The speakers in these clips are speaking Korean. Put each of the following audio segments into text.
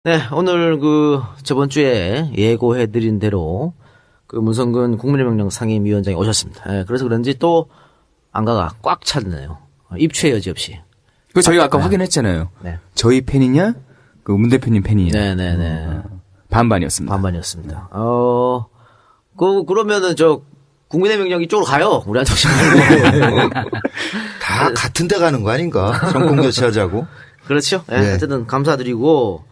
네, 오늘 저번 주에 예고해드린 대로 문성근 국민의명령 상임위원장이 오셨습니다. 네, 그래서 그런지 또 안가가 꽉 찼네요. 입추의 여지 없이. 저희가 아까 확인했잖아요. 네. 저희 팬이냐? 문 대표님 팬이냐? 네네네. 반반이었습니다. 반반이었습니다. 그러면은 국민의 명령 이쪽으로 가요. 우리 한쪽씩. 다 같은 데 가는 거 아닌가? 정권 교체하자고. 그렇죠. 네, 네. 어쨌든 감사드리고,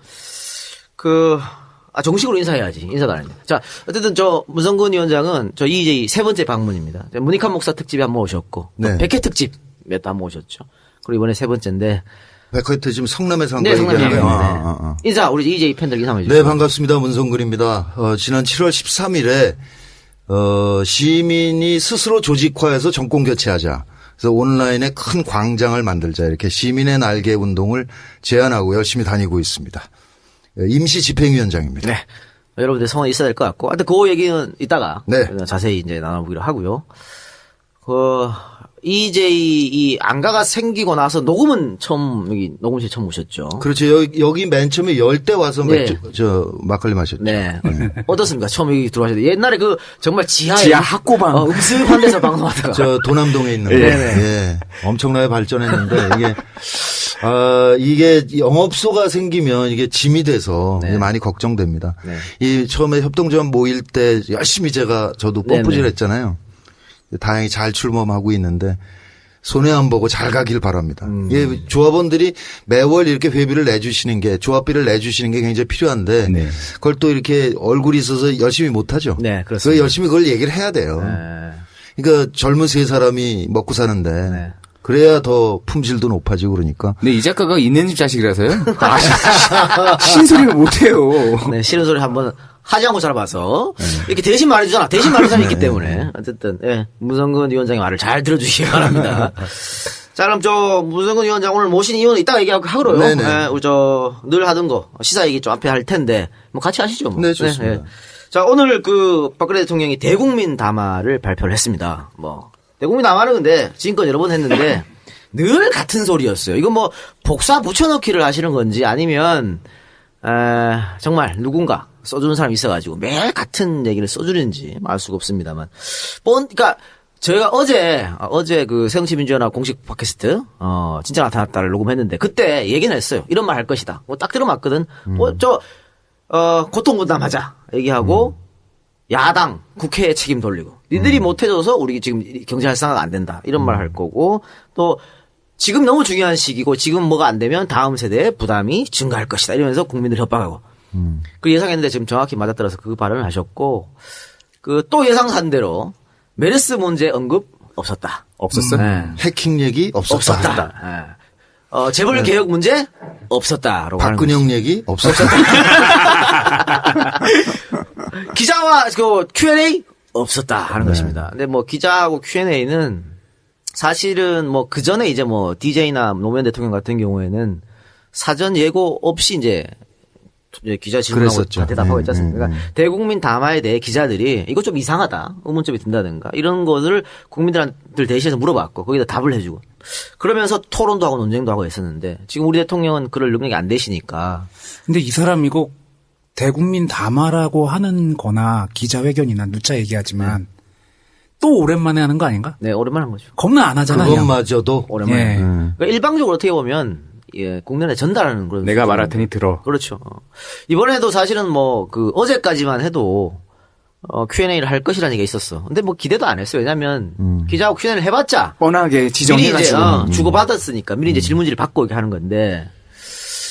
정식으로 인사해야지. 인사도 안 했네. 자, 어쨌든 문성근 위원장은 EJ 세 번째 방문입니다. 문익환 목사 특집에 한 번 오셨고, 네. 백회 특집 몇 번 한 번 오셨죠. 그리고 이번에 세 번째인데. 백화트 지금 성남에서 한 네, 거 얘기하는 성남이에요. 거예요. 인사, 우리 EJ 팬들 인사해 주세요. 네, 반갑습니다. 문성근입니다. 지난 7월 13일에 시민이 스스로 조직화해서 정권 교체하자. 그래서 온라인에 큰 광장을 만들자. 이렇게 시민의 날개 운동을 제안하고 열심히 다니고 있습니다. 임시 집행위원장입니다. 네. 여러분들 성원이 있어야 될 것 같고. 하여튼 그 얘기는 이따가. 네. 자세히 이제 나눠보기로 하고요. EJ 안가가 생기고 나서 녹음은 녹음실 처음 오셨죠. 그렇죠. 여기 맨 처음에 열대 와서 네. 막걸리 마셨죠. 네. 어떻습니까? 처음 여기 들어가셨는데. 옛날에 정말 지하 학고방. 읍습한 데서 방송하다가. 도남동에 있는 거. 네네. 예. 엄청나게 발전했는데 이게 영업소가 생기면 이게 짐이 돼서 네. 많이 걱정됩니다. 네. 이 처음에 협동조합 모일 때 열심히 저도 펌프질 했잖아요. 다행히 잘 출범하고 있는데 손해 안 보고 잘 가길 바랍니다. 예, 조합원들이 매월 이렇게 회비를 내주시는 게 조합비를 내주시는 게 굉장히 필요한데 네. 그걸 또 이렇게 얼굴이 있어서 열심히 못하죠. 네, 그렇습니다. 그래서 열심히 그걸 얘기를 해야 돼요. 네. 그러니까 젊은 세 사람이 먹고 사는데 네. 그래야 더 품질도 높아지고 그러니까. 네, 이 작가가 있는 집 자식이라서요. 신소리를 못해요. 네, 싫은 소리 한번 하지 않고 살아봐서 이렇게 대신 말해주잖아. 대신 말하는 사람이 있기 때문에 어쨌든 문성근 위원장의 말을 잘 들어주시기 바랍니다. 자, 그럼 문성근 위원장 오늘 모신 이유는 이따가 얘기하기로요. 네네. 네, 우리 늘 하던 거 시사 얘기 좀 앞에 할 텐데 같이 하시죠. 뭐. 네, 좋습니다. 자, 오늘 박근혜 대통령이 대국민 담화를 발표를 했습니다. 대국민 담화는 근데 지금껏 여러 번 했는데 늘 같은 소리였어요. 이건 복사 붙여넣기를 하시는 건지 아니면 정말 누군가 써주는 사람이 있어가지고 매일 같은 얘기를 써주는지 알 수가 없습니다만. 그러니까 저희가 어제 새정치민주연합 공식 팟캐스트 진짜 나타났다를 녹음했는데 그때 얘기는 했어요. 이런 말 할 것이다. 딱 들어맞거든. 고통분담하자 얘기하고 야당 국회에 책임 돌리고 니들이 못해줘서 우리 지금 경제 활성화가 안 된다 이런 말 할 거고 또 지금 너무 중요한 시기고 지금 뭐가 안 되면 다음 세대의 부담이 증가할 것이다 이러면서 국민들 협박하고 그 예상했는데 지금 정확히 맞아떨어서 그 발언을 하셨고 또 예상한 대로 메르스 문제 언급 없었다. 없었어? 네. 해킹 얘기 없었다. 네. 재벌 개혁 문제 없었다라고 박근영 얘기 없었다. 기자와 Q&A 없었다 하는 것입니다. 근데 기자하고 Q&A는 사실은 그 전에 이제 DJ나 노무현 대통령 같은 경우에는 사전 예고 없이 이제 기자 질문하고 대답하고 있지 않습니까? 그러니까 대국민 담화에 대해 기자들이 이거 좀 이상하다, 의문점이 든다든가 이런 것을 국민들 대신해서 물어봤고 거기다 답을 해주고 그러면서 토론도 하고 논쟁도 하고 했었는데 지금 우리 대통령은 그럴 능력이 안 되시니까. 근데 이 사람 이거 대국민 담화라고 하는 거나 기자회견이나 누차 얘기하지만 또 오랜만에 하는 거 아닌가? 네, 오랜만에 한 거죠. 겁나 안 하잖아요. 그것마저도 오랜만에. 예. 그러니까 일방적으로 어떻게 보면 국내에 전달하는 그런. 내가 말할 테니 들어. 그렇죠. 이번에도 사실은 어제까지만 해도 Q&A를 할 것이라는 얘기가 있었어. 근데 기대도 안 했어요. 왜냐면 기자하고 Q&A를 해봤자 뻔하게 지정해가지고. 미리 이제 주고받았으니까 미리 이제 질문지를 받고 이렇게 하는 건데.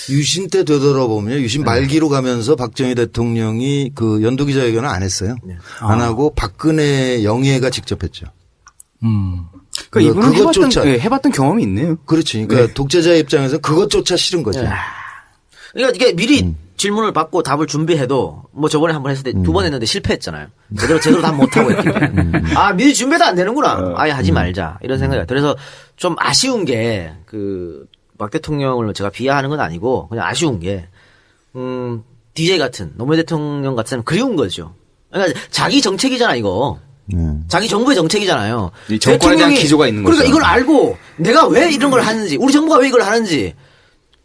유신 때 되돌아보면 유신 말기로 가면서 박정희 대통령이 연두 기자회견을 안 했어요. 네. 안 하고 박근혜 영예가 직접 했죠. 그러니까 이분은 그것조차 해봤던 경험이 있네요. 그렇지. 그러니까 독재자 입장에서 그것조차 싫은 거죠. 그러니까 이게 미리 질문을 받고 답을 준비해도 저번에 한 번 했을 때 두 번 했는데 실패했잖아요. 제대로 답 못하고 했기 때문에. 미리 준비도 안 되는구나. 아예 하지 말자. 이런 생각이. 그래서 좀 아쉬운 게 박 대통령을 제가 비하하는 건 아니고 그냥 아쉬운 게 DJ 같은 노무현 대통령 같은 그리운 거죠. 그러니까 자기 정책이잖아 이거. 자기 정부의 정책이잖아요. 이 정권에 대한 기조가 있는 거죠. 그러니까 이걸 알고 내가 왜 이런 걸 하는지 우리 정부가 왜 이걸 하는지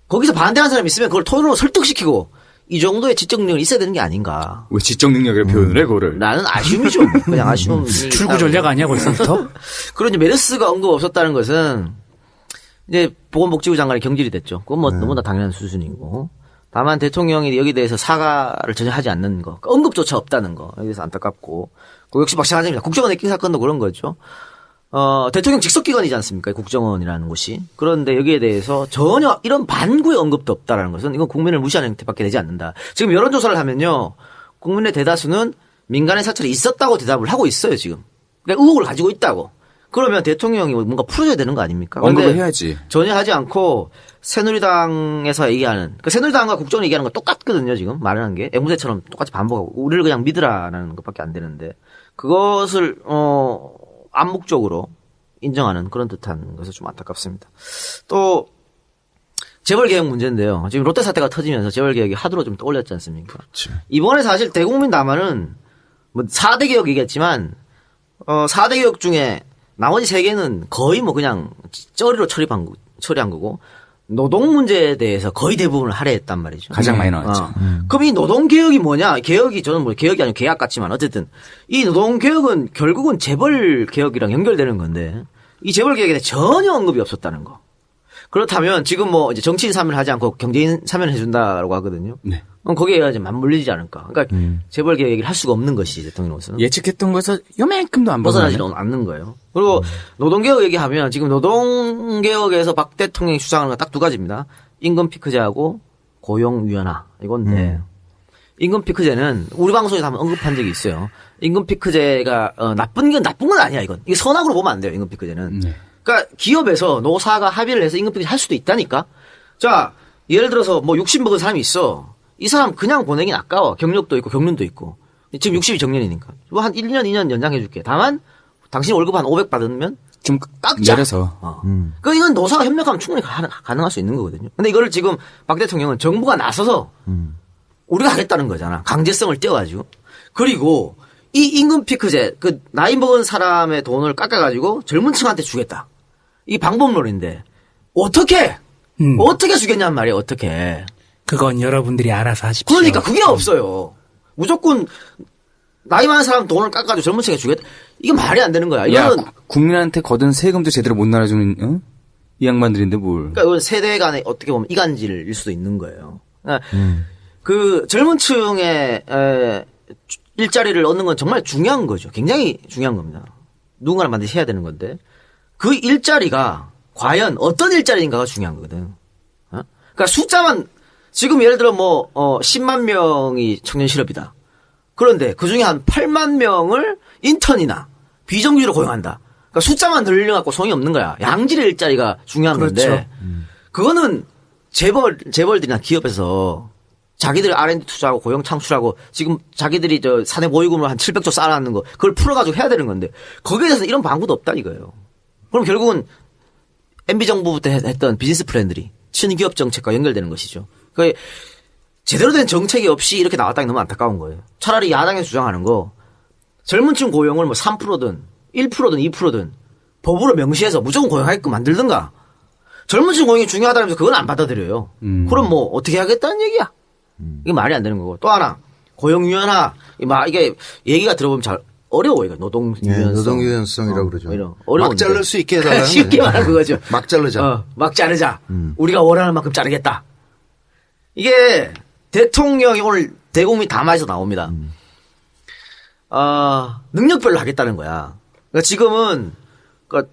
거기서 반대하는 사람이 있으면 그걸 토론으로 설득시키고 이 정도의 지적 능력이 있어야 되는 게 아닌가. 왜 지적 능력이라고 표현을 해, 그거를? 나는 아쉬움이죠. 그냥 아쉬움. 출구 전략 아니야 벌써부터? 그리고 이제 메르스가 언급 없었다는 것은 이제 보건복지부 장관이 경질이 됐죠. 그건 뭐 너무나 당연한 수준이고. 다만 대통령이 여기에 대해서 사과를 전혀 하지 않는 거, 언급조차 없다는 거, 여기서 안타깝고. 그 역시 마찬가지입니다. 국정원 해킹 사건도 그런 거죠. 대통령 직속기관이지 않습니까? 국정원이라는 곳이. 그런데 여기에 대해서 전혀 이런 반구의 언급도 없다라는 것은 이건 국민을 무시하는 형태밖에 되지 않는다. 지금 여론조사를 하면요. 국민의 대다수는 민간의 사찰이 있었다고 대답을 하고 있어요, 지금. 그러니까 의혹을 가지고 있다고. 그러면 대통령이 뭔가 풀어줘야 되는 거 아닙니까? 언급을 해야지. 전혀 하지 않고 새누리당에서 얘기하는, 그 새누리당과 국정원이 얘기하는 거 똑같거든요, 지금. 말하는 게. 앵무새처럼 똑같이 반복하고. 우리를 그냥 믿으라라는 것밖에 안 되는데. 그것을, 암묵적으로 인정하는 그런 듯한 것은 좀 안타깝습니다. 또 재벌개혁 문제인데요. 지금 롯데 사태가 터지면서 재벌개혁이 하도로 좀 떠올렸지 않습니까? 그렇죠. 이번에 사실 대국민 담화는 뭐 4대 개혁 얘기했지만 4대 개혁 중에 나머지 3개는 거의 뭐 그냥 쩌리로 처리한 거고 노동 문제에 대해서 거의 대부분을 할애했단 말이죠. 가장 많이 나왔죠. 그럼 이 노동 개혁이 뭐냐? 개혁이 저는 뭐 개혁이 아니고 계약 같지만 어쨌든 이 노동 개혁은 결국은 재벌 개혁이랑 연결되는 건데 이 재벌 개혁에 대해 전혀 언급이 없었다는 거. 그렇다면 지금 뭐 이제 정치인 사면을 하지 않고 경제인 사면을 해준다라고 하거든요. 네. 그럼 거기에 이제 맞물리지 않을까? 그러니까 재벌 개혁 얘기를 할 수가 없는 것이 대통령으로서는. 예측했던 것에서 요만큼도 안 벗어나지 벗어나죠. 않는 거예요. 그리고 노동개혁 얘기하면 지금 노동개혁에서 박 대통령이 주장하는 건 딱 2가지입니다. 임금 피크제하고 고용유연화 이건데 임금 피크제는 우리 방송에서 한번 언급한 적이 있어요. 임금 피크제가 나쁜 건 아니야 이건. 이게 선악으로 보면 안 돼요. 임금 피크제는. 네. 그러니까 기업에서 노사가 합의를 해서 임금 피크제 할 수도 있다니까. 자 예를 들어서 뭐 60 먹은 사람이 있어. 이 사람 그냥 보내긴 아까워. 경력도 있고 경륜도 있고. 지금 60이 정년이니까. 뭐 한 1년, 2년 연장해 줄게. 다만 당신 월급 한 500 받으면 좀 깎자. 내려서. 그 이건 노사가 협력하면 충분히 가능할 수 있는 거거든요. 근데 이거를 지금 박 대통령은 정부가 나서서 우리가 하겠다는 거잖아. 강제성을 띄워가지고. 그리고 이 임금 피크제, 그 나이 먹은 사람의 돈을 깎아가지고 젊은 층한테 주겠다. 이 방법론인데 어떻게 주겠냔 말이에요. 어떻게. 그건 여러분들이 알아서 하십시오. 그러니까 그게 없어요. 무조건 나이 많은 사람 돈을 깎아가지고 젊은 층에 주겠다. 이게 말이 안 되는 거야. 야, 이거는 국민한테 거둔 세금도 제대로 못 날아주는 이 양반들인데 뭘. 그러니까 이건 세대 간의 어떻게 보면 이간질일 수도 있는 거예요. 그러니까 그 젊은 층의 일자리를 얻는 건 정말 중요한 거죠. 굉장히 중요한 겁니다. 누군가를 반드시 해야 되는 건데 그 일자리가 과연 어떤 일자리인가가 중요한 거거든. 그러니까 숫자만 지금 예를 들어 뭐 10만 명이 청년 실업이다. 그런데 그중에 한 8만 명을 인턴이나 비정규직으로 고용한다. 그러니까 숫자만 늘려갖고 소용이 없는 거야. 양질의 일자리가 중요한 그렇죠. 건데 그거는 재벌들이나 기업에서 자기들 R&D 투자하고 고용 창출하고 지금 자기들이 저 사내 보유금을 한 700조 쌓아놨는 거 그걸 풀어가지고 해야 되는 건데 거기에 대해서 이런 방구도 없다 이거예요. 그럼 결국은 MB 정부부터 했던 비즈니스 플랜들이 친기업 정책과 연결되는 것이죠. 그러니까 제대로 된 정책이 없이 이렇게 나왔다니 너무 안타까운 거예요. 차라리 야당에서 주장하는 거 젊은 층 고용을 뭐 3%든 1%든 2%든 법으로 명시해서 무조건 고용하게끔 만들든가. 젊은 층 고용이 중요하다면서 그건 안 받아들여요. 그럼 뭐 어떻게 하겠다는 얘기야. 이게 말이 안 되는 거고. 또 하나 고용유연화 이게 얘기가 들어보면 잘 어려워 이거 노동유연성. 노동유연성이라고 그러죠. 어려운데. 막 자를 수 있게 해달라는 쉽게 말하는 그거죠. 막 자르자. 막 자르자. 우리가 원하는 만큼 자르겠다. 이게 대통령이 오늘 대국민 담화에서 나옵니다. 능력별로 하겠다는 거야. 그러니까 지금은 그러니까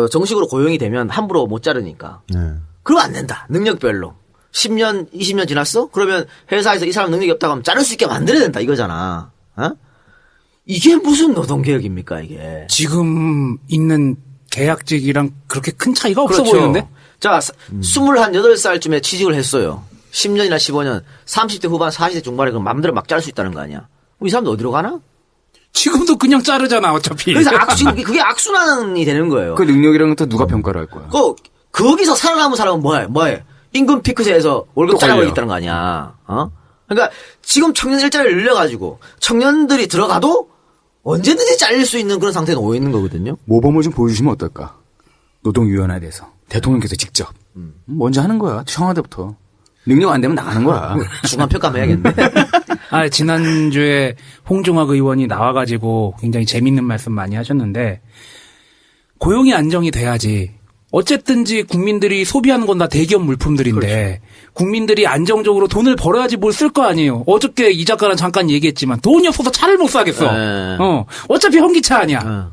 정식으로 고용이 되면 함부로 못 자르니까. 네. 그러면 안 된다. 능력별로. 10년, 20년 지났어? 그러면 회사에서 이 사람 능력이 없다고 하면 자를 수 있게 만들어야 된다 이거잖아. 이게 무슨 노동개혁입니까 이게. 지금 있는 계약직이랑 그렇게 큰 차이가 없어 그렇죠. 보이는데? 자, 28살쯤에 취직을 했어요. 10년이나 15년, 30대 후반, 40대 중반에 그럼 마음대로 막 자를 수 있다는 거 아니야? 이 사람들 어디로 가나? 지금도 그냥 자르잖아 어차피. 그래서 그게 악순환이 되는 거예요. 그 능력이랑 또 누가 평가를 할 거야. 거기서 살아남은 사람은 뭐해? 임금 피크제에서 월급 잘라버리겠다는 거 아니야? 그러니까 지금 청년 일자리를 늘려가지고 청년들이 들어가도 언제든지 잘릴 수 있는 그런 상태에 놓여 있는 거거든요. 모범을 좀 보여주시면 어떨까? 노동유연화에 대해서 대통령께서 직접 먼저 하는 거야. 청와대부터. 능력 안 되면 나가는 거야. 중간 평가만 해야겠는데. 아, 지난주에 홍종학 의원이 나와가지고 굉장히 재밌는 말씀 많이 하셨는데, 고용이 안정이 돼야지. 어쨌든지 국민들이 소비하는 건 다 대기업 물품들인데, 국민들이 안정적으로 돈을 벌어야지 뭘 쓸 거 아니에요. 어저께 이 작가랑 잠깐 얘기했지만, 돈이 없어서 차를 못 사겠어. 네. 어차피 현기차 아니야.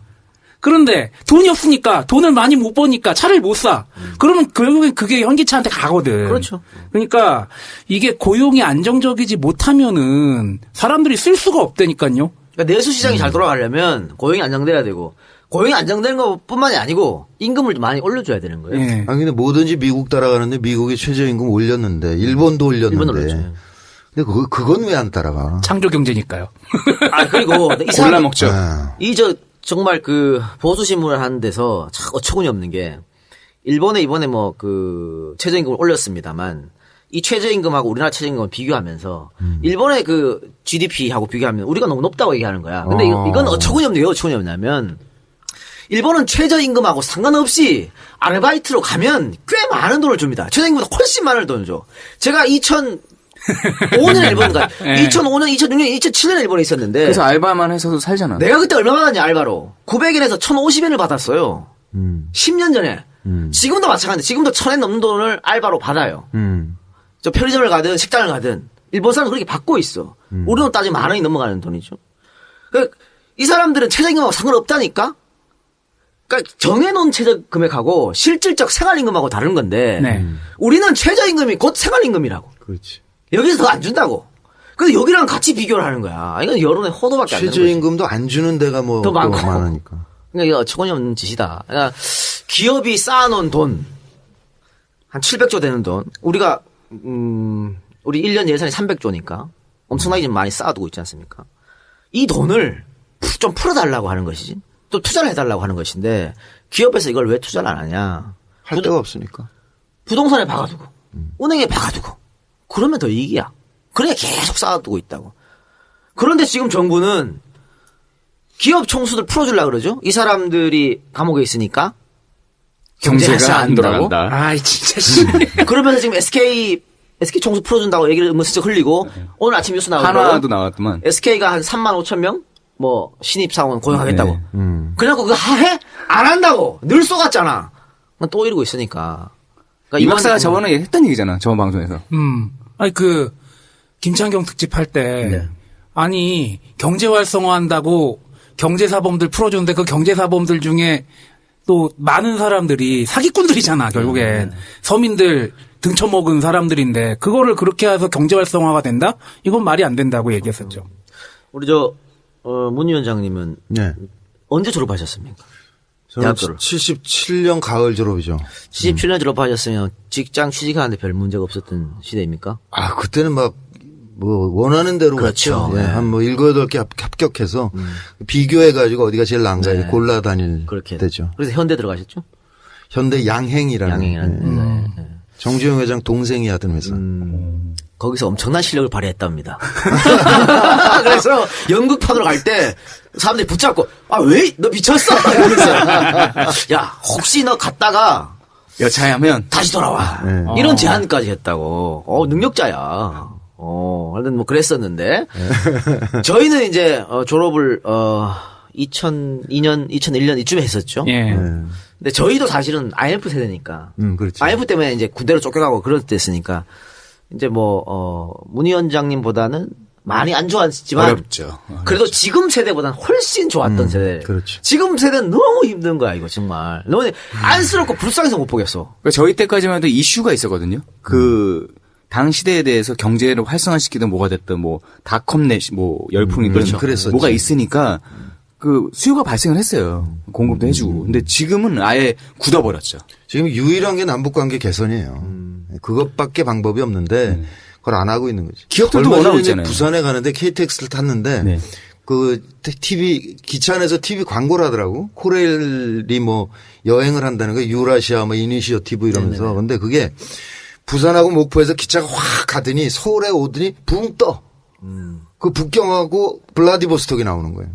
그런데 돈이 없으니까, 돈을 많이 못 버니까 차를 못 사. 그러면 결국엔 그게 현기차한테 가거든. 그렇죠. 그러니까 이게 고용이 안정적이지 못하면은 사람들이 쓸 수가 없다니까요. 그러니까 내수 시장이 잘 돌아가려면 고용이 안정돼야 되고, 고용이 안정되는 것뿐만이 아니고 임금을 많이 올려줘야 되는 거예요. 예. 아 근데 뭐든지 미국 따라가는데 미국이 최저임금 올렸는데 일본도 올렸는데. 일본 올렸죠. 근데 그건 왜 안 따라가? 창조 경제니까요. 아 그리고 이 골라 사람 먹죠. 아, 정말 그 보수 신문을 하는 데서 참 어처구니 없는 게 일본에 이번에 뭐 그 최저임금을 올렸습니다만 이 최저임금하고 우리나라 최저임금을 비교하면서 일본의 그 GDP하고 비교하면 우리가 너무 높다고 얘기하는 거야. 근데 이건 어처구니 없는 게 어처구니 없냐면 일본은 최저임금하고 상관없이 아르바이트로 가면 꽤 많은 돈을 줍니다. 최저임금보다 훨씬 많은 돈을 줘. 제가 2005년에 일본 가 2005년, 2006년, 2007년에 일본에 있었는데 그래서 알바만 해서도 살잖아. 내가 그때 얼마 받았냐 알바로 900엔에서 1050엔을 받았어요. 10년 전에. 지금도 마찬가지인데 지금도 1000엔 넘는 돈을 알바로 받아요. 저 편의점을 가든 식당을 가든 일본 사람은 그렇게 받고 있어. 우리 돈 따지면 10,000원이 넘어가는 돈이죠. 이 사람들은 최저임금하고 상관없다니까. 그러니까 정해놓은 최저 금액하고 실질적 생활임금하고 다른 건데 네. 우리는 최저임금이 곧 생활임금이라고. 그렇지. 여기서 더 안 준다고. 근데 여기랑 같이 비교를 하는 거야. 이건 여론의 호도밖에 안 되는 거지. 최저임금도 안 주는 데가 뭐 더 많고. 많으니까. 그러니까 이거 어처구니 없는 짓이다. 그러니까 기업이 쌓아놓은 돈, 한 700조 되는 돈, 우리가, 우리 1년 예산이 300조니까 엄청나게 좀 많이 쌓아두고 있지 않습니까? 이 돈을 좀 풀어달라고 하는 것이지. 또 투자를 해달라고 하는 것인데, 기업에서 이걸 왜 투자를 안 하냐. 할 데가 없으니까. 부동산에 박아두고, 은행에 박아두고, 그러면 더 이익이야. 그러니까 계속 쌓아두고 있다고. 그런데 지금 정부는 기업 총수들 풀어주려고 그러죠? 이 사람들이 감옥에 있으니까. 경제가 안 한다고? 돌아간다. 아이, 진짜, 씨. 그러면서 지금 SK 총수 풀어준다고 얘기를 슬쩍 흘리고, 오늘 아침 뉴스 나오고. 한화도 나왔더만. SK가 한 35,000명? 뭐, 신입사원 고용하겠다고. 네. 그냥 그거 해? 안 한다고! 늘 쏘갔잖아. 또 이러고 있으니까. 그러니까 이 박사가 이번- 저번에 했던 얘기잖아. 저번 방송에서. 아니, 김창경 특집 할 때, 네. 아니, 경제 활성화한다고 경제사범들 풀어주는데 그 경제사범들 중에 또 많은 사람들이 사기꾼들이잖아, 결국엔. 서민들 등쳐먹은 사람들인데, 그거를 그렇게 해서 경제 활성화가 된다? 이건 말이 안 된다고 얘기했었죠. 우리 문 위원장님은 네. 언제 졸업하셨습니까? 저는 대학교를. 77년 가을 졸업이죠. 77년 졸업하셨으면 직장 취직하는데 별 문제가 없었던 시대입니까? 아, 그때는 막, 원하는 대로 그렇죠. 갔죠. 예, 네. 한 7, 8개 합격해서 비교해가지고 어디가 제일 나은가 네. 골라 다닐 그렇게. 때죠. 그래서 현대 들어가셨죠? 현대 양행이라는. 양행이라는. 예. 정주영 회장 동생이 하던 회사. 거기서 엄청난 실력을 발휘했답니다. 그래서 연극판으로 갈 때 사람들이 붙잡고 왜? 너 미쳤어? 이러면서 야 혹시 너 갔다가 여차하면 다시 돌아와. 네. 이런 제안까지 했다고. 능력자야. 하여튼 뭐 그랬었는데 저희는 이제 졸업을 2002년, 2001년 이쯤에 했었죠. 예. 근데 저희도 사실은 IMF 세대니까. 그렇죠. IMF 때문에 이제 군대로 쫓겨가고 그럴 때였으니까 이제 문 위원장님보다는 많이 안 좋았지만 어렵죠. 그래도 지금 세대보다는 훨씬 좋았던 세대. 그렇죠. 지금 세대는 너무 힘든 거야 이거 정말. 너무 안쓰럽고 불쌍해서 못 보겠어. 그러니까 저희 때까지만 해도 이슈가 있었거든요. 당 시대에 대해서 경제를 활성화시키든 뭐가 됐든 뭐 닷컴넷 뭐 열풍이든 그렇죠. 그랬었지. 뭐가 있으니까 그 수요가 발생을 했어요. 공급도 해주고. 근데 지금은 아예 굳어버렸죠. 지금 유일한 게 남북관계 개선이에요. 그것밖에 방법이 없는데 그걸 안 하고 있는 거지. 기업들도 얼마 원하고 전에 있잖아요. 부산에 가는데 KTX를 탔는데 네. 그 TV 기차 안에서 TV 광고를 하더라고. 코레일이 뭐 여행을 한다는 거 유라시아 뭐 이니시어티브 이러면서. 근데 그게 부산하고 목포에서 기차가 확 가더니 서울에 오더니 붕 떠. 그 북경하고 블라디보스톡이 나오는 거예요.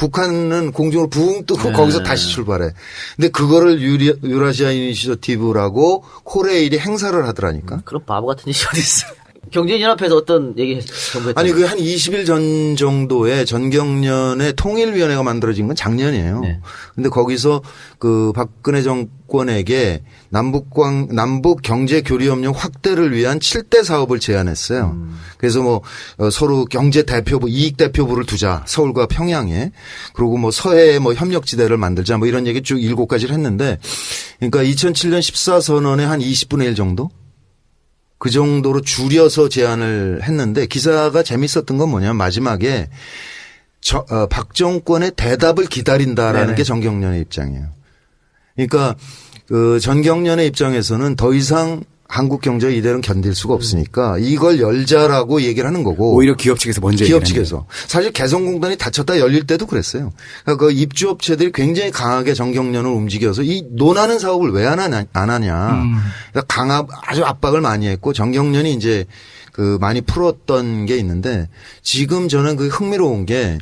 북한은 공중으로 붕 뜨고 거기서 다시 출발해. 근데 그거를 유라시아 이니셔티브라고 코레일이 행사를 하더라니까. 그런 바보 같은 짓이 어디 있어. 경제연합회에서 어떤 얘기 정부했죠? 아니 그 한 20일 전 정도에 전경련의 통일위원회가 만들어진 건 작년이에요. 네. 근데 거기서 그 박근혜 정권에게 남북 경제 교류 협력 확대를 위한 7대 사업을 제안했어요. 그래서 뭐 서로 경제 대표부, 이익 대표부를 두자. 서울과 평양에. 그리고 뭐 서해에 뭐 협력지대를 만들자. 뭐 이런 얘기 쭉 7가지를 했는데 그러니까 2007년 14선언의 한 20분의 1 정도? 그 정도로 줄여서 제안을 했는데 기사가 재밌었던 건 뭐냐면 마지막에 박 정권의 대답을 기다린다라는 네네. 게 전경련의 입장이에요. 그러니까 그 전경련의 입장에서는 더 이상 한국 경제 이대로는 견딜 수가 없으니까 이걸 열자라고 얘기를 하는 거고. 오히려 기업 측에서 먼저 기업 얘기를 측에서. 사실 개성공단이 닫혔다 열릴 때도 그랬어요. 그러니까 그 입주업체들이 굉장히 강하게 전경련을 움직여서 이 논하는 사업을 왜 안 하냐. 그러니까 아주 압박을 많이 했고 전경련이 이제 그 많이 풀었던 게 있는데 지금 저는 그 흥미로운 게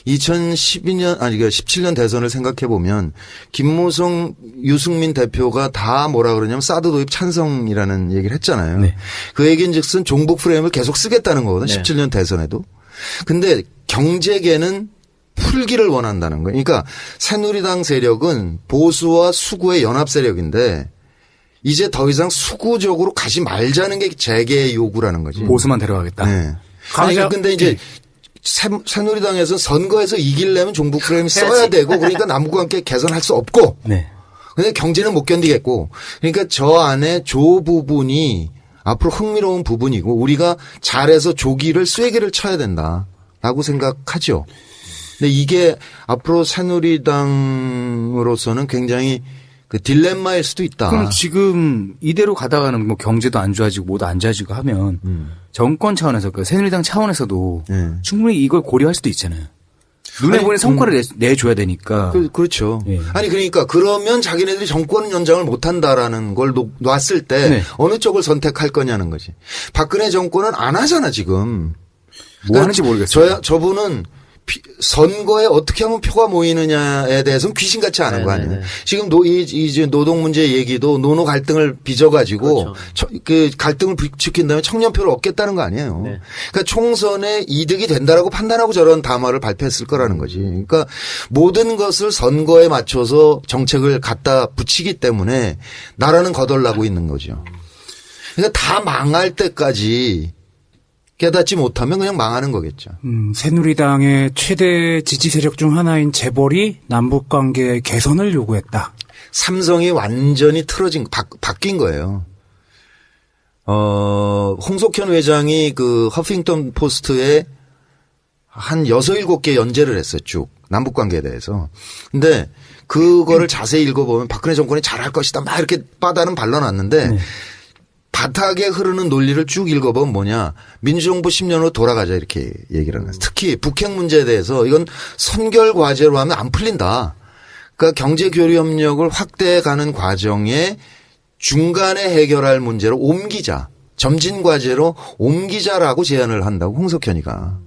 17년 대선을 생각해 보면 김무성, 유승민 대표가 다 뭐라 그러냐면 사드 도입 찬성이라는 얘기를 했잖아요. 네. 그 얘기인즉슨 종북 프레임을 계속 쓰겠다는 거거든요. 네. 17년 대선에도. 근데 경제계는 풀기를 원한다는 거예요. 그러니까 새누리당 세력은 보수와 수구의 연합 세력인데 이제 더 이상 수구적으로 가지 말자는 게 재계의 요구라는 거지. 보수만 데려가겠다. 네. 아니, 근데 이제 새누리당에서 선거에서 이기려면 종북 프레임 써야 되고 그러니까 남북과 함께 개선할 수 없고. 네. 근데 경제는 못 견디겠고. 그러니까 저 안에 조 부분이 앞으로 흥미로운 부분이고 우리가 잘해서 조기를 쐐기를 쳐야 된다라고 생각하죠. 근데 이게 앞으로 새누리당으로서는 굉장히 그 딜레마일 수도 있다. 그럼 지금 이대로 가다가는 뭐 경제도 안 좋아지고 뭐도 안 좋아지고 하면 정권 차원에서 그 새누리당 차원에서도 네. 충분히 이걸 고려할 수도 있잖아요. 눈에 보이는 성과를 내줘야 되니까. 그렇죠. 예. 아니 그러니까 그러면 자기네들이 정권 연장을 못한다라는 걸 놨을 때 네. 어느 쪽을 선택할 거냐는 거지. 박근혜 정권은 안 하잖아 지금. 뭐 하는지 모르겠어요. 저분은 선거에 어떻게 하면 표가 모이느냐에 대해서는 귀신같이 아는 거 아니에요. 지금 이제 노동 문제 얘기도 노노 갈등을 빚어가지고 그렇죠. 그 갈등을 부추긴 다음에 청년표를 얻겠다는 거 아니에요. 네. 그러니까 총선에 이득이 된다라고 판단하고 저런 담화를 발표했을 거라는 거지. 그러니까 모든 것을 선거에 맞춰서 정책을 갖다 붙이기 때문에 나라는 거덜나고 있는 거죠. 그러니까 다 망할 때까지 깨닫지 못하면 그냥 망하는 거겠죠. 새누리당의 최대 지지 세력 중 하나인 재벌이 남북 관계 개선을 요구했다. 삼성이 완전히 바뀐 거예요. 홍석현 회장이 그 허핑턴 포스트에 한 6, 7개 연재를 했어요, 쭉. 남북 관계에 대해서. 근데 그거를 자세히 읽어보면 박근혜 정권이 잘할 것이다. 막 이렇게 빠다는 발라놨는데 네. 바닥에 흐르는 논리를 쭉 읽어보면 뭐냐. 민주정부 10년으로 돌아가자 이렇게 얘기를 하는 거예요. 특히 북핵 문제에 대해서 이건 선결 과제로 하면 안 풀린다. 그러니까 경제교류협력을 확대해가는 과정에 중간에 해결할 문제로 옮기자. 점진 과제로 옮기자라고 제안을 한다고 홍석현이가.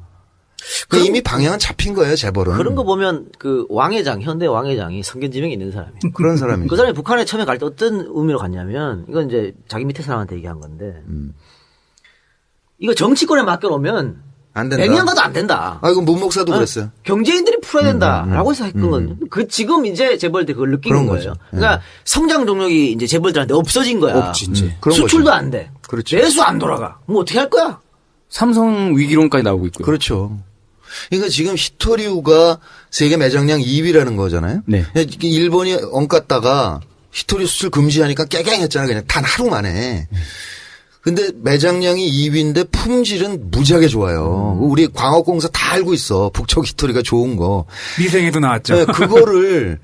그러니까 이미 방향은 잡힌 거예요, 재벌은. 그런 거 보면 그 왕회장, 현대 왕회장이 성견지명이 있는 사람이에요. 그런 사람이. 그 사람이 북한에 처음에 갈 때 어떤 의미로 갔냐면 이건 이제 자기 밑에 사람한테 얘기한 건데 이거 정치권에 맡겨놓으면 안 된다. 100년 가도 안 된다. 아, 이거 문 목사도 그랬어요. 경제인들이 풀어야 된다라고 해서 했거든요. 그 지금 이제 재벌들이 그걸 느끼는 그런 거예요. 거죠. 그러니까 성장 동력이 이제 재벌들한테 없어진 거야. 없지, 이제. 그런 수출도 거죠. 안 돼. 그렇죠. 내수 안 돌아가. 뭐 어떻게 할 거야? 삼성 위기론까지 나오고 있고요. 그렇죠. 그러니까 지금 히토리우가 세계 매장량 2위라는 거잖아요. 네. 일본이 엉갔다가 히토리 수출 금지하니까 깨갱했잖아요. 그냥 단 하루 만에. 근데 매장량이 2위인데 품질은 무지하게 좋아요. 우리 광업공사 다 알고 있어. 북쪽 히토리가 좋은 거. 미생에도 나왔죠. 네, 그거를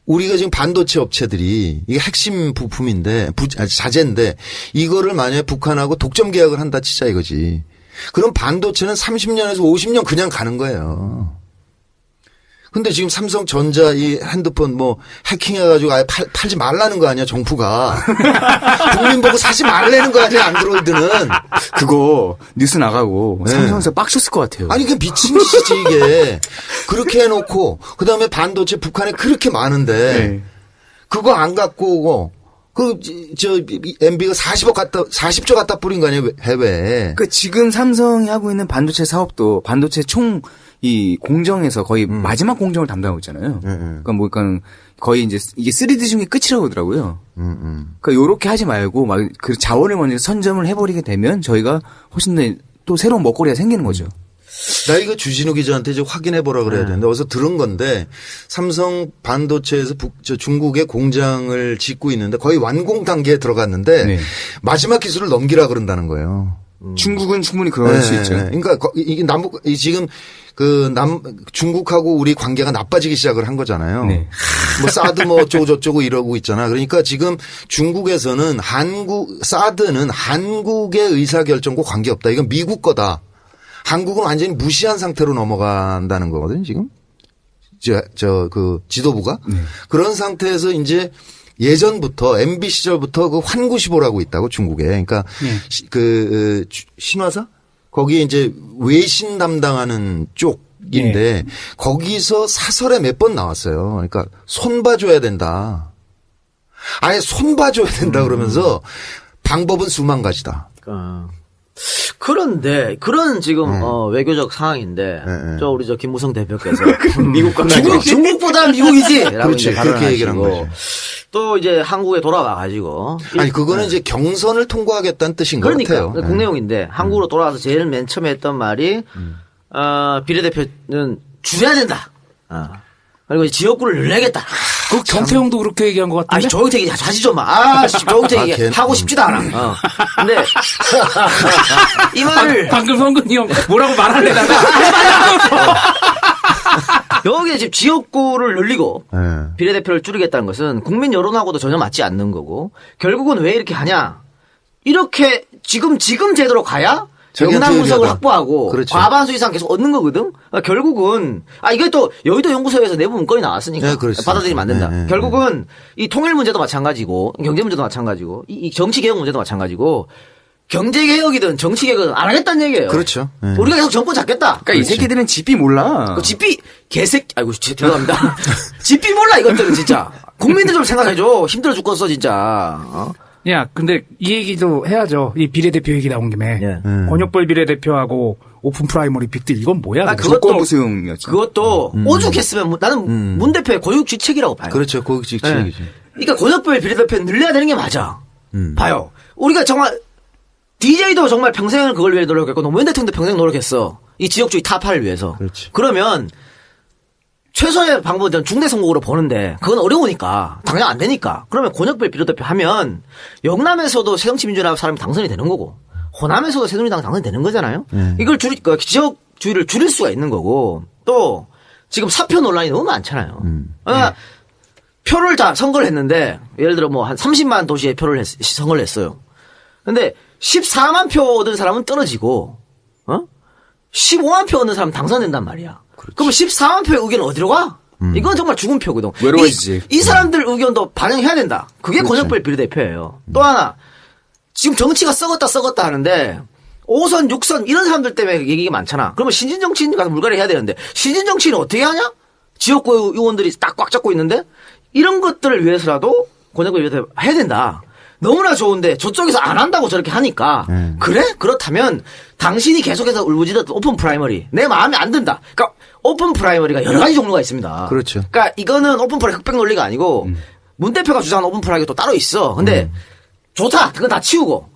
우리가 지금 반도체 업체들이 이게 핵심 부품인데 자재인데 이거를 만약에 북한하고 독점 계약을 한다 치자 이거지. 그럼 반도체는 30년에서 50년 그냥 가는 거예요. 근데 지금 삼성전자 이 핸드폰 뭐 해킹해가지고 아예 팔지 말라는 거 아니야, 정부가. 국민 보고 사지 말라는 거 아니야, 안드로이드는. 그거 뉴스 나가고 네. 삼성에서 빡쳤을 것 같아요. 아니, 그 미친 짓이지, 이게. 그렇게 해놓고, 그 다음에 반도체 북한에 그렇게 많은데, 네. 그거 안 갖고 오고, MB가 40조 갖다 뿌린 거 아니에요, 해외에. 그 지금 삼성이 하고 있는 반도체 사업도 반도체 총 이 공정에서 거의 마지막 공정을 담당하고 있잖아요. 그러니까 거의 이제 이게 3D 중에 끝이라고 그러더라고요. 그러니까 요렇게 하지 말고 막 그 자원을 먼저 선점을 해버리게 되면 저희가 훨씬 또 새로운 먹거리가 생기는 거죠. 나 이거 주진우 기자한테 이제 확인해 보라 그래야 되는데 어디서 들은 건데 삼성 반도체에서 중국에 공장을 짓고 있는데 거의 완공 단계에 들어갔는데 네. 마지막 기술을 넘기라 그런다는 거예요. 중국은 충분히 그럴 수 있죠. 그러니까 이게 지금 중국하고 우리 관계가 나빠지기 시작을 한 거잖아요. 네. 뭐 사드 뭐 어쩌고 저쩌고 이러고 있잖아. 그러니까 지금 중국에서는 사드는 한국의 의사결정과 관계없다. 이건 미국 거다. 한국은 완전히 무시한 상태로 넘어간다는 거거든요, 지금. 그 지도부가. 그런 상태에서 이제 예전부터 MB 시절부터 그 환구시보라고 있다고 중국에. 그러니까 신화사? 거기에 이제 외신 담당하는 쪽인데 거기서 사설에 몇 번 나왔어요. 그러니까 손봐줘야 된다. 아예 손봐줘야 된다 그러면서 방법은 수만 가지다. 그런데 그런 지금 외교적 상황인데 저 우리 저 김무성 대표께서 미국과 중국보다 미국이지라고 그렇지, 이제 그렇게 얘기를 한 발언하시고 거죠. 또 이제 한국에 돌아와 가지고 아니 그거는 이제 경선을 통과하겠다는 뜻인 것 그러니까 같아요. 국내용인데 한국으로 돌아와서 제일 맨 처음에 했던 말이 비례대표는 줄여야 된다. 그리고 이제 지역구를 늘려야겠다. 그 정태형도 그렇게 얘기한 것 같은데. 아니 조영태 얘기 자지 좀 마. 조영태 얘기 하고 싶지도 않아. 근데 이 말을 방금 성근이 형 뭐라고 말하려다가 여기에 지금 지역구를 늘리고 네. 비례대표를 줄이겠다는 것은 국민 여론하고도 전혀 맞지 않는 거고 결국은 왜 이렇게 하냐? 이렇게 지금 제대로 가야 자기한테 영남 구석을 유리하다. 확보하고 그렇죠. 과반수 이상 계속 얻는 거거든. 결국은 이게 또 여의도 연구소에서 내부 문건이 나왔으니까 네, 그렇습니다. 받아들이면 안 된다. 네. 결국은 이 통일 문제도 마찬가지고 경제 문제도 마찬가지고 이 정치 개혁 문제도 마찬가지고 경제 개혁이든 정치 개혁이든 안 하겠다는 얘기예요. 그렇죠. 네. 우리가 계속 정권 잡겠다. 그러니까 이 새끼들은 집이 몰라. 그 집비 개새끼 아이고 죄송합니다. 집비 몰라 이것들은 진짜. 국민들 좀 생각해줘. 힘들어 죽겠어 진짜. 야, 근데 이 얘기도 해야죠. 이 비례대표 얘기 나온 김에. 예. 권역별 비례대표하고 오픈 프라이머리 빅딜 이건 뭐야? 그것도 조건부 수용이었죠. 그것도 오죽했으면 나는 문 대표의 고육지책이라고 봐요. 그렇죠. 고급직 예. 얘기죠. 그러니까 권역별 비례대표는 늘려야 되는 게 맞아. 봐요. 우리가 정말 DJ도 정말 평생을 그걸 위해 노력했고 노무현 대통령도 평생 노력했어. 이 지역주의 타파를 위해서. 그렇지. 그러면 최소의 방법은 중대 선거구로 보는데 그건 어려우니까 당장 안 되니까 그러면 권역별 비례대표 하면 영남에서도 새정치민주연합 사람이 당선이 되는 거고 호남에서도 새누리당 당선이 되는 거잖아요. 이걸 지역주의를 줄일 수가 있는 거고 또 지금 사표 논란이 너무 많잖아요. 그러니까 표를 선거를 했는데 예를 들어 뭐 한 30만 도시에 선거를 했어요. 근데 14만 표 얻은 사람은 떨어지고 15만 표 얻는 사람은 당선된단 말이야. 그러면 14만 표의 의견은 어디로 가? 이건 정말 죽은 표거든. 외로워지지. 이 사람들 의견도 반영해야 된다. 그게 권역별 비례대표예요. 또 하나 지금 정치가 썩었다 하는데 5선, 6선 이런 사람들 때문에 얘기가 많잖아. 그러면 신진 정치인 가서 물갈이 해야 되는데 신진 정치인은 어떻게 하냐? 지역구 의원들이 딱 꽉 잡고 있는데 이런 것들을 위해서라도 권역별 비례대표 해야 된다. 너무나 좋은데 저쪽에서 안 한다고 저렇게 하니까 그래? 그렇다면 당신이 계속해서 울부짖었던 오픈 프라이머리 내 마음에 안 든다. 그러니까 오픈 프라이머리가 여러 가지 종류가 있습니다. 그렇죠. 그러니까 이거는 오픈 프라이머리 흑백 논리가 아니고 문 대표가 주장하는 오픈 프라이머리가 또 따로 있어. 근데 좋다. 그건 다 치우고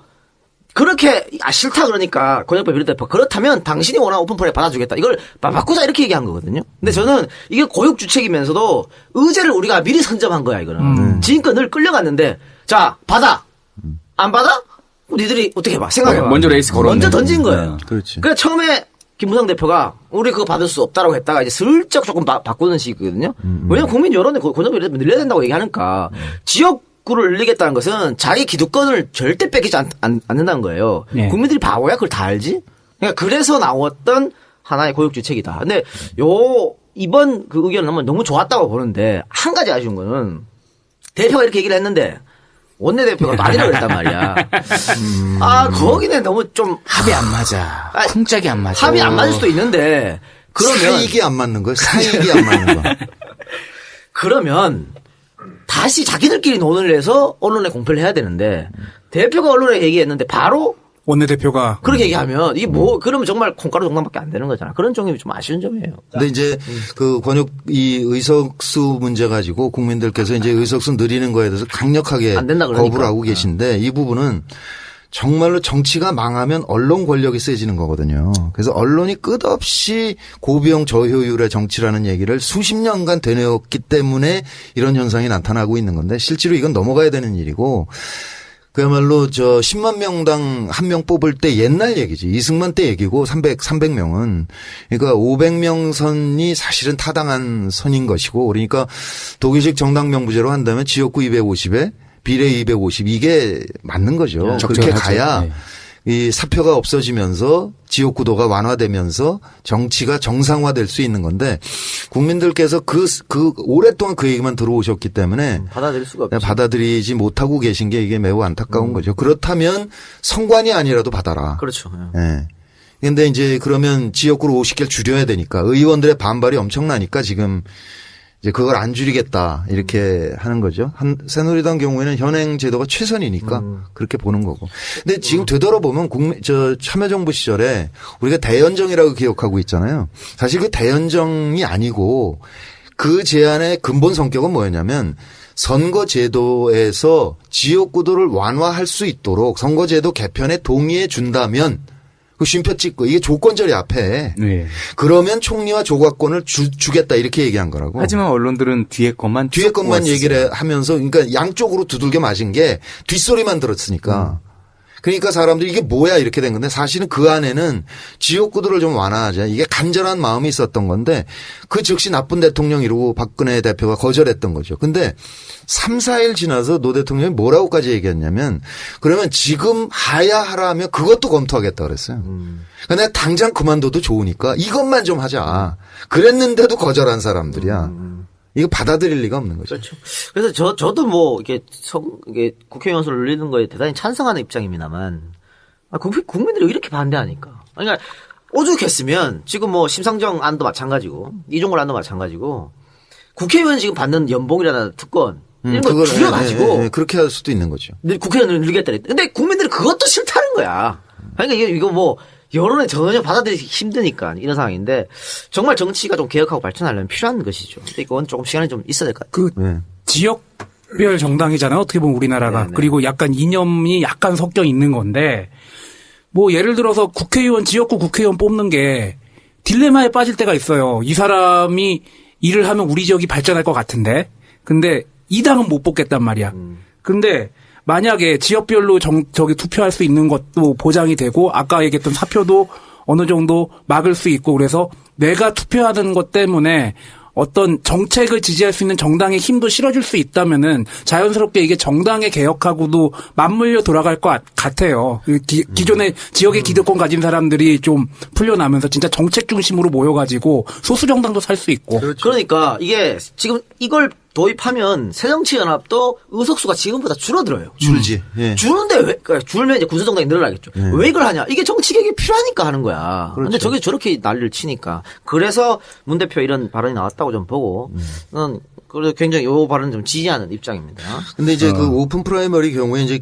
그렇게 싫다 그러니까 권역별 비례대표 그렇다면 당신이 원하는 오픈 프라이머리 받아주겠다. 이걸 바꾸자 이렇게 얘기한 거거든요. 근데 저는 이게 고육주책이면서도 의제를 우리가 미리 선점한 거야 이거는. 지금껏 늘 끌려갔는데 자 받아 안 받아? 니들이 어떻게 해봐 생각해봐. 먼저 레이스 걸었네. 먼저 던진 거예요. 그렇지. 그러니까 처음에 김무성 대표가 우리 그거 받을 수 없다라고 했다가 이제 슬쩍 조금 바꾸는 식이거든요. 왜냐면 국민 여론에 권역별 비례대표 늘려야 된다고 얘기하니까 지역구를 늘리겠다는 것은 자기 기득권을 절대 뺏기지 않는다는 거예요. 네. 국민들이 바보야 그걸 다 알지? 그러니까 그래서 나왔던 하나의 고육주책이다. 근데 이번 그 의견은 너무 좋았다고 보는데 한 가지 아쉬운 거는 대표가 이렇게 얘기를 했는데 원내대표가 또 아니라고 그랬단 말이야. 거기는 너무 좀 합이 안 맞아. 쿵짝이 안 맞아. 합이 안 맞을 수도 있는데 그러면 사익이 안 맞는 거예요. 사익이 안 맞는 거. 그러면 다시 자기들끼리 논의를 해서 언론에 공표를 해야 되는데 대표가 언론에 얘기했는데 바로 원내대표가 그렇게 얘기하면 이게 그러면 정말 콩가루 정당밖에 안 되는 거잖아. 그런 점이 좀 아쉬운 점이에요. 근데 이제 그 권역 이 의석수 문제 가지고 국민들께서 이제 의석수 늘리는 거에 대해서 강력하게 안 된다 그러니까. 거부를 하고 계신데 이 부분은 정말로 정치가 망하면 언론 권력이 세지는 거거든요. 그래서 언론이 끝없이 고비용 저효율의 정치라는 얘기를 수십 년간 되뇌었기 때문에 이런 현상이 나타나고 있는 건데 실제로 이건 넘어가야 되는 일이고 그야말로 10만 명당 한 명 뽑을 때 옛날 얘기지. 이승만 때 얘기고 300명은. 그러니까 500명 선이 사실은 타당한 선인 것이고 그러니까 독일식 정당 명부제로 한다면 지역구 250에 비례 250 이게 맞는 거죠. 그렇게 가야 이 사표가 없어지면서 지역구도가 완화되면서 정치가 정상화될 수 있는 건데 국민들께서 그 오랫동안 그 얘기만 들어오셨기 때문에 받아들일 수가 없죠. 받아들이지 못하고 계신 게 이게 매우 안타까운 거죠. 그렇다면 선관위 아니라도 받아라. 그렇죠. 예. 근데 이제 그러면 지역구를 50개를 줄여야 되니까 의원들의 반발이 엄청나니까 지금 이제 그걸 안 줄이겠다 이렇게 하는 거죠. 새누리당 경우에는 현행 제도가 최선이니까 그렇게 보는 거고. 근데 지금 되돌아보면 참여정부 시절에 우리가 대연정이라고 기억하고 있잖아요. 사실 그 대연정이 아니고 그 제안의 근본 성격은 뭐였냐면 선거제도에서 지역구도를 완화할 수 있도록 선거제도 개편에 동의해 준다면 그 쉼표 찍고 이게 조건절이 앞에. 네. 그러면 총리와 조각권을 주겠다 이렇게 얘기한 거라고. 하지만 언론들은 뒤에 것만 얘기를 하면서 그러니까 양쪽으로 두들겨 맞은 게 뒷소리만 들었으니까. 그러니까 사람들이 이게 뭐야 이렇게 된 건데 사실은 그 안에는 지역구도를 좀 완화하자 이게 간절한 마음이 있었던 건데 그 즉시 나쁜 대통령 이러고 박근혜 대표가 거절했던 거죠. 근데 3, 4일 지나서 노 대통령이 뭐라고까지 얘기했냐면 그러면 지금 하야하라면 그것도 검토하겠다 그랬어요. 근데 당장 그만둬도 좋으니까 이것만 좀 하자. 그랬는데도 거절한 사람들이야. 이거 받아들일 리가 없는 거죠. 그렇죠. 그래서 저도 뭐 이게 국회의원 수를 늘리는 거에 대단히 찬성하는 입장입니다만 국민들이 이렇게 반대하니까. 그러니까 오죽했으면 지금 뭐 심상정 안도 마찬가지고 이종걸 안도 마찬가지고 국회의원 지금 받는 연봉이라나 특권 이런 걸 줄여가지고 그렇게 할 수도 있는 거죠. 국회의원을 늘리겠다. 근데 국민들이 그것도 싫다는 거야. 그러니까 이거 뭐 여론에 전혀 받아들이기 힘드니까 이런 상황인데 정말 정치가 좀 개혁하고 발전하려면 필요한 것이죠. 근데 이건 조금 시간이 좀 있어야 될 것 같아요. 지역별 정당이잖아요. 어떻게 보면 우리나라가. 네네. 그리고 약간 이념이 약간 섞여 있는 건데 뭐 예를 들어서 국회의원 지역구 국회의원 뽑는 게 딜레마에 빠질 때가 있어요. 이 사람이 일을 하면 우리 지역이 발전할 것 같은데 근데 이 당은 못 뽑겠단 말이야. 근데 만약에 지역별로 저기 투표할 수 있는 것도 보장이 되고 아까 얘기했던 사표도 어느 정도 막을 수 있고 그래서 내가 투표하는 것 때문에 어떤 정책을 지지할 수 있는 정당의 힘도 실어줄 수 있다면은 자연스럽게 이게 정당의 개혁하고도 맞물려 돌아갈 것 같아요. 기존의 지역의 기득권 가진 사람들이 좀 풀려나면서 진짜 정책 중심으로 모여가지고 소수 정당도 살 수 있고. 그렇죠. 그러니까 이게 지금 이걸 도입하면 새정치연합도 의석수가 지금보다 줄어들어요. 줄지. 예. 주는데 그러니까 줄면 이제 군수정당이 늘어나겠죠. 왜 이걸 하냐? 이게 정치 개혁이 필요하니까 하는 거야. 그런데 그렇죠. 저게 저렇게 난리를 치니까. 그래서 문 대표 이런 발언이 나왔다고 좀 보고 저는 그래도 굉장히 이 발언을 좀 지지하는 입장입니다. 근데 이제 그 오픈 프라이머리 경우에 이제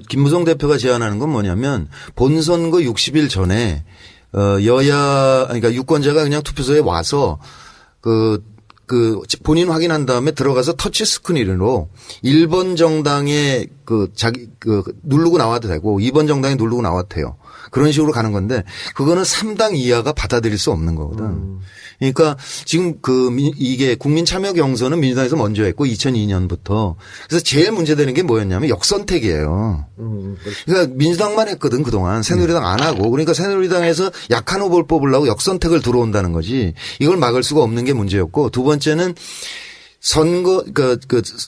김무성 대표가 제안하는 건 뭐냐면 본선거 60일 전에 그러니까 유권자가 그냥 투표소에 와서 본인 확인한 다음에 들어가서 터치 스크린으로 1번 정당에 누르고 나와도 되고 2번 정당에 누르고 나와도 돼요. 그런 식으로 가는 건데 그거는 3당 이하가 받아들일 수 없는 거거든. 그러니까 지금 이게 국민 참여 경선은 민주당에서 먼저 했고 2002년부터 그래서 제일 문제되는 게 뭐였냐면 역선택이에요. 그러니까 민주당만 했거든 그동안 새누리당 안 하고 그러니까 새누리당에서 약한 후보를 뽑으려고 역선택을 들어온다는 거지 이걸 막을 수가 없는 게 문제였고 두 번째는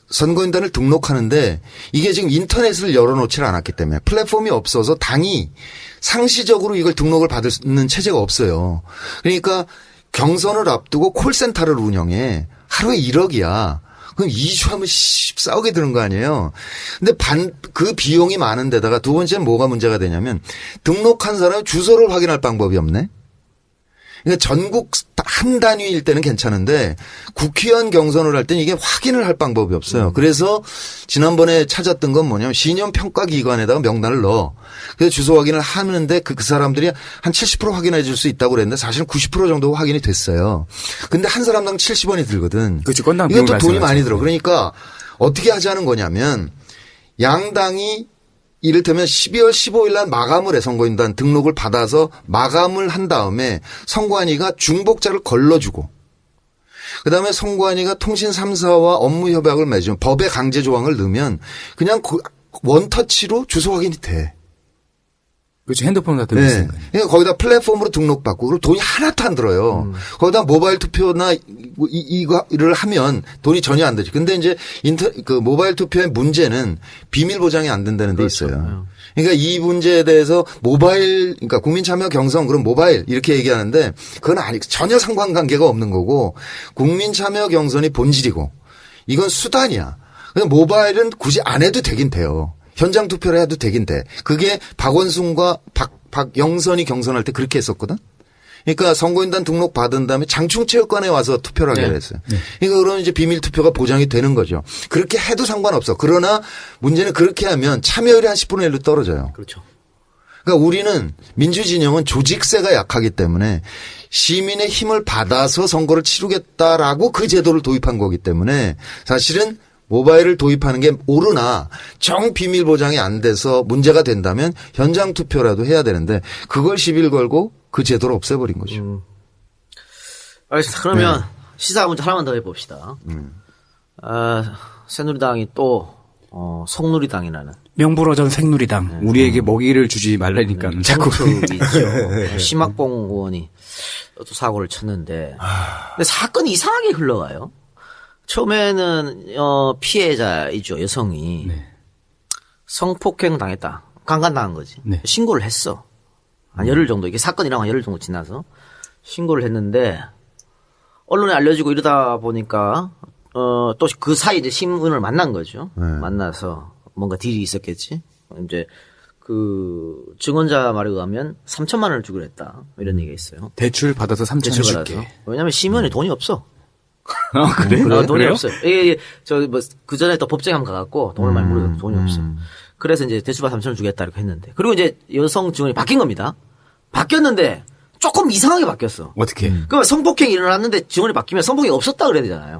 선거인단을 등록하는데 이게 지금 인터넷을 열어놓지 않았기 때문에 플랫폼이 없어서 당이 상시적으로 이걸 등록을 받는 체제가 없어요. 그러니까 경선을 앞두고 콜센터를 운영해. 하루에 1억이야. 그럼 2주 하면 싸우게 되는 거 아니에요. 근데 그 비용이 많은 데다가 두 번째는 뭐가 문제가 되냐면 등록한 사람의 주소를 확인할 방법이 없네. 그러니까 전국 한 단위일 때는 괜찮은데 국회의원 경선을 할 때는 이게 확인을 할 방법이 없어요. 그래서 지난번에 찾았던 건 뭐냐면 신용평가기관에다가 명단을 넣어. 그래서 주소 확인을 하는데 그 사람들이 한 70% 확인해 줄 수 있다고 그랬는데 사실은 90% 정도 확인이 됐어요. 근데 한 사람당 70원이 들거든. 그렇지. 건당 이것도 돈이 많이 들어. 그러니까 어떻게 하자는 거냐면 양당이 이를테면 12월 15일 날 마감을 해 선거인단 등록을 받아서 마감을 한 다음에 선관위가 중복자를 걸러주고 그다음에 선관위가 통신 3사와 업무 협약을 맺으면 법에 강제 조항을 넣으면 그냥 원터치로 주소 확인이 돼. 그렇죠. 핸드폰 같은 거 네. 있으니까. 그러니까 거기다 플랫폼으로 등록받고 그리고 돈이 하나도 안 들어요. 거기다 모바일 투표나 이거를 하면 돈이 전혀 안 들지. 근데 이제 그 모바일 투표의 문제는 비밀 보장이 안 된다는 데 있어요. 그러니까 이 문제에 대해서 그러니까 국민 참여 경선 그럼 모바일 이렇게 얘기하는데 그건 전혀 상관관계가 없는 거고 국민 참여 경선이 본질이고 이건 수단이야. 그냥 모바일은 굳이 안 해도 되긴 돼요. 현장 투표를 해도 되긴 돼. 그게 박원순과 박영선이 경선할 때 그렇게 했었거든. 그러니까 선거인단 등록 받은 다음에 장충체육관에 와서 투표를 하기로 했어요. 그러니까 그러면 이제 비밀 투표가 보장이 되는 거죠. 그렇게 해도 상관없어. 그러나 문제는 그렇게 하면 참여율이 한 10분의 1로 떨어져요. 그렇죠. 그러니까 우리는 민주진영은 조직세가 약하기 때문에 시민의 힘을 받아서 선거를 치르겠다라고 그 제도를 도입한 거기 때문에 사실은 모바일을 도입하는 게 옳으나 정 비밀 보장이 안 돼서 문제가 된다면 현장 투표라도 해야 되는데 그걸 시비를 걸고 그 제도를 없애버린 거죠. 알겠습니다. 그러면 시사 문제 하나만 더 해봅시다. 새누리당이 또 성누리당이라는 명불허전 생누리당. 우리에게 먹이를 주지 말라니까 자꾸. 있죠. 심학봉 의원이 또 사고를 쳤는데 근데 사건이 이상하게 흘러가요. 처음에는 피해자이죠. 여성이 성폭행 당했다. 강간당한 거지. 네. 신고를 했어. 한 열흘 정도. 이게 사건이랑 한 열흘 정도 지나서 신고를 했는데 언론에 알려지고 이러다 보니까 또 그 사이 이제 심은을 만난 거죠. 만나서 뭔가 딜이 있었겠지. 이제 그 증언자 말에 의하면 3천만 원을 주기로 했다. 이런 얘기가 있어요. 대출 받아서 3천 대출 줄게. 받아서. 왜냐면 심은이 돈이 없어. 그래? 돈이 그래요? 없어요. 그 전에 또 법정에 한번 가갖고 돈을 많이 물어도 돈이 없어. 그래서 이제 대출받아 3천을 주겠다 이렇게 했는데. 그리고 이제 여성 증언이 바뀐 겁니다. 바뀌었는데 조금 이상하게 바뀌었어. 어떻게? 그러면 성폭행이 일어났는데 증언이 바뀌면 성폭행이 없었다 그래야 되잖아요.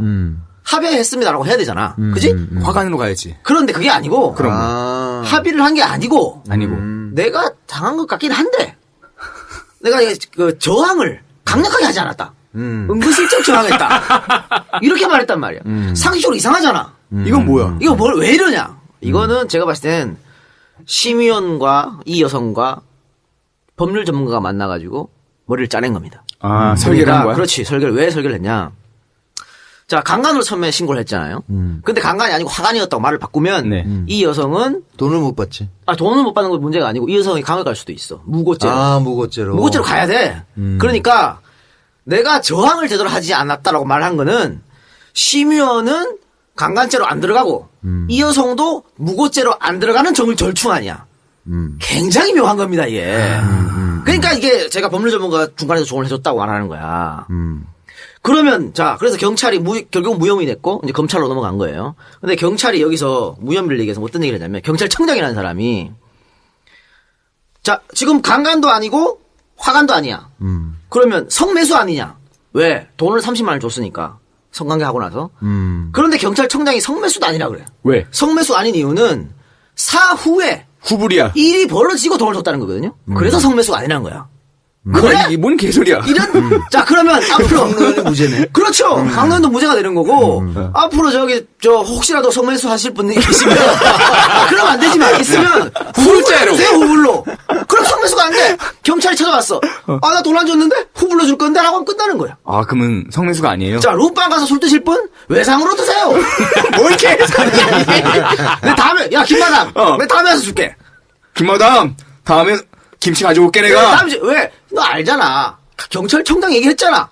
합의했습니다라고 해야 되잖아. 그지? 화관으로 가야지. 그런데 그게 아니고. 그럼 뭐. 합의를 한 게 아니고. 아니고. 내가 당한 것 같긴 한데. 내가 그 저항을 강력하게 하지 않았다. 은근슬쩍 저항했다. 이렇게 말했단 말이야. 상식적으로 이상하잖아. 이건 뭐야? 이거 왜 이러냐? 이거는 제가 봤을 땐 심의원과 이 여성과 법률 전문가가 만나가지고 머리를 짜낸 겁니다. 아, 설계를 한 거야? 그렇지. 왜 설계를 했냐? 자, 강간으로 처음에 신고를 했잖아요. 근데 강간이 아니고 화간이었다고 말을 바꾸면 네. 이 여성은 돈을 못 받지. 돈을 못 받는 건 문제가 아니고 이 여성이 감옥 갈 수도 있어. 무고죄로. 무고죄로. 무고죄로 가야 돼. 그러니까 내가 저항을 제대로 하지 않았다라고 말한 거는 심의원은 강간죄로 안 들어가고 이 여성도 무고죄로 안 들어가는 절충 아니야. 굉장히 묘한 겁니다, 이게. 그러니까 이게 제가 법률 전문가 중간에서 조언을 해줬다고 말하는 거야. 그러면 자, 그래서 경찰이 결국 무혐의 냈고 이제 검찰로 넘어간 거예요. 근데 경찰이 여기서 무혐의를 얘기해서 어떤 얘기를 했냐면 경찰청장이라는 사람이 자, 지금 강간도 아니고 화간도 아니야. 그러면 성매수 아니냐? 왜? 돈을 30만 원을 줬으니까. 성관계 하고 나서. 그런데 경찰청장이 성매수도 아니라 그래. 왜? 성매수 아닌 이유는 사후에 후불이야. 일이 벌어지고 돈을 줬다는 거거든요. 그래서 성매수가 아니라는 거야. 그래? 이게 뭔 개소리야? 자, 그러면 앞으로. 강로현이 무죄네. 그렇죠. 강로현도 무죄가 되는 거고, 앞으로 혹시라도 성매수 하실 분이 계시면, 그럼 안 되지만, 있으면, 후불죄로. 주세요, 후불로. 그럼 성매수가 안 돼. 경찰이 찾아왔어. 나 돈 안 줬는데? 후불로 줄 건데? 라고 하면 끝나는 거야. 아, 그러면 성매수가 아니에요? 자, 룸빵 가서 술 드실 분? 외상으로 드세요. 뭘 이렇게 내 다음에, 야, 김마담. 내 다음에 와서 줄게. 김마담, 다음에 김치 가져올게, 내가. 왜? 너 알잖아. 경찰청장 얘기했잖아.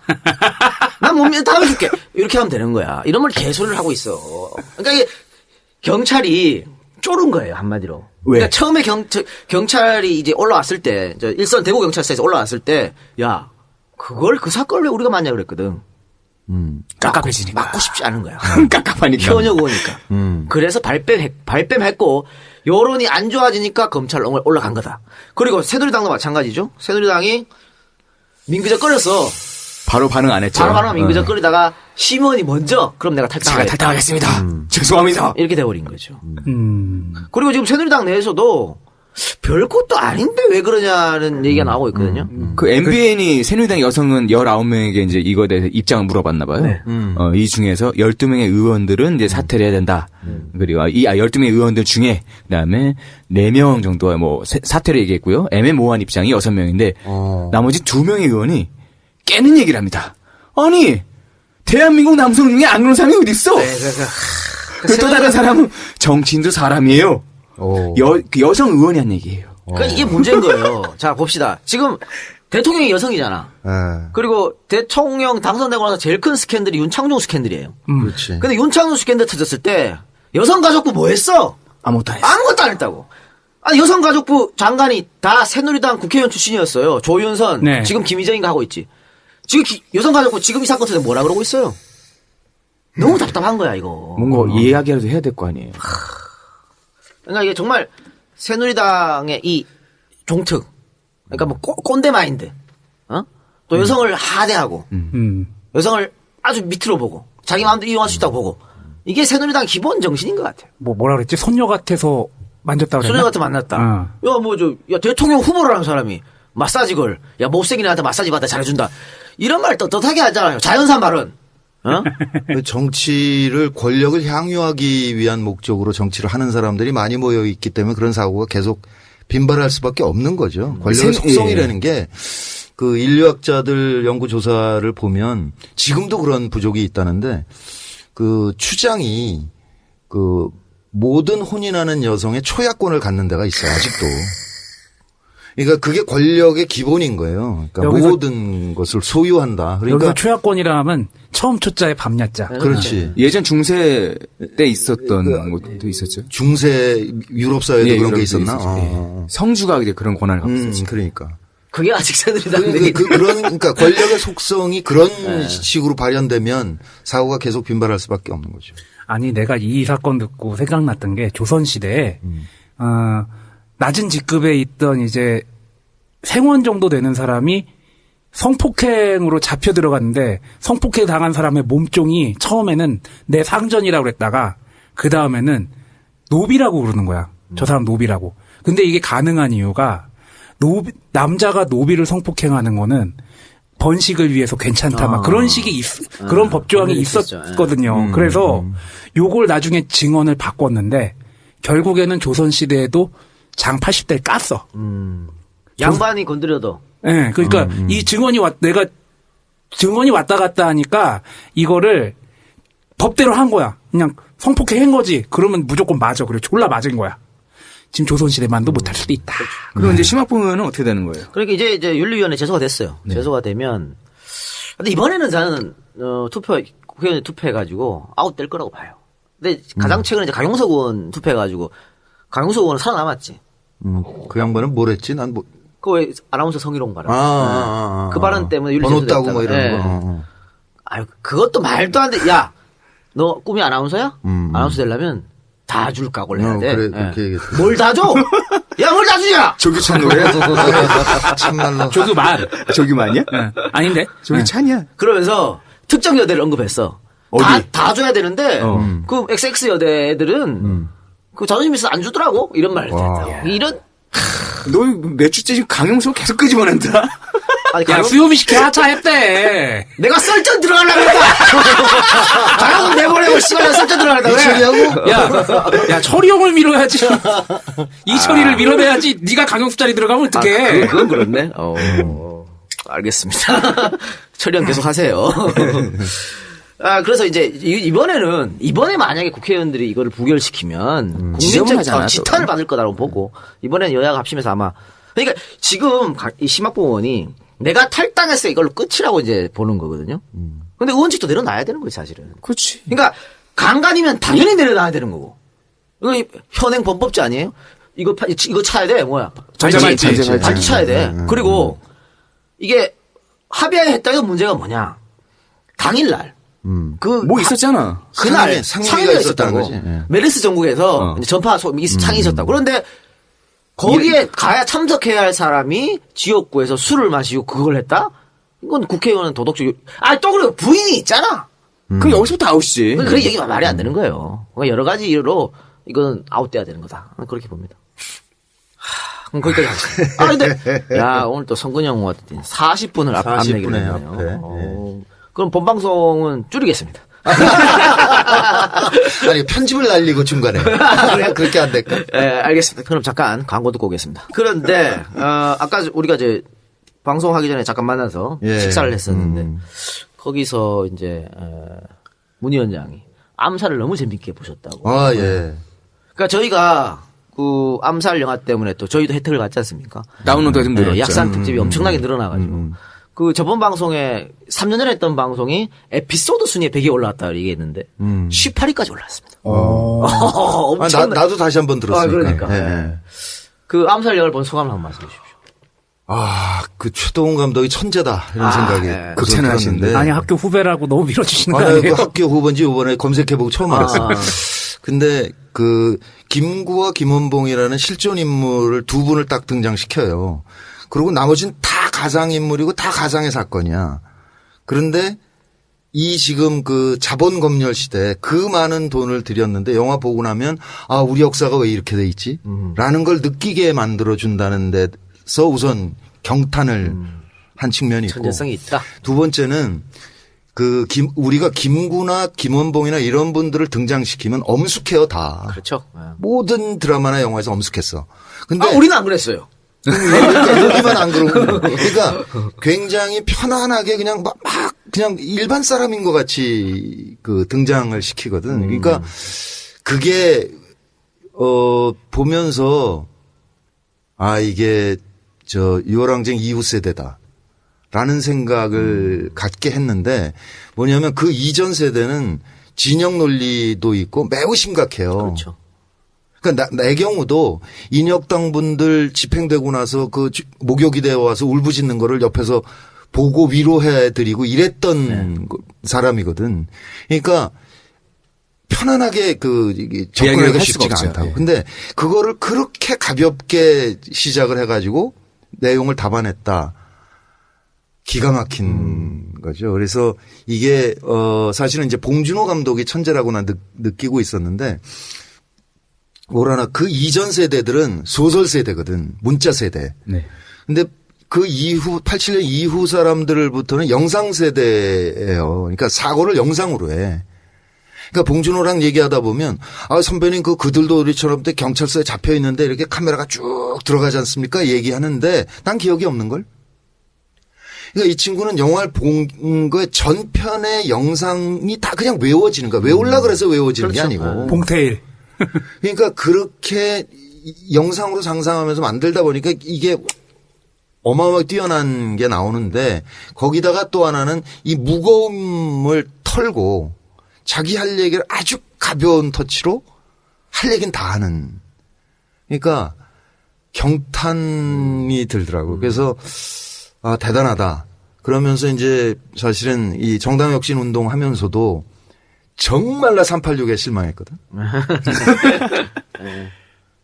난 못 믿어. 다음에 줄게. 이렇게 하면 되는 거야. 이런 말 개소리를 하고 있어. 그러니까 이게 경찰이 쫄은 거예요, 한마디로. 왜? 그러니까 처음에 경찰이 이제 올라왔을 때, 일선 대구경찰서에서 올라왔을 때, 야, 그 사건을 왜 우리가 맞냐 그랬거든. 깝깝해지니까. 맞고 싶지 않은 거야. 깝깝하니까. 현역 의원이니까. 그래서 발뺌했고, 여론이 안 좋아지니까 검찰로 올라간 거다. 그리고 새누리당도 마찬가지죠. 새누리당이 민주적 끌었어. 바로 반응 안 했죠. 바로 민주적 끌다가 심의원이 먼저, 그럼 내가 제가 탈당하겠다. 탈당하겠습니다. 죄송합니다. 이렇게 돼버린 거죠. 그리고 지금 새누리당 내에서도 별 것도 아닌데 왜 그러냐는 얘기가 나오고 있거든요. 그 MBN이 새누리당 여성은 19명에게 이제 이거에 대해서 입장을 물어봤나 봐요. 네. 이 중에서 12명의 의원들은 이제 사퇴를 해야 된다. 그리고 12명의 의원들 중에 그다음에 4명 정도가 뭐 사퇴를 얘기했고요. 애매모호한 입장이 6명인데 나머지 2명의 의원이 깨는 얘기를 합니다. 아니 대한민국 남성 중에 안 그런 사람이 어디 있어? 네, 또 다른 사람은 정치인도 사람이에요. 여성 의원이 한 얘기예요. 그러니까 이게 문제인 거예요. 자, 봅시다. 지금 대통령이 여성이잖아. 예. 그리고 대통령 당선되고 나서 제일 큰 스캔들이 윤창중 스캔들이에요. 그렇지. 근데 윤창중 스캔들 터졌을 때 여성가족부 뭐 했어? 아무것도 안 했어. 아무것도 안 했다고. 아니, 여성가족부 장관이 다 새누리당 국회의원 출신이었어요. 조윤선, 네. 지금 김희정인가 하고 있지. 지금 여성가족부 지금 이 사건 터져 뭐라 그러고 있어요? 너무 답답한 거야, 이거. 뭔가 이야기라도 해야 될 거 아니에요. 그러니까 이게 정말 새누리당의 이 종특, 그러니까 뭐 꼰대 마인드, 또 여성을 하대하고, 여성을 아주 밑으로 보고, 자기 마음대로 이용할 수 있다고 보고, 이게 새누리당 기본 정신인 것 같아요. 뭐라 그랬지? 손녀 같아서 만졌다 그랬나? 소녀 같은 만났다. 야, 대통령 후보라는 사람이 마사지걸, 야, 못생긴 애한테 마사지 받아 잘해준다. 이런 말 떳떳하게 하잖아요. 자연산 발언. 정치를 권력을 향유하기 위한 목적으로 정치를 하는 사람들이 많이 모여 있기 때문에 그런 사고가 계속 빈발할 수밖에 없는 거죠. 권력의 속성이라는 게 그 인류학자들 연구 조사를 보면 지금도 그런 부족이 있다는데 그 추장이 그 모든 혼인하는 여성의 초약권을 갖는 데가 있어요. 아직도. 그러니까 그게 권력의 기본인 거예요. 그러니까 모든 것을 소유한다. 그러니까 여기서 초야권이라 하면 처음 초자에 밤야자. 그렇지. 예전 중세 때 있었던 것도 있었죠. 중세 유럽 사회도 그런 게 유럽도 있었나? 성주가 이제 그런 권한을 갖고 있었죠. 그러니까. 그게 아직 새누리당 그러니까 권력의 속성이 그런 식으로 발현되면 사고가 계속 빈발할 수밖에 없는 거죠. 아니 내가 이 사건 듣고 생각났던 게 조선시대에 낮은 직급에 있던 이제 생원 정도 되는 사람이 성폭행으로 잡혀 들어갔는데 성폭행 당한 사람의 몸종이 처음에는 내 상전이라고 그랬다가 그 다음에는 노비라고 부르는 거야. 저 사람 노비라고. 근데 이게 가능한 이유가 남자가 노비를 성폭행하는 거는 번식을 위해서 괜찮다. 막 그런 식의 그런 법조항이 있었거든요. 그래서 요걸 나중에 증언을 바꿨는데 결국에는 조선시대에도 장 80대를 깠어. 양반이 건드려도. 예, 네, 그러니까 이 증언이 증언이 왔다 갔다 하니까 이거를 법대로 한 거야. 그냥 성폭행 한 거지. 그러면 무조건 맞아. 그래 졸라 맞은 거야. 지금 조선시대만도 못할 수도 있다. 그럼 이제 심학부는 어떻게 되는 거예요? 그러니까 이제 윤리위원회 제소가 됐어요. 제소가 되면. 근데 이번에는 저는, 국회의원 투표해가지고 아웃될 거라고 봐요. 근데 가장 최근에 이제 강용석 의원 투표해가지고 강용석 의원은 살아남았지. 그 양반은 뭘 했지? 난 뭐. 그 왜 아나운서 성희롱 발언. 그 발언 때문에 윤리 번호 따고 뭐 이런 거. 아유, 그것도 말도 안 돼. 야, 너 꿈이 아나운서야? 아나운서 되려면 다 줄 각오를 해야 돼. 그래, 그렇게 얘기했어. 뭘 다 줘? 야, 뭘 다 주냐? 조규찬 노래야? 참말로. 조규만. 조규만이야? 네. 아닌데? 조규찬이야. 그러면서 특정 여대를 언급했어. 다 줘야 되는데, 그 XX 여대 애들은 그 자존심 있어 안 주더라고. 이런 말을 했다고. 이런. 너 몇 주째 지금 강용석 계속 끄집어낸다? 아니, 야, 수요미 시켜 하차했대. 내가 썰전 들어가려고 했다. 강용석 내보내고 씨발 썰전 들어가려고 해. 처리하고? 야, 철이 형을 밀어야지. 이철이를 밀어내야지. 네가 강용석 자리 들어가면 어떡해. 그건 그렇네. 알겠습니다. 철이 형 계속 하세요. 그래서 이제 이번에 만약에 국회의원들이 이거를 부결시키면 국민적 지탄을 받을 거다라고 보고 이번에는 여야가 합심해서 아마 그러니까 지금 이 심학부 의원이 내가 탈당했어 이걸로 끝이라고 이제 보는 거거든요. 근데 의원직도 내려놔야 되는 거예요, 사실은. 그렇지. 그러니까 강간이면 당연히 내려놔야 되는 거고. 이거 현행 범법자 아니에요? 이거 차야 돼, 뭐야? 발찌 차야 돼. 그리고 이게 합의했다가 문제가 뭐냐? 당일날. 뭐 있었잖아. 그날 상임위가 있었다는 있었다고. 거지. 예. 메르스 전국에서 이제 전파 창이 있었다고. 그런데 거기에 가야 참석해야 할 사람이 지역구에서 술을 마시고 그걸 했다? 이건 국회의원은 도덕적. 또 그래요. 부인이 있잖아. 그럼 여기서부터 아웃이지. 그 얘기가 말이 안 되는 거예요. 그러니까 여러 가지 이유로 이건 아웃돼야 되는 거다. 그렇게 봅니다. 그럼 거기까지 하겠습니다. 근데 야 오늘 또 성근영 의원 40분을 앞내기로 했네요. 그럼 본방송은 줄이겠습니다. 아니 편집을 날리고 중간에 그렇게 안 될까? 네, 알겠습니다. 그럼 잠깐 광고 듣고 오겠습니다. 그런데 아까 우리가 이제 방송하기 전에 잠깐 만나서 식사를 했었는데 거기서 이제 문 위원장이 암살을 너무 재밌게 보셨다고. 아 예. 그러니까 저희가 그 암살 영화 때문에 또 저희도 혜택을 받지 않습니까? 다운로드가 좀 늘었죠. 약산 특집이 엄청나게 늘어나가지고. 그 저번 방송에 3년 전에 했던 방송이 에피소드 순위에 100이 올라왔다 얘기했는데 18위까지 올라왔습니다. 나도 다시 한번 들었으니까. 그러니까. 예. 그 암살 영화를 본 소감을 한번 말씀해 주십시오. 그 최동훈 감독이 천재다 이런 생각이 극찬을 하시는데. 아니 학교 후배라고 너무 밀어주시는 거 그 아니에요? 학교 후보인지 이번에 검색해보고 처음 알았어요. 근데 그 김구와 김원봉이라는 실존 인물을 두 분을 딱 등장시켜요. 그리고 나머지는 다 가상인물이고 다 가상의 사건이야. 그런데 이 지금 그 자본 검열 시대에 그 많은 돈을 들였는데 영화 보고 나면 우리 역사가 왜 이렇게 돼 있지? 라는 걸 느끼게 만들어준다는 데서 우선 경탄을 한 측면이 있고. 천재성이 있다. 두 번째는 우리가 김구나 김원봉이나 이런 분들을 등장시키면 엄숙해요, 다. 그렇죠. 모든 드라마나 영화에서 엄숙했어. 근데 우리는 안 그랬어요. 그러니까 여기만 안 그러고. 그러니까 굉장히 편안하게 그냥 그냥 일반 사람인 것 같이 등장을 시키거든. 그러니까 그게 보면서 이게 유월항쟁 이후 세대다. 라는 생각을 갖게 했는데 뭐냐면 그 이전 세대는 진영 논리도 있고 매우 심각해요. 그렇죠. 그러니까 내 경우도 인혁당 분들 집행되고 나서 그 목욕이 되어 와서 울부짖는 거를 옆에서 보고 위로해 드리고 이랬던 사람이거든. 그러니까 편안하게 접근하기가 쉽지가 않다고. 근데 그거를 그렇게 가볍게 시작을 해가지고 내용을 담아냈다. 기가 막힌 거죠. 그래서 이게 사실은 이제 봉준호 감독이 천재라고 난 느끼고 있었는데 뭐라나 그 이전 세대들은 소설 세대거든. 문자 세대. 네. 근데 그 이후 87년 이후 사람들부터는 영상 세대예요. 그러니까 사고를 영상으로 해. 그러니까 봉준호랑 얘기하다 보면 선배님 그들도 우리처럼 때 경찰서에 잡혀 있는데 이렇게 카메라가 쭉 들어가지 않습니까? 얘기하는데 난 기억이 없는 걸. 그러니까 이 친구는 영화를 본 거에 전편의 영상이 다 그냥 외워지는 거야. 외우려고 그래서 외워지는 게 아니고. 봉태일. 그러니까 그렇게 영상으로 상상하면서 만들다 보니까 이게 어마어마하게 뛰어난 게 나오는데 거기다가 또 하나는 이 무거움을 털고 자기 할 얘기를 아주 가벼운 터치로 할 얘기는 다 하는. 그러니까 경탄이 들더라고요. 그래서 대단하다. 그러면서 이제 사실은 이 정당혁신 운동 하면서도 정말 나 386에 실망했거든.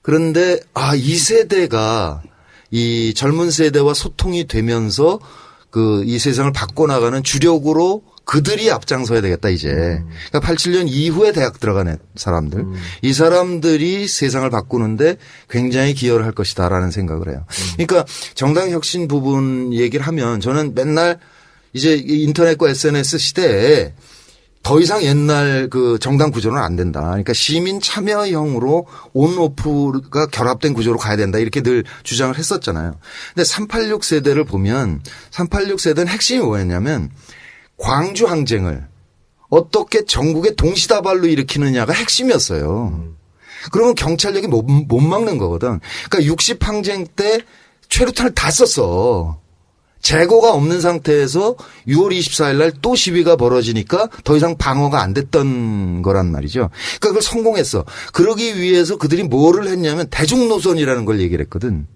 그런데 이 세대가 이 젊은 세대와 소통이 되면서 이 세상을 바꿔나가는 주력으로 그들이 앞장서야 되겠다 이제. 그러니까 87년 이후에 대학 들어간 사람들. 이 사람들이 세상을 바꾸는데 굉장히 기여를 할 것이다라는 생각을 해요. 그러니까 정당혁신 부분 얘기를 하면 저는 맨날 이제 인터넷과 SNS 시대에 더 이상 옛날 정당 구조는 안 된다. 그러니까 시민 참여형으로 온오프가 결합된 구조로 가야 된다. 이렇게 늘 주장을 했었잖아요. 근데 386 세대를 보면 386 세대는 핵심이 뭐였냐면 광주 항쟁을 어떻게 전국에 동시다발로 일으키느냐가 핵심이었어요. 그러면 경찰력이 못 막는 거거든. 그러니까 60 항쟁 때 최루탄을 다 썼어. 재고가 없는 상태에서 6월 24일 날 또 시위가 벌어지니까 더 이상 방어가 안 됐던 거란 말이죠. 그러니까 그걸 성공했어. 그러기 위해서 그들이 뭐를 했냐면 대중노선이라는 걸 얘기를 했거든.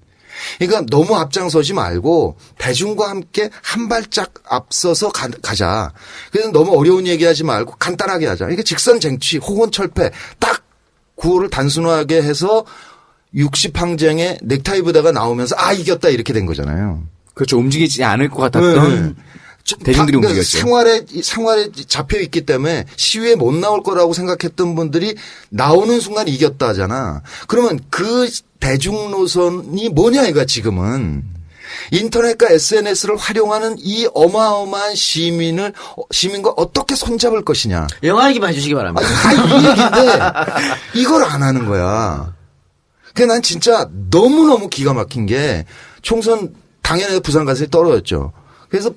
그러니까 너무 앞장서지 말고 대중과 함께 한 발짝 앞서서 가자. 그래서 너무 어려운 얘기하지 말고 간단하게 하자. 그러니까 직선 쟁취, 호언철폐 딱 구호를 단순하게 해서 60항쟁에 넥타이 부대가 나오면서 아 이겼다 이렇게 된 거잖아요. 그렇죠. 움직이지 않을 것 같았던 대중들이 그러니까 움직였죠. 생활에 잡혀 있기 때문에 시위에 못 나올 거라고 생각했던 분들이 나오는 순간 이겼다잖아. 그러면 그 대중 노선이 뭐냐 이거 지금은. 인터넷과 SNS를 활용하는 이 어마어마한 시민과 어떻게 손잡을 것이냐. 영화 얘기만 해주시기 바랍니다. 이 얘기인데 이걸 안 하는 거야. 그래서 난 진짜 너무너무 기가 막힌 게 총선 당연히 부산 가서 떨어졌죠. 그래서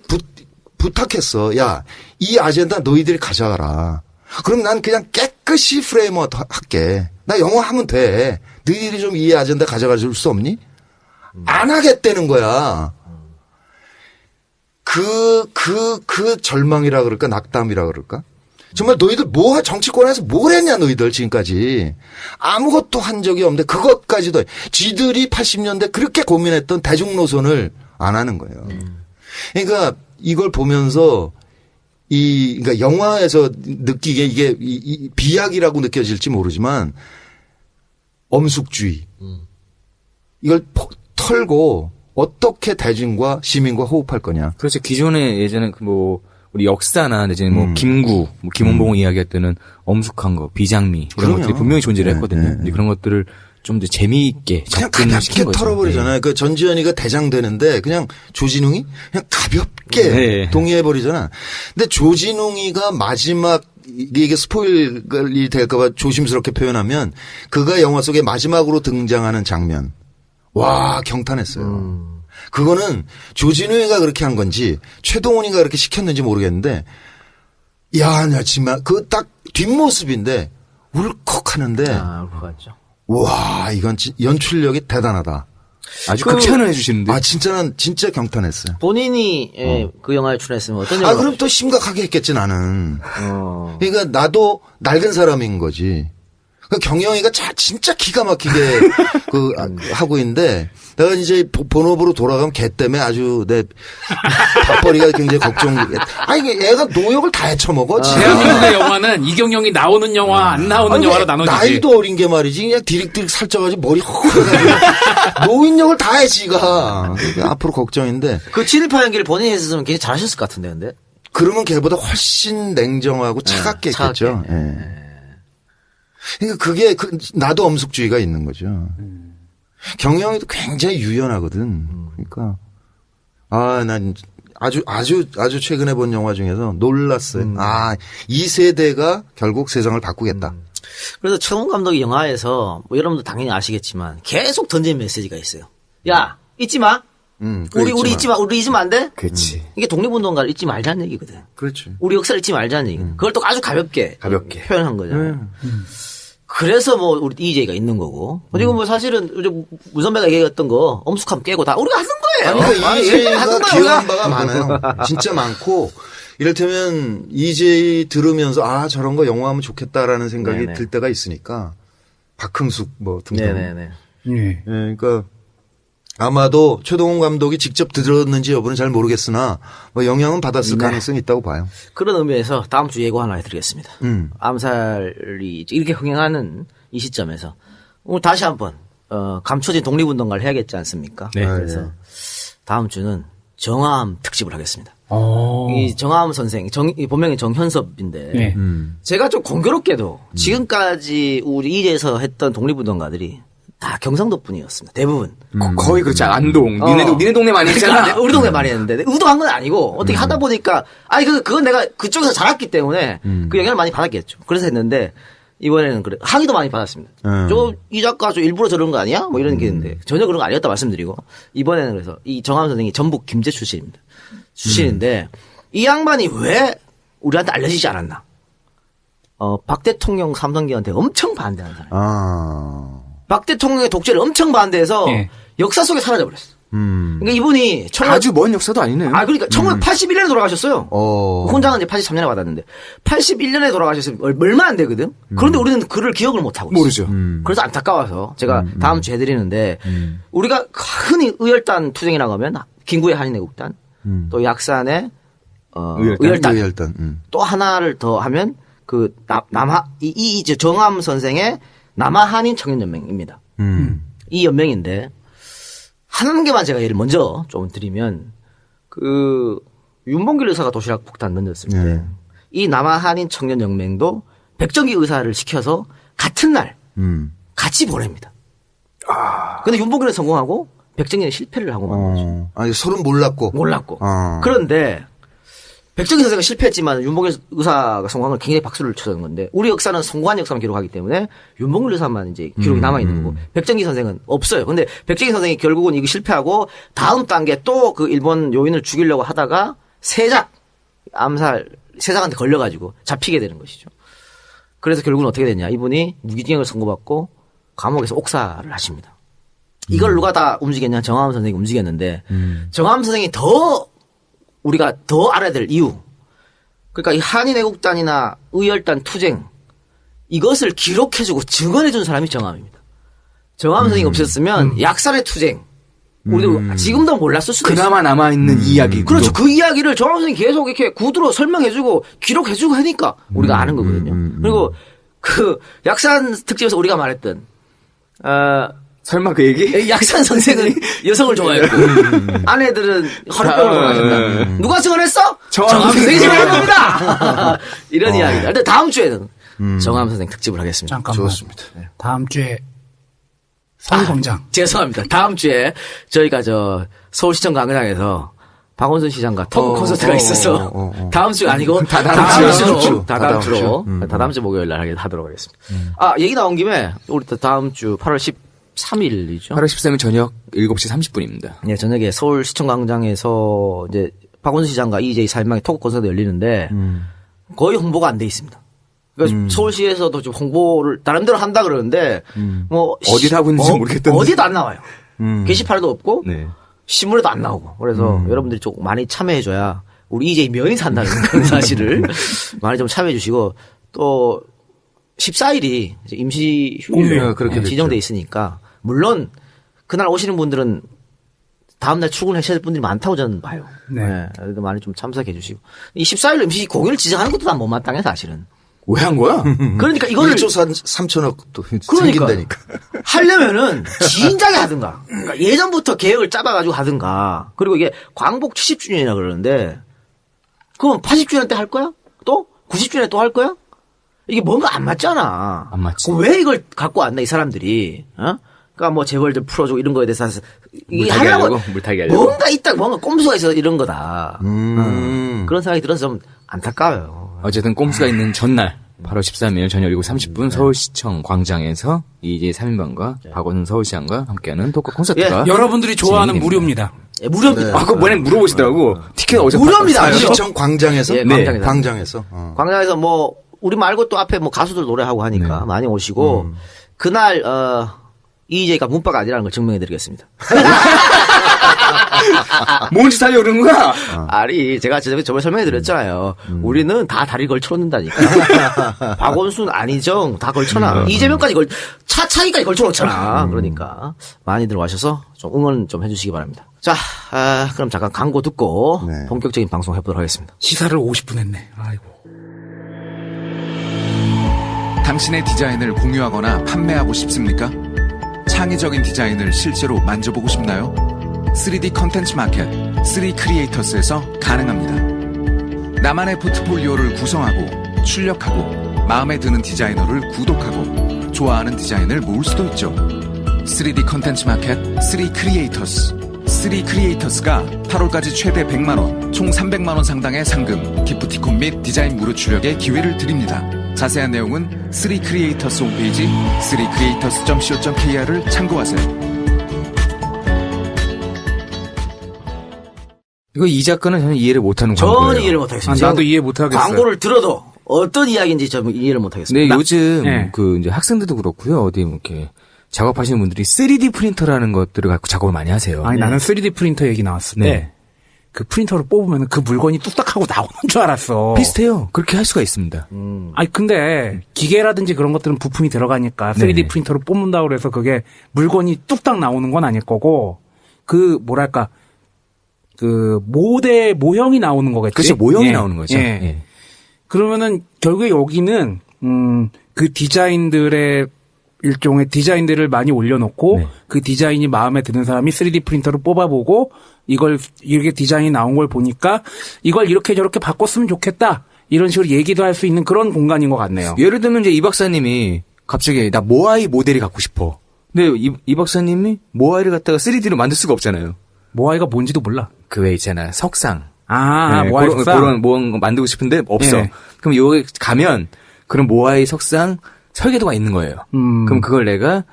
부탁했어. 야, 이 아젠다 너희들이 가져가라. 그럼 난 그냥 깨끗이 프레임워 할게. 나 영어 하면 돼. 너희들이 좀 이 아젠다 가져가 줄 수 없니? 안 하겠다는 거야. 그 절망이라 그럴까? 낙담이라 그럴까? 정말 너희들 정치권에서 뭘 했냐, 너희들 지금까지. 아무것도 한 적이 없는데 그것까지도 지들이 80년대 그렇게 고민했던 대중노선을 안 하는 거예요. 그러니까 이걸 보면서 그러니까 영화에서 느끼게 이게 비약이라고 느껴질지 모르지만 엄숙주의. 이걸 털고 어떻게 대중과 시민과 호흡할 거냐. 그렇죠. 기존에 예전에 우리 역사나 내지는 김구, 김원봉을 이야기할 때는 엄숙한 거, 비장미 이런 그럼요. 것들이 분명히 존재를 했거든요. 네. 근데 그런 것들을 좀 더 재미있게 그냥 접근시킨 가볍게 거죠. 털어버리잖아요. 네. 그 전지현이가 대장 되는데 그냥 조진웅이 그냥 가볍게 네. 동의해버리잖아. 근데 조진웅이가 마지막 이게 스포일이 될까봐 조심스럽게 표현하면 그가 영화 속에 마지막으로 등장하는 장면. 와, 경탄했어요. 그거는 조진웅이가 그렇게 한 건지 최동훈이가 그렇게 시켰는지 모르겠는데 야, 나 정말 그 딱 뒷모습인데 울컥 하는데 그거 같죠. 와, 이건 연출력이 대단하다. 아주 극찬을 해주시는데. 진짜 경탄했어요. 본인이 그 영화에 출연했으면 어떤 영화? 그럼 또 심각하게 했겠지, 나는. 그러니까 나도 낡은 사람인 거지. 그 경영이가 진짜 기가 막히게 하고 있는데 내가 이제 본업으로 돌아가면 걔 때문에 아주 내 밥벌이가 굉장히 걱정. 이게 애가 노역을 다 헤쳐먹어. 대한민국의 영화는 이경영이 나오는 영화, 안 나오는 영화로 나눠지지. 나이도 어린 게 말이지. 그냥 디릭디릭 살쪄가지고 머리 허해가지고 노인역을 다 해, 지가. 그러니까 앞으로 걱정인데. 그 친일파 연기를 본인이 했으면 굉장히 잘하셨을 것 같은데, 근데. 그러면 걔보다 훨씬 냉정하고 차갑게 했겠죠. 예. 그러니까 그게 나도 엄숙주의가 있는 거죠. 경영이도 굉장히 유연하거든. 그러니까 난 아주 최근에 본 영화 중에서 놀랐어요. 이 세대가 결국 세상을 바꾸겠다. 그래서 최동훈 감독이 영화에서 여러분도 당연히 아시겠지만 계속 던진 메시지가 있어요. 야, 잊지 마. 우리 잊지 마. 우리 잊으면 안 돼? 그렇지. 이게 독립운동가를 잊지 말자는 얘기거든. 그렇죠. 우리 역사를 잊지 말자는 얘기거든. 그걸 또 아주 가볍게 표현한 거잖아요. 그래서 우리 EJ가 있는 거고. 그리고 사실은 문 선배가 얘기했던 거 엄숙함 깨고 다 우리가 하는 거예요. 그러니까 EJ가 기여한 바가 많아요. 진짜 많고 이를테면 EJ 들으면서 저런 거 영화하면 좋겠다라는 생각이 네네. 들 때가 있으니까 박흥숙 등등. 네네네. 네. 그러니까 아마도 최동훈 감독이 직접 들었는지 여부는 잘 모르겠으나 영향은 받았을 가능성이 있다고 봐요. 그런 의미에서 다음 주 예고 하나 해드리겠습니다. 암살이 이렇게 흥행하는 이 시점에서 오늘 다시 한번 감춰진 독립운동가를 해야겠지 않습니까? 네. 그래서 다음 주는 정화암 특집을 하겠습니다. 오. 이 정화암 선생, 이 본명이 정현섭인데 네. 제가 좀 공교롭게도 지금까지 우리 이제에서 했던 독립운동가들이 다 경상도 분이었습니다. 대부분. 거의 그렇지. 안동. 니네 동네 많이 했잖아. 그러니까 우리 동네 많이 했는데 의도한 건 아니고 어떻게 하다 보니까 그건 내가 그쪽에서 자랐기 때문에 그 영향을 많이 받았겠죠. 그래서 했는데 이번에는 그래 항의도 많이 받았습니다. 이 작가 일부러 저런 거 아니야? 이런 게 있는데 전혀 그런 거 아니었다 말씀드리고 이번에는 그래서 이 정함 선생이 전북 김제 출신인데 이 양반이 왜 우리한테 알려지지 않았나? 박 대통령 삼성기한테 엄청 반대하는 사람. 박 대통령의 독재를 엄청 반대해서 네. 역사 속에 사라져버렸어. 그러니까 이분이 아주 먼 역사도 아니네요. 그러니까 1981년에 돌아가셨어요. 어. 훈장은 이제 83년에 받았는데 81년에 돌아가셨어요. 얼마 안 되거든. 그런데 우리는 그를 기억을 못 하고 있어요. 모르죠. 그래서 안타까워서 제가 다음 주에 해드리는데 우리가 흔히 의열단 투쟁이라고 하면 김구의 한인애국단, 또 약산의 의열단, 또 하나를 더 하면 그 이제 정암 선생의 남아 한인 청년연맹입니다. 이 연맹인데 한 개만 제가 예를 먼저 좀 드리면 그 윤봉길 의사가 도시락 폭탄 던졌을 때 이 남아 한인 청년연맹도 백정기 의사를 시켜서 같은 날 같이 보냅니다. 근데 윤봉길은 성공하고 백정기는 실패를 하고 만 거죠. 아니 서로 몰랐고. 그런데 백정기 선생은 실패했지만 윤봉길 의사가 성공한 걸 굉장히 박수를 쳐주는 건데 우리 역사는 성공한 역사만 기록하기 때문에 윤봉길 의사만 이제 기록이 남아 있는 거고 백정기 선생은 없어요. 근데 백정기 선생이 결국은 이거 실패하고 다음 단계 또 그 일본 요인을 죽이려고 하다가 세작한테 걸려가지고 잡히게 되는 것이죠. 그래서 결국은 어떻게 됐냐? 이분이 무기징역을 선고받고 감옥에서 옥사를 하십니다. 이걸 누가 다 움직였냐? 정암 선생이 움직였는데 정암 선생이 우리가 더 알아야 될 이유. 그러니까 이 한인애국단이나 의열단 투쟁 이것을 기록해주고 증언해준 사람이 정암입니다. 정암 선생이 없었으면 약산의 투쟁 우리도 지금도 몰랐을 수도 있어요. 그나마 남아있는 이야기. 그렇죠. 그 이야기를 정암 선생이 계속 이렇게 구두로 설명해주고 기록해주고 하니까 우리가 아는 거거든요. 그리고 그 약산 특집에서 우리가 말했던 설마 그 얘기? 약산 선생은 여성을 좋아했고 아내들은 허리병을 좋아하신다. 누가 증언했어? 정암 선생이 증언한 겁니다. 이런 이야기다. 근데 다음 주에는 정암 선생 특집을 하겠습니다. 잠깐만. 좋습니다. 다음 주에 서울광장. 죄송합니다. 다음 주에 저희가 서울시청 광장에서 박원순 시장과 토크 콘서트가 있어서 다음 주 아니고 다다음 주 목요일 날 하도록 하겠습니다. 얘기 나온 김에 우리 또 다음 주 8월 13일이죠. 8월 13일 저녁 7시 30분입니다. 네, 저녁에 서울시청 광장에서 이제 박원순 시장과 EJ 4인방의 토크 콘서트 열리는데 거의 홍보가 안 돼 있습니다. 그러니까 서울시에서도 좀 홍보를 나름대로 한다 그러는데 뭐 어디다 하고 있는지 모르겠던데 어디도 안 나와요. 게시판에도 없고 네. 신문에도 안 나오고 그래서 여러분들이 좀 많이 참여해줘야 우리 EJ 면이 산다는 그런 사실을 많이 좀 참여해주시고 또 14일이 임시 휴일로 지정돼 있으니까 물론 그날 오시는 분들은 다음날 출근하셔야 될 분들이 많다고 저는 봐요. 네. 그래도 많이 좀 참석해 주시고 이 14일 임시 공연을 지정하는 것도 다 못마땅해 사실은. 왜 한 거야? 그러니까 이거를 1조 3천억 또 생긴다니까. 하려면은 진작에 하든가. 그러니까 예전부터 계획을 짜봐가지고 하든가. 그리고 이게 광복 70주년이라 그러는데 그럼 80주년 때 할 거야? 또 90주년 또 할 거야? 이게 뭔가 안 맞잖아. 안 맞지. 왜 이걸 갖고 왔나 이 사람들이? 그러니까 뭐 재벌 좀 풀어주고 이런 거에 대해서 이게 물타기 하려고 하려고? 물타기 하려고? 뭔가 있다 뭔가 꼼수가 있어서 이런 거다. 그런 생각이 들어서 좀 안타까워요. 어쨌든 꼼수가 있는 전날 8월 13일 저녁 7시 30분 서울시청 광장에서 이재 3인방과 박원순 서울시장과 함께하는 토크 콘서트가 여러분들이 좋아하는 무료입니다. 예, 무료입니다. 그거 뭐냐 물어보시더라고. 티켓 어디서 무료입니다. 시청 광장에서? 예, 네. 광장에서. 광장에서. 광장에서 뭐 우리 말고 또 앞에 뭐 가수들 노래하고 하니까 많이 오시고 그날 EJ가 문바가 아니라는 걸 증명해드리겠습니다. 뭔 짓 하려고 그러는 거야? 아니 제가 저번에 설명해드렸잖아요. 우리는 다 다리 걸쳐놓는다니까. 박원순, 안희정 다 걸쳐놔. 이재명까지 차차기까지 걸쳐놓잖아. 그러니까 많이들 와셔서 좀 응원 좀 해주시기 바랍니다. 자, 그럼 잠깐 광고 듣고 본격적인 방송 해보도록 하겠습니다. 시사를 50분 했네. 아이고. 당신의 디자인을 공유하거나 판매하고 싶습니까? 창의적인 디자인을 실제로 만져보고 싶나요? 3D 컨텐츠 마켓 3크리에이터스에서 가능합니다. 나만의 포트폴리오를 구성하고 출력하고 마음에 드는 디자이너를 구독하고 좋아하는 디자인을 모을 수도 있죠. 3D 컨텐츠 마켓 3크리에이터스 3크리에이터스가 8월까지 최대 100만원, 총 300만원 상당의 상금, 기프티콘 및 디자인 무료 출력의 기회를 드립니다. 자세한 내용은 3크리에이터스 홈페이지 3creators.co.kr을 참고하세요. 이거 이 작가는 저는 이해를 못하는 광고예요. 저는 이해를 못하겠습니다. 나도 이해 못하겠어요. 광고를 들어도 어떤 이야기인지 저는 이해를 못하겠습니다. 네, 요즘 그 이제 학생들도 그렇고요. 어디 뭐 이렇게 작업하시는 분들이 3D 프린터라는 것들을 갖고 작업을 많이 하세요. 아니 나는 3D 프린터 얘기 나왔을 네. 때 그 프린터를 뽑으면 그 물건이 뚝딱하고 나오는 줄 알았어. 비슷해요. 그렇게 할 수가 있습니다. 아니 근데 기계라든지 그런 것들은 부품이 들어가니까 3D 네. 프린터를 뽑는다고 그래서 그게 물건이 뚝딱 나오는 건 아닐 거고 그 뭐랄까 그 모형이 나오는 거겠지. 그렇죠. 모형이 예. 나오는 거죠. 예. 예. 그러면은 결국에 여기는 그 디자인들의 일종의 디자인들을 많이 올려놓고 네. 그 디자인이 마음에 드는 사람이 3D 프린터를 뽑아보고 이걸 이렇게 디자인이 나온 걸 보니까 이걸 이렇게 저렇게 바꿨으면 좋겠다 이런 식으로 얘기도 할 수 있는 그런 공간인 것 같네요. 예를 들면 이제 이 박사님이 갑자기 나 모아이 모델이 갖고 싶어. 근데 이 박사님이 모아이를 갖다가 3D로 만들 수가 없잖아요. 모아이가 뭔지도 몰라. 그 왜 있잖아 석상. 모아이 그런, 석상. 그런 뭐 만들고 싶은데 없어. 예. 그럼 여기 가면 그런 모아이 석상 설계도가 있는 거예요. 그럼 그걸 내가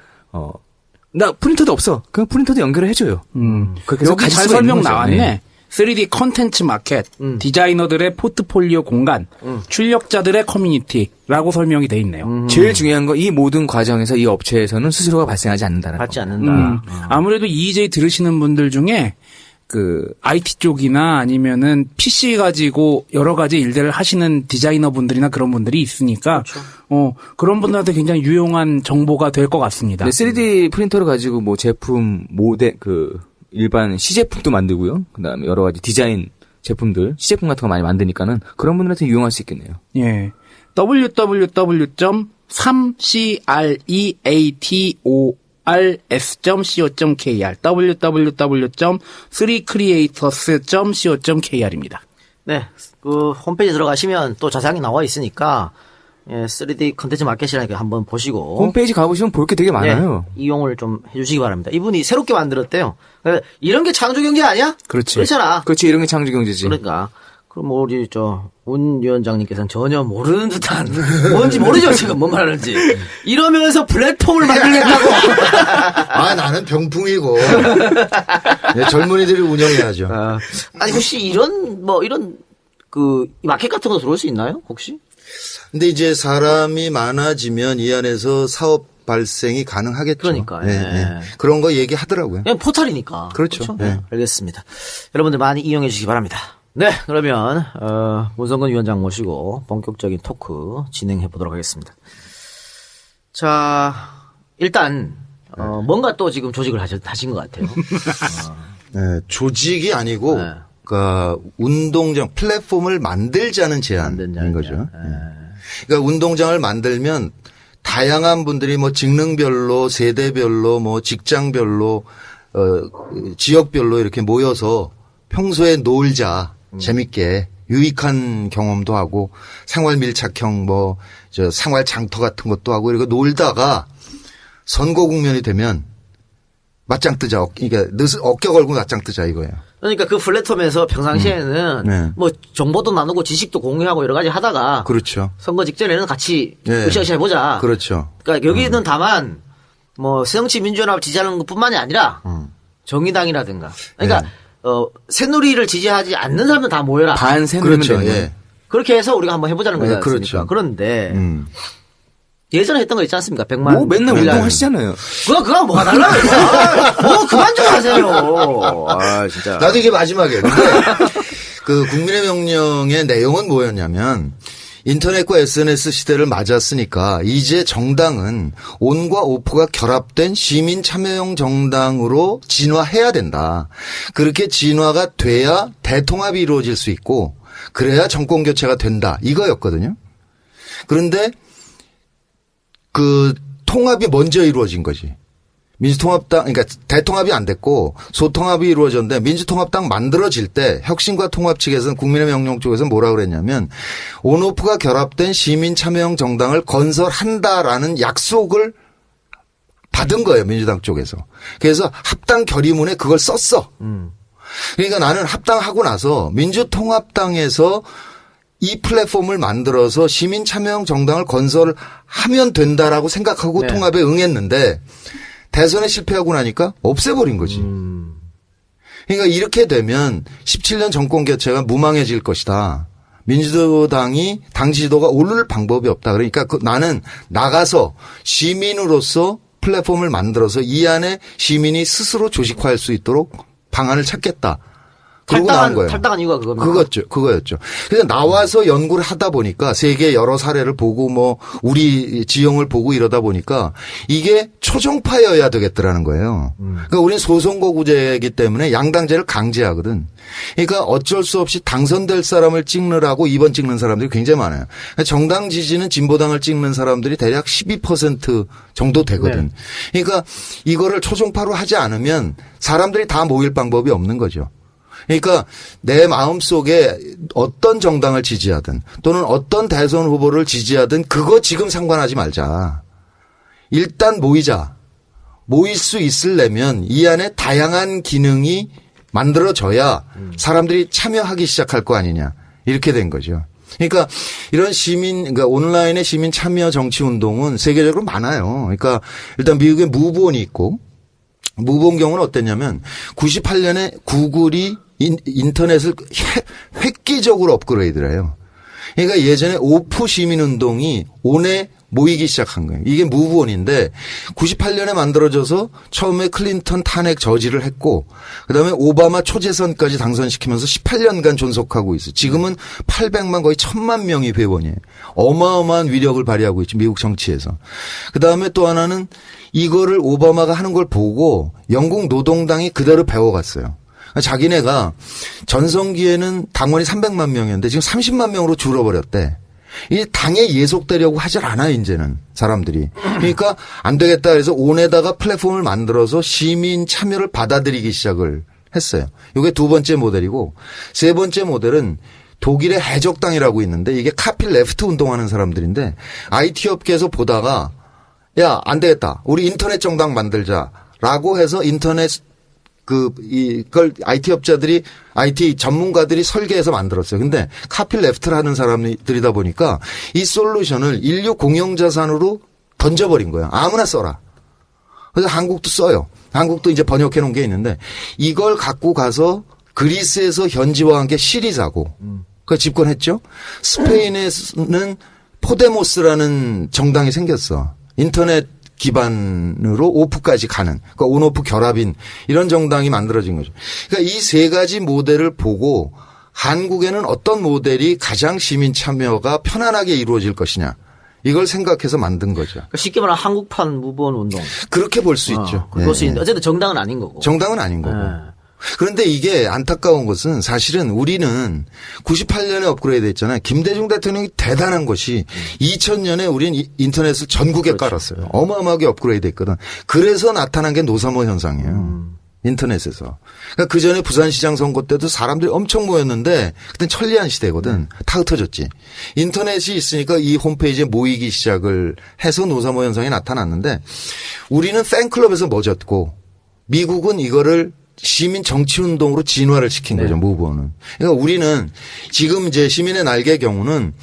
나 프린터도 없어. 그럼 프린터도 연결을 해줘요. 그렇게 해서 여기 가질 잘 수가 설명 있는 거죠. 나왔네. 네. 3D 컨텐츠 마켓, 디자이너들의 포트폴리오 공간, 출력자들의 커뮤니티라고 설명이 돼 있네요. 제일 중요한 거 이 모든 과정에서 이 업체에서는 수수료가 발생하지 않는다는 받지 겁니다. 않는다. 아무래도 EJ 들으시는 분들 중에 그 IT 쪽이나 아니면은 PC 가지고 여러 가지 일들을 하시는 디자이너 분들이나 그런 분들이 있으니까 그런 분들한테 굉장히 유용한 정보가 될 것 같습니다. 네, 3D 프린터를 가지고 뭐 제품 모델 그 일반 시제품도 만들고요. 그다음에 여러 가지 디자인 제품들, 시제품 같은 거 많이 만드니까는 그런 분들한테 유용할 수 있겠네요. 예. www.3creators.co.kr www.3creators.co.kr입니다. 네, 그 홈페이지 들어가시면 또 자세하게 나와 있으니까 3D 컨텐츠 마켓이라니까 한번 보시고 홈페이지 가보시면 볼 게 되게 많아요. 이용을 좀 해주시기 바랍니다. 이분이 새롭게 만들었대요. 그러니까 이런 게 창조경제 아니야? 그렇지. 그렇잖아. 그렇지. 이런 게 창조경제지. 그러니까 그럼 우리 운 위원장님께서는 전혀 모르는 듯한 뭔지 모르죠 지금 뭔 말하는지 이러면서 플랫폼을 만들겠다고. 아, 나는 병풍이고. 네, 젊은이들이 운영해야죠. 아니 혹시 이런 그 마켓 같은 거 들어올 수 있나요 혹시? 근데 이제 사람이 많아지면 이 안에서 사업 발생이 가능하겠죠. 그러니까, 네, 예. 네. 그런 거 얘기하더라고요. 그냥 포털이니까. 그렇죠. 네. 네, 알겠습니다. 여러분들 많이 이용해 주시기 바랍니다. 네, 그러면 문성근 위원장 모시고 본격적인 토크 진행해 보도록 하겠습니다. 자, 일단 뭔가 또 지금 조직을 하신 것 같아요. 네, 조직이 아니고 네. 그러니까 운동장 플랫폼을 만들자는 제안인 만들자는 거죠. 제안. 네. 그러니까 운동장을 만들면 다양한 분들이 뭐 직능별로, 세대별로, 뭐 직장별로, 지역별로 이렇게 모여서 평소에 놀자, 재밌게 유익한 경험도 하고 생활 밀착형 생활 장터 같은 것도 하고 이렇게 놀다가 선거 국면이 되면 맞짱 뜨자. 그러니까 어깨 걸고 맞짱 뜨자 이거예요. 그러니까 그 플랫폼에서 평상시에는 네. 뭐 정보도 나누고 지식도 공유하고 여러 가지 하다가 그렇죠. 선거 직전에는 같이 네. 으쌰으쌰 해보자. 그렇죠. 그러니까 여기는 다만 뭐 새정치민주연합을 지지하는 것뿐만이 아니라 정의당이라든가 그러니까 네. 새누리를 지지하지 않는 사람들 다 모여라. 반세누리면 그렇죠. 되는 예. 거예요. 그렇게 해서 우리가 한번 해보자는 거지 네, 않습니까? 그렇죠. 그런데 예전에 했던 거 있지 않습니까? 100만. 뭐 맨날 빌라. 운동하시잖아요. 그거 뭐가 달라요? 뭐 그만 좀 하세요. 아 진짜. 나도 이게 마지막이에요. 근데 그 국민의 명령의 내용은 뭐였냐면 인터넷과 SNS 시대를 맞았으니까 이제 정당은 온과 오프가 결합된 시민 참여형 정당으로 진화해야 된다. 그렇게 진화가 돼야 대통합이 이루어질 수 있고 그래야 정권 교체가 된다. 이거였거든요. 그런데 그 통합이 먼저 이루어진 거지. 민주통합당, 그러니까 대통합이 안 됐고 소통합이 이루어졌는데 민주통합당 만들어질 때 혁신과 통합 측에서는 국민의 명령 쪽에서는 뭐라 그랬냐면 온오프가 결합된 시민 참여형 정당을 건설한다라는 약속을 받은 거예요. 민주당 쪽에서. 그래서 합당 결의문에 그걸 썼어. 그러니까 나는 합당하고 나서 민주통합당에서 이 플랫폼을 만들어서 시민 참여형 정당을 건설하면 된다라고 생각하고 네. 통합에 응했는데 대선에 실패하고 나니까 없애버린 거지. 그러니까 이렇게 되면 17년 정권 교체가 무망해질 것이다. 민주당이 당 지지도가 오를 방법이 없다. 그러니까 나는 나가서 시민으로서 플랫폼을 만들어서 이 안에 시민이 스스로 조직화할 수 있도록 방안을 찾겠다. 그러고 나온 거예요. 탈당한 이유가 그겁니다. 그거였죠. 그래서 나와서 연구를 하다 보니까 세계 여러 사례를 보고 뭐 우리 지형을 보고 이러다 보니까 이게 초정파여야 되겠더라는 거예요. 그러니까 우리는 소선거구제이기 때문에 양당제를 강제하거든. 그러니까 어쩔 수 없이 당선될 사람을 찍느라고 2번 찍는 사람들이 굉장히 많아요. 그러니까 정당 지지는 진보당을 찍는 사람들이 대략 12% 정도 되거든. 네. 그러니까 이거를 초정파로 하지 않으면 사람들이 다 모일 방법이 없는 거죠. 그러니까 내 마음속에 어떤 정당을 지지하든 또는 어떤 대선 후보를 지지하든 그거 지금 상관하지 말자. 일단 모이자. 모일 수 있으려면 이 안에 다양한 기능이 만들어져야 사람들이 참여하기 시작할 거 아니냐. 이렇게 된 거죠. 그러니까 이런 그러니까 온라인의 시민 참여 정치 운동은 세계적으로 많아요. 그러니까 일단 미국에 무브온이 있고 무브온 경우는 어땠냐면 98년에 구글이 인터넷을 획기적으로 업그레이드를 해요. 그러니까 예전에 오프 시민운동이 온에 모이기 시작한 거예요. 이게 무브온인데 98년에 만들어져서 처음에 클린턴 탄핵 저지를 했고 그다음에 오바마 초재선까지 당선시키면서 18년간 존속하고 있어요. 지금은 800만 거의 1000만 명이 회원이에요. 어마어마한 위력을 발휘하고 있죠. 미국 정치에서. 그다음에 또 하나는 이거를 오바마가 하는 걸 보고 영국 노동당이 그대로 배워갔어요. 자기네가 전성기에는 당원이 300만 명이었는데 지금 30만 명으로 줄어버렸대. 이 당에 예속되려고 하질 않아요, 이제는 사람들이. 그러니까 안 되겠다 해서 온에다가 플랫폼을 만들어서 시민 참여를 받아들이기 시작을 했어요. 이게 두 번째 모델이고 세 번째 모델은 독일의 해적당이라고 있는데 이게 카필 레프트 운동하는 사람들인데 IT 업계에서 보다가 야, 안 되겠다. 우리 인터넷 정당 만들자라고 해서 인터넷 이걸 IT 업자들이, IT 전문가들이 설계해서 만들었어요. 근데 카필 레프트를 하는 사람들이다 보니까 이 솔루션을 인류 공용자산으로 던져버린 거예요. 아무나 써라. 그래서 한국도 써요. 한국도 이제 번역해 놓은 게 있는데 이걸 갖고 가서 그리스에서 현지화한 게 시리자고. 그걸 집권했죠. 스페인에는 포데모스라는 정당이 생겼어. 인터넷 기반으로 오프까지 가는, 그러니까 온오프 결합인 이런 정당이 만들어진 거죠. 그러니까 이 세 가지 모델을 보고 한국에는 어떤 모델이 가장 시민 참여가 편안하게 이루어질 것이냐. 이걸 생각해서 만든 거죠. 그러니까 쉽게 말하면 한국판 무브온 운동. 그렇게 볼 수 있죠. 그것이 네. 어쨌든 정당은 아닌 거고. 정당은 아닌 거고. 네. 그런데 이게 안타까운 것은 사실은 우리는 98년에 업그레이드 했잖아요. 김대중 대통령이 대단한 것이 2000년에 우리는 인터넷을 전국에 그렇죠. 깔았어요. 어마어마하게 업그레이드 했거든. 그래서 나타난 게 노사모 현상이에요. 인터넷에서. 그러니까 그 전에 부산시장 선거 때도 사람들이 엄청 모였는데 그땐 천리안 시대거든. 다 흩어졌지. 인터넷이 있으니까 이 홈페이지에 모이기 시작을 해서 노사모 현상이 나타났는데 우리는 팬클럽에서 멎었고 미국은 이거를 시민 정치 운동으로 진화를 시킨 거죠. 무브온은. 그러니까 우리는 지금 이제 시민의 날개의 경우는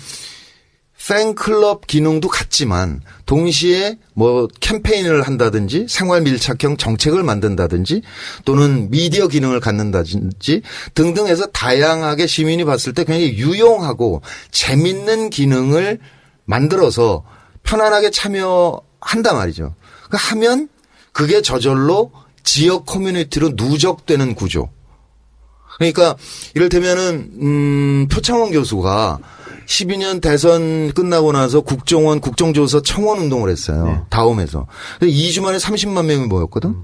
팬클럽 기능도 같지만 동시에 뭐 캠페인을 한다든지 생활 밀착형 정책을 만든다든지 또는 미디어 기능을 갖는다든지 등등 해서 다양하게 시민이 봤을 때 굉장히 유용하고 재밌는 기능을 만들어서 편안하게 참여한단 말이죠. 그러니까 하면 그게 저절로 지역 커뮤니티로 누적되는 구조. 그러니까 이를테면은 표창원 교수가 12년 대선 끝나고 나서 국정원 국정조사 청원 운동을 했어요. 네. 다음에서. 2주 만에 30만 명이 모였거든.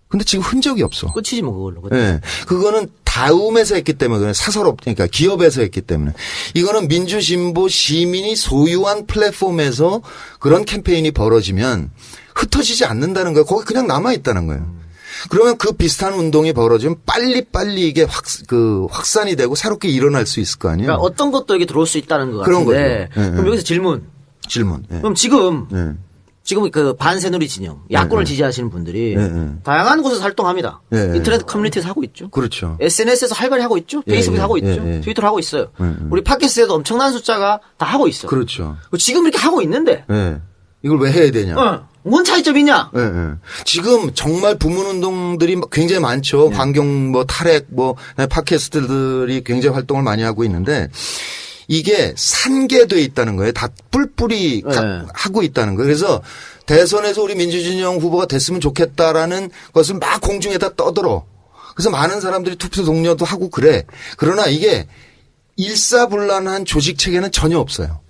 근데 지금 흔적이 없어. 끝이지 뭐 그걸로. 네. 그거는 다음에서 했기 때문에 그래. 사설업 그러니까 기업에서 했기 때문에. 이거는 민주진보 시민이 소유한 플랫폼에서 그런 캠페인이 벌어지면 흩어지지 않는다는 거예요. 거기 그냥 남아 있다는 거예요. 그러면 그 비슷한 운동이 벌어지면 빨리빨리 이게 확산이 되고 새롭게 일어날 수 있을 거 아니에요. 그러니까 어떤 것도 여기 들어올 수 있다는 것 그런 같은데. 거죠. 네, 그럼 여기서 질문. 네. 그럼 지금 그 반새누리 진영, 야권을 지지하시는 분들이 다양한 곳에서 활동합니다. 인터넷 커뮤니티에서 하고 있죠. 그렇죠. SNS에서 활발히 하고 있죠. 페이스북에서 하고 있죠. 트위터로 하고 있어요. 우리 팟캐스트에도 엄청난 숫자가 다 하고 있어요. 그렇죠. 지금 이렇게 하고 있는데. 이걸 왜 해야 되냐. 뭔 차이점이 있냐? 지금 정말 부문운동들이 굉장히 많죠. 환경 탈핵 팟캐스트들이 굉장히 활동을 많이 하고 있는데 이게 산계돼 있다는 거예요. 다 뿔뿔이 하고 있다는 거예요. 그래서 대선에서 우리 민주진영 후보가 됐으면 좋겠다라는 것을 막 공중에다 떠들어. 그래서 많은 사람들이 투표 동료도 하고 그래. 그러나 이게 일사불란한 조직 체계는 전혀 없어요.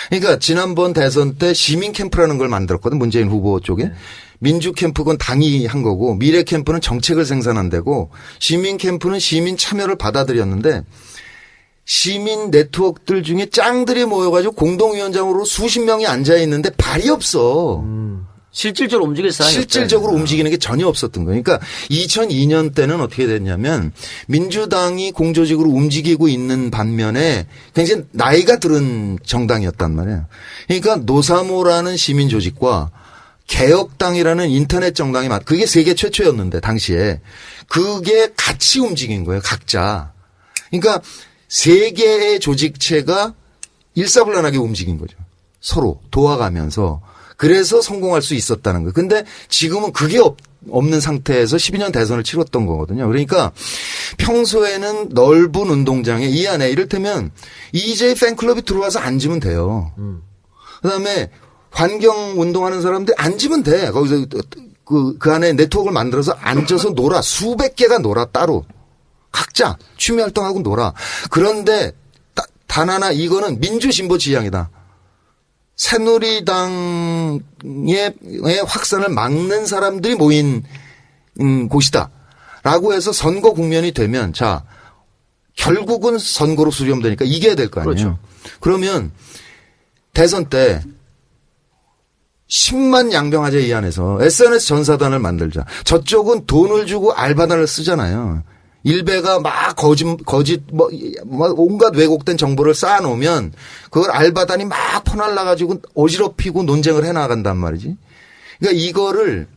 그러니까 지난번 대선 때 시민 캠프라는 걸 만들었거든. 문재인 후보 쪽에. 민주 캠프는 당이 한 거고 미래 캠프는 정책을 생산한 데고 시민 캠프는 시민 참여를 받아들였는데 시민 네트워크들 중에 짱들이 모여가지고 공동위원장으로 수십 명이 앉아 있는데 발이 없어. 실질적으로 움직일 사람이 실질적으로 움직이는 게 전혀 없었던 거예요. 그러니까 2002년 때는 어떻게 됐냐면 민주당이 공조직으로 움직이고 있는 반면에 굉장히 나이가 들은 정당이었단 말이에요. 그러니까 노사모라는 시민 조직과 개혁당이라는 인터넷 정당이 그게 세계 최초였는데 당시에 그게 같이 움직인 거예요. 각자. 그러니까 세 개의 조직체가 일사불란하게 움직인 거죠. 서로 도와가면서. 그래서 성공할 수 있었다는 거예요. 근데 지금은 그게 없는 상태에서 12년 대선을 치렀던 거거든요. 그러니까 평소에는 넓은 운동장에 이 안에 이를테면 EJ 팬클럽이 들어와서 앉으면 돼요. 그다음에 환경 운동하는 사람들 앉으면 돼. 거기서 그 안에 네트워크를 만들어서 앉아서 놀아. 수백 개가 놀아 따로. 각자 취미 활동하고 놀아. 그런데 단 하나 이거는 민주진보 지향이다. 새누리당의 확산을 막는 사람들이 모인 곳이다. 라고 해서 선거 국면이 되면 자 결국은 선거로 수렴되니까 이겨야 될 거 아니에요. 그렇죠. 그러면 대선 때 10만 양병하자 이 안에서 SNS 전사단을 만들자. 저쪽은 돈을 주고 알바단을 쓰잖아요. 일베가 막 거짓 뭐 온갖 왜곡된 정보를 쌓아놓으면 그걸 알바단이 막 퍼날라가지고 어지럽히고 논쟁을 해나간단 말이지. 그러니까 이거를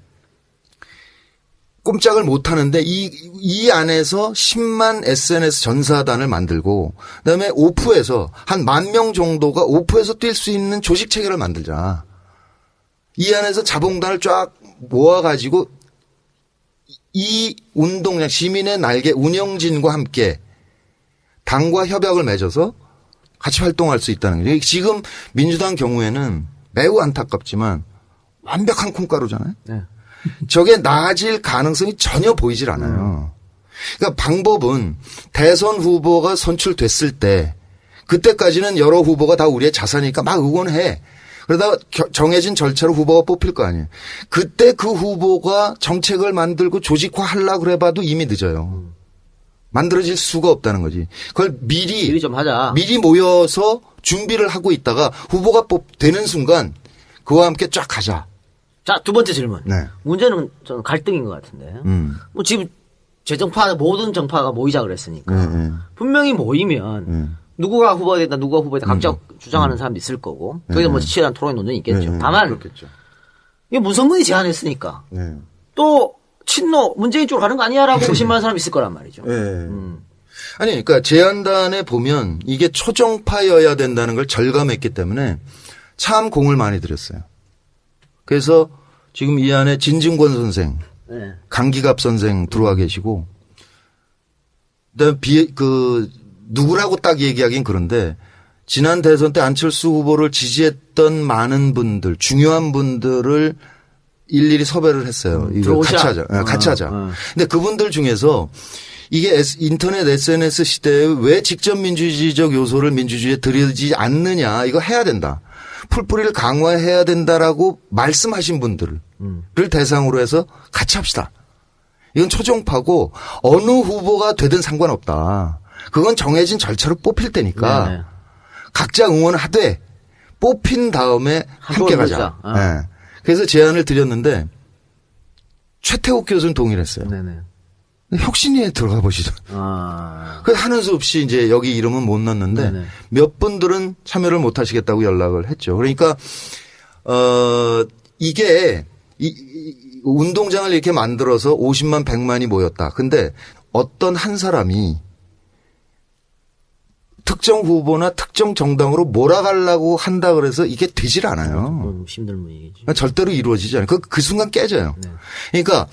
꼼짝을 못하는데 이 안에서 10만 SNS 전사단을 만들고 그다음에 오프에서 한 10,000명 정도가 오프에서 뛸 수 있는 조직 체계를 만들자. 이 안에서 자봉단을 쫙 모아가지고 이 운동장 시민의 날개 운영진과 함께 당과 협약을 맺어서 같이 활동할 수 있다는 거죠. 지금 민주당 경우에는 매우 안타깝지만 완벽한 콩가루잖아요. 네. 저게 나아질 가능성이 전혀 보이질 않아요. 그러니까 방법은 대선 후보가 선출됐을 때 그때까지는 여러 후보가 다 우리의 자산이니까 막 응원해. 그러다가 정해진 절차로 후보가 뽑힐 거 아니에요. 그때 그 후보가 정책을 만들고 조직화하려고 해봐도 이미 늦어요. 만들어질 수가 없다는 거지. 그걸 미리 좀 하자. 미리 모여서 준비를 하고 있다가 후보가 되는 순간 그와 함께 쫙 가자. 자, 두 번째 질문. 네. 문제는 저는 갈등인 것 같은데. 뭐 지금 재정파 모든 정파가 모이자 그랬으니까 분명히 모이면 누구가 후보가 된다, 누구가 후보가 된다, 각자 주장하는 사람도 있을 거고, 거기서 뭐 치열한 토론 논쟁이 있겠죠. 다만, 그렇겠죠. 이게 문성근이 제안했으니까, 네. 또, 친노, 문재인 쪽으로 가는 거 아니야라고 의심하는 사람이 있을 거란 말이죠. 네. 아니, 그러니까 제안단에 보면 이게 초정파여야 된다는 걸 절감했기 때문에 참 공을 많이 들였어요. 그래서 지금 이 안에 진중권 선생, 네. 강기갑 선생 들어와 계시고, 그다음에 누구라고 딱 얘기하긴 그런데 지난 대선 때 안철수 후보를 지지했던 많은 분들, 중요한 분들을 일일이 섭외를 했어요. 이거 같이 하자. 같이 하자. 근데 그분들 중에서 이게 인터넷 SNS 시대에 왜 직접 민주주의적 요소를 민주주의에 들이지 않느냐. 이거 해야 된다. 풀뿌리를 강화해야 된다라고 말씀하신 분들을 대상으로 해서 같이 합시다. 이건 초정파고 어느 후보가 되든 상관없다. 그건 정해진 절차로 뽑힐 때니까 네네. 각자 응원을 하되 뽑힌 다음에 함께 가자. 네. 그래서 제안을 드렸는데 최태욱 교수는 동의를 했어요. 네네. 혁신위에 들어가 보시죠. 그래서 하는 수 없이 이제 여기 이름은 못 넣었는데 네네. 몇 분들은 참여를 못 하시겠다고 연락을 했죠. 그러니까 이게 운동장을 이렇게 만들어서 50만 100만이 모였다. 근데 어떤 한 사람이 특정 후보나 특정 정당으로 몰아가려고 한다 그래서 이게 되질 않아요. 힘든 얘기지. 절대로 이루어지지 않아요. 그 순간 깨져요. 네. 그러니까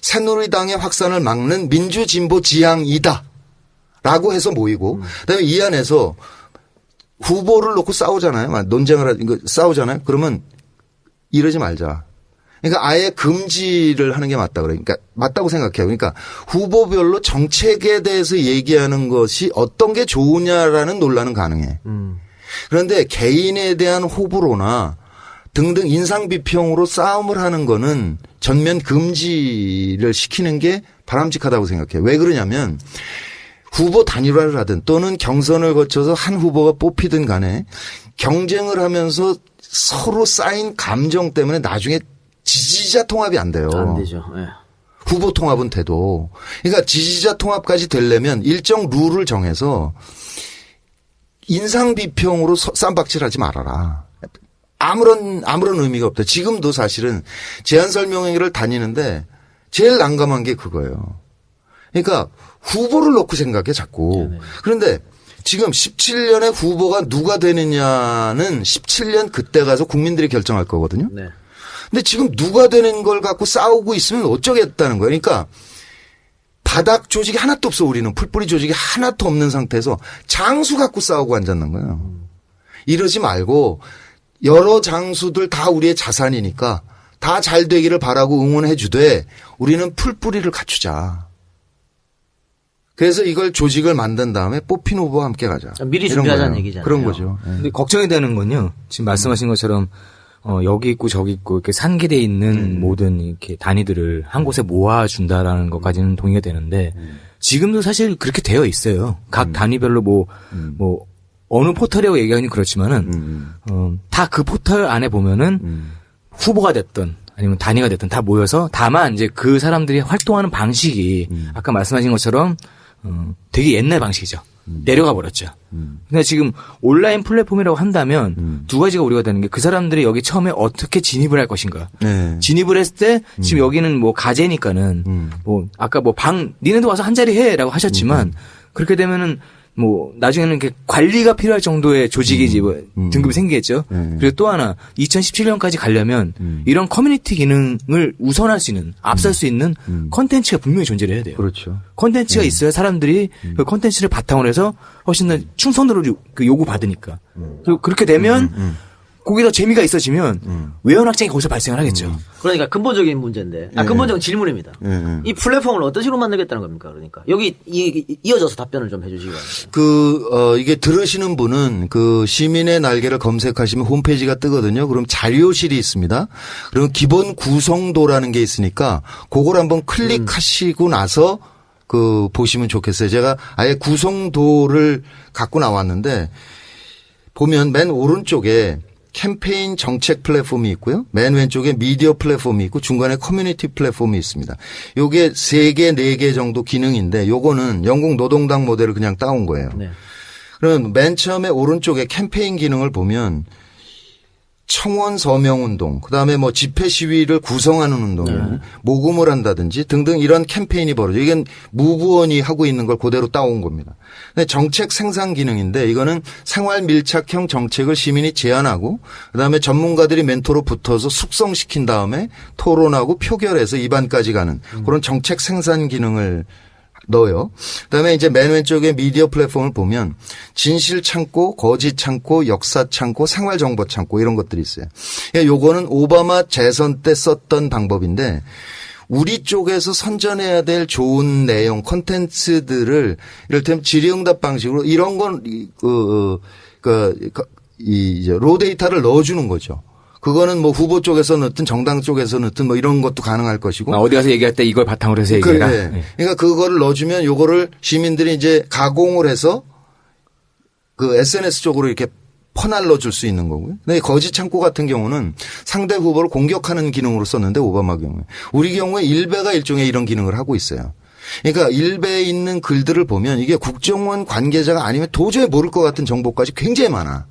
새누리당의 확산을 막는 민주진보 지향이다. 라고 해서 모이고 그다음에 이 안에서 후보를 놓고 싸우잖아요. 논쟁을 싸우잖아요. 그러면 이러지 말자. 그러니까 아예 금지를 하는 게 맞다 그래. 그러니까 맞다고 생각해요. 그러니까 후보별로 정책에 대해서 얘기하는 것이 어떤 게 좋으냐라는 논란은 가능해. 그런데 개인에 대한 호불호나 등등 인상 비평으로 싸움을 하는 거는 전면 금지를 시키는 게 바람직하다고 생각해요. 왜 그러냐면 후보 단일화를 하든 또는 경선을 거쳐서 한 후보가 뽑히든 간에 경쟁을 하면서 서로 쌓인 감정 때문에 나중에 지지자 통합이 안 돼요. 안 되죠. 예. 후보 통합은 돼도. 그러니까 지지자 통합까지 되려면 일정 룰을 정해서 인상 비평으로 쌈박질하지 말아라. 아무런 의미가 없다. 지금도 사실은 제안 설명회를 다니는데 제일 난감한 게 그거예요. 그러니까 후보를 놓고 생각해 자꾸. 네네. 그런데 지금 17년에 후보가 누가 되느냐는 17년 그때 가서 국민들이 결정할 거거든요. 네. 근데 지금 누가 되는 걸 갖고 싸우고 있으면 어쩌겠다는 거예요. 그러니까 바닥 조직이 하나도 없어. 우리는 풀뿌리 조직이 하나도 없는 상태에서 장수 갖고 싸우고 앉았는 거예요. 이러지 말고 여러 장수들 다 우리의 자산이니까 다 잘 되기를 바라고 응원해 주되 우리는 풀뿌리를 갖추자. 그래서 이걸 조직을 만든 다음에 뽑힌 후보와 함께 가자. 미리 이런 준비하자는 거예요. 얘기잖아요. 그런 거죠. 네. 근데 걱정이 되는 건요. 지금 말씀하신 것처럼 여기 있고 저기 있고 이렇게 산계돼 있는 모든 이렇게 단위들을 한 곳에 모아준다라는 것까지는 동의가 되는데 지금도 사실 그렇게 되어 있어요. 각 단위별로 뭐 어느 포털이라고 얘기하기는 그렇지만은 다 그 포털 안에 보면은 후보가 됐든 아니면 단위가 됐든 다 모여서 다만 이제 그 사람들이 활동하는 방식이 아까 말씀하신 것처럼 되게 옛날 방식이죠. 내려가 버렸죠. 근데 지금 온라인 플랫폼이라고 한다면 두 가지가 우려가 되는 게 그 사람들이 여기 처음에 어떻게 진입을 할 것인가. 네. 진입을 했을 때 지금 여기는 뭐 가제니까는 뭐 아까 뭐 니네도 와서 한 자리 해라고 하셨지만 그렇게 되면은 뭐 나중에는 이렇게 관리가 필요할 정도의 조직이 뭐 등급이 생기겠죠. 그리고 또 하나 2017년까지 가려면 이런 커뮤니티 기능을 우선할 수 있는 앞설 수 있는 컨텐츠가 분명히 존재를 해야 돼요. 그렇죠. 컨텐츠가 있어야 사람들이 그 컨텐츠를 바탕으로 해서 훨씬 더 충선으로 요구받으니까. 그리고 그렇게 되면 거기다 재미가 있어지면 외연 확장이 거기서 발생을 하겠죠. 그러니까 근본적인 문제인데, 근본적인 질문입니다. 이 플랫폼을 어떤 식으로 만들겠다는 겁니까? 그러니까 여기 이어져서 답변을 좀 해주시기 바랍니다. 이게 들으시는 분은 그 시민의 날개를 검색하시면 홈페이지가 뜨거든요. 그럼 자료실이 있습니다. 그럼 기본 구성도라는 게 있으니까 그걸 한번 클릭하시고 나서 그 보시면 좋겠어요. 제가 아예 구성도를 갖고 나왔는데 보면 맨 오른쪽에 캠페인 정책 플랫폼이 있고요. 맨 왼쪽에 미디어 플랫폼이 있고 중간에 커뮤니티 플랫폼이 있습니다. 요게 3개, 4개 정도 기능인데 요거는 영국 노동당 모델을 그냥 따온 거예요. 네. 그러면 맨 처음에 오른쪽에 캠페인 기능을 보면 청원 서명 운동, 그다음에 뭐 집회 시위를 구성하는 운동이에요. 모금을 한다든지 등등 이런 캠페인이 벌어져. 이건 무부원이 하고 있는 걸 그대로 따온 겁니다. 근데 정책 생산 기능인데 이거는 생활 밀착형 정책을 시민이 제안하고 그다음에 전문가들이 멘토로 붙어서 숙성시킨 다음에 토론하고 표결해서 입안까지 가는 그런 정책 생산 기능을 넣어요. 그다음에 이제 맨 왼쪽에 미디어 플랫폼을 보면 진실 창고, 거짓 창고, 역사 창고, 생활 정보 창고 이런 것들이 있어요. 요거는 오바마 재선 때 썼던 방법인데 우리 쪽에서 선전해야 될 좋은 내용 콘텐츠들을 이를테면 질의응답 방식으로 이런 건 이제 로 데이터를 넣어주는 거죠. 그거는 뭐 후보 쪽에서 넣든 정당 쪽에서 넣든 뭐 이런 것도 가능할 것이고. 어디 가서 얘기할 때 이걸 바탕으로 해서 얘기해라. 네. 그러니까 그거를 넣어주면 요거를 시민들이 이제 가공을 해서 그 SNS 쪽으로 이렇게 퍼날러 줄 수 있는 거고요. 근데 거짓 창고 같은 경우는 상대 후보를 공격하는 기능으로 썼는데 오바마 경우에. 우리 경우에 일베가 일종의 이런 기능을 하고 있어요. 그러니까 일베에 있는 글들을 보면 이게 국정원 관계자가 아니면 도저히 모를 것 같은 정보까지 굉장히 많아.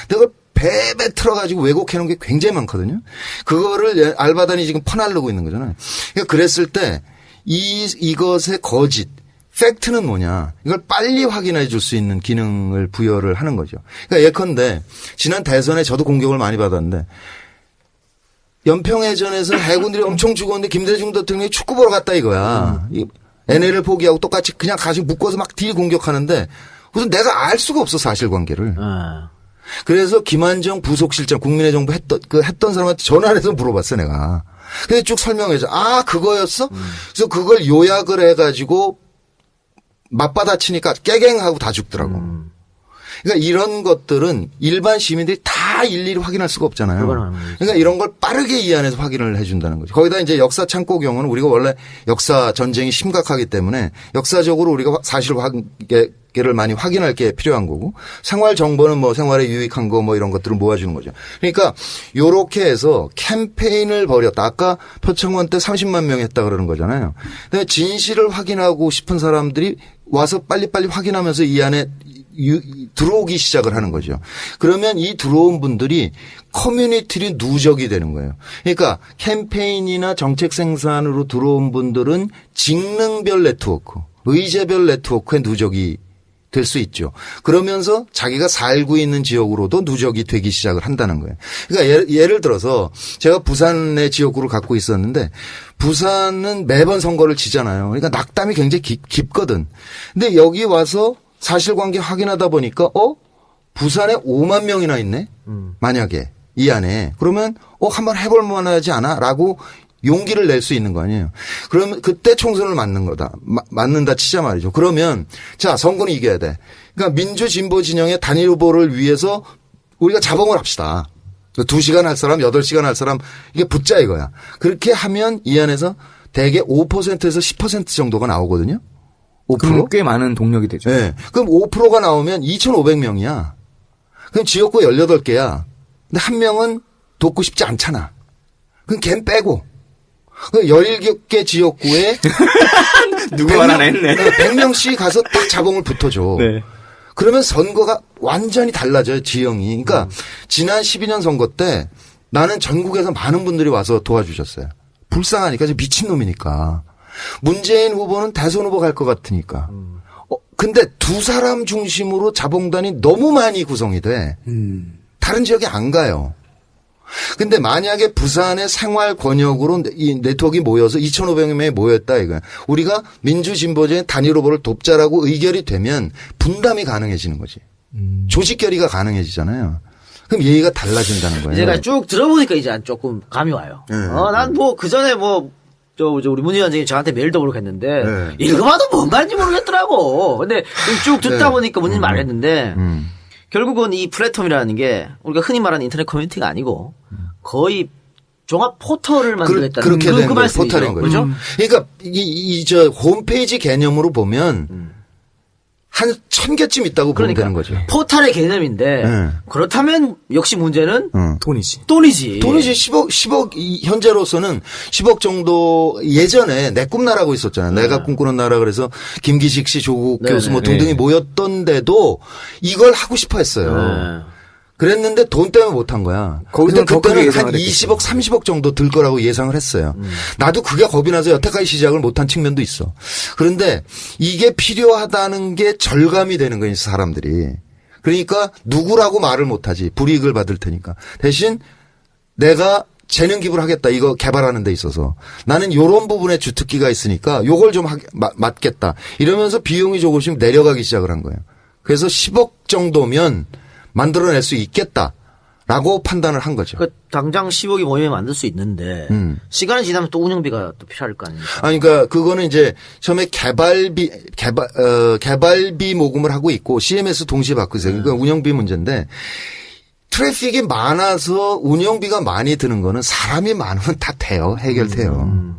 내가 배배 틀어가지고 왜곡해 놓은 게 굉장히 많거든요. 그거를 알바단이 지금 퍼날르고 있는 거잖아요. 그러니까 그랬을 때 이것의 거짓, 팩트는 뭐냐. 이걸 빨리 확인해 줄 수 있는 기능을 부여를 하는 거죠. 그러니까 예컨대 지난 대선에 저도 공격을 많이 받았는데 연평해전에서 해군들이 엄청 죽었는데 김대중 대통령이 축구 보러 갔다 이거야. NL을 포기하고 똑같이 그냥 가지고 묶어서 막 딜 공격하는데 우선 내가 알 수가 없어 사실관계를. 그래서 김한정 부속실장 국민의 정부 했던 사람한테 전화를 해서 물어봤어 내가. 근데 쭉 설명해줘. 아 그거였어? 그래서 그걸 요약을 해가지고 맞받아치니까 깨갱하고 다 죽더라고. 그러니까 이런 것들은 일반 시민들이 다 일일이 확인할 수가 없잖아요. 그러니까 이런 걸 빠르게 이 안에서 확인을 해준다는 거죠. 거기다 이제 역사 창고 경우는 우리가 원래 역사 전쟁이 심각하기 때문에 역사적으로 우리가 사실관계를 많이 확인할 게 필요한 거고 생활 정보는 뭐 생활에 유익한 거 뭐 이런 것들을 모아주는 거죠. 그러니까 요렇게 해서 캠페인을 벌였다. 아까 표창원 때 30만 명이 했다 그러는 거잖아요. 근데 진실을 확인하고 싶은 사람들이 와서 빨리빨리 확인하면서 이 안에 들어오기 시작을 하는 거죠. 그러면 이 들어온 분들이 커뮤니티 누적이 되는 거예요. 그러니까 캠페인이나 정책 생산으로 들어온 분들은 직능별 네트워크, 의제별 네트워크에 누적이 될 수 있죠. 그러면서 자기가 살고 있는 지역으로도 누적이 되기 시작을 한다는 거예요. 그러니까 예를 들어서 제가 부산의 지역구를 갖고 있었는데 부산은 매번 선거를 지잖아요. 그러니까 낙담이 굉장히 깊거든. 근데 여기 와서 사실관계 확인하다 보니까 부산에 5만 명이나 있네. 만약에 이 안에 그러면 한번 해볼 만하지 않아라고 용기를 낼 수 있는 거 아니에요. 그러면 그때 총선을 맞는 거다. 맞는다 치자 말이죠. 그러면 자 선거는 이겨야 돼. 그러니까 민주 진보 진영의 단일 후보를 위해서 우리가 자봉을 합시다. 2시간 할 사람, 8시간 할 사람 이게 붙자 이거야. 그렇게 하면 이 안에서 대개 5%에서 10% 정도가 나오거든요. 5%? 그럼 꽤 많은 동력이 되죠. 네. 그럼 5%가 나오면 2,500명이야. 그럼 지역구 18개야. 근데 한 명은 돕고 싶지 않잖아. 그럼 걘 빼고. 17개 지역구에 누구 말 안 했네. 100명씩 가서 딱 자봉을 붙어줘. 네. 그러면 선거가 완전히 달라져요. 지형이. 그러니까 지난 12년 선거 때 나는 전국에서 많은 분들이 와서 도와주셨어요. 불쌍하니까 미친놈이니까. 문재인 후보는 대선 후보 갈 것 같으니까. 근데 두 사람 중심으로 자봉단이 너무 많이 구성이 돼. 다른 지역에 안 가요. 근데 만약에 부산의 생활 권역으로 이 네트워크가 모여서 2,500명이 모였다 이거야. 우리가 민주진보적인 단일 후보를 돕자라고 의결이 되면 분담이 가능해지는 거지. 조직 결의가 가능해지잖아요. 그럼 얘기가 달라진다는 거예요. 제가 쭉 들어보니까 이제 조금 감이 와요. 난 뭐 그 전에 뭐 우리 문 위원장이 저한테 메일도 그렇겠는데 읽어봐도 뭔 말인지 모르겠더라고. 근데 쭉 듣다 보니까 문님 말했는데 결국은 이 플랫폼이라는 게 우리가 흔히 말하는 인터넷 커뮤니티가 아니고 거의 종합 포털을 만들겠다는 그렇게 된 그 말씀이죠. 포털인 거죠. 그러니까 저 홈페이지 개념으로 보면 한 1,000개쯤 있다고 보면 되는 거죠. 포털의 개념인데 그렇다면 역시 문제는 돈이지. 돈이지 10억 현재로서는 10억 정도 예전에 내 꿈나라고 있었잖아요. 내가 꿈꾸는 나라 그래서 김기식 씨, 조국 교수 뭐 등등이 모였던데도 이걸 하고 싶어 했어요. 그랬는데 돈 때문에 못한 거야. 근데 그때는 한 20억, 30억 정도 들 거라고 예상을 했어요. 나도 그게 겁이 나서 여태까지 시작을 못한 측면도 있어. 그런데 이게 필요하다는 게 절감이 되는 거예요, 사람들이. 그러니까 누구라고 말을 못하지. 불이익을 받을 테니까. 대신 내가 재능 기부를 하겠다. 이거 개발하는 데 있어서. 나는 요런 부분에 주특기가 있으니까 요걸 좀 맞겠다. 이러면서 비용이 조금씩 내려가기 시작을 한 거예요. 그래서 10억 정도면 만들어낼 수 있겠다라고 판단을 한 거죠. 당장 10억이 모이면 만들 수 있는데 시간이 지나면 또 운영비가 또 필요할 거 아닙니까? 그러니까 그거는 이제 처음에 개발비 모금을 하고 있고 CMS 동시에 받고 있어요. 그러니까 운영비 문제인데 트래픽이 많아서 운영비가 많이 드는 거는 사람이 많으면 다 돼요. 해결돼요.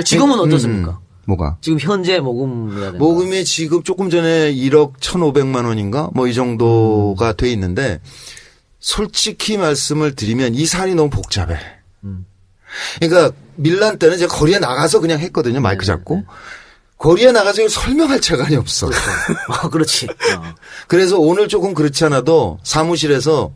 지금은 어떻습니까? 뭐가? 지금 현재 모금이라든가. 모금이 지금 조금 전에 1억 1,500만 원인가? 뭐 이 정도가 돼 있는데 솔직히 말씀을 드리면 이 사안이 너무 복잡해. 그러니까 밀란 때는 제가 거리에 나가서 그냥 했거든요. 마이크 잡고. 거리에 나가서 설명할 체간이 없어. 그렇지. 그래서 오늘 조금 그렇지 않아도 사무실에서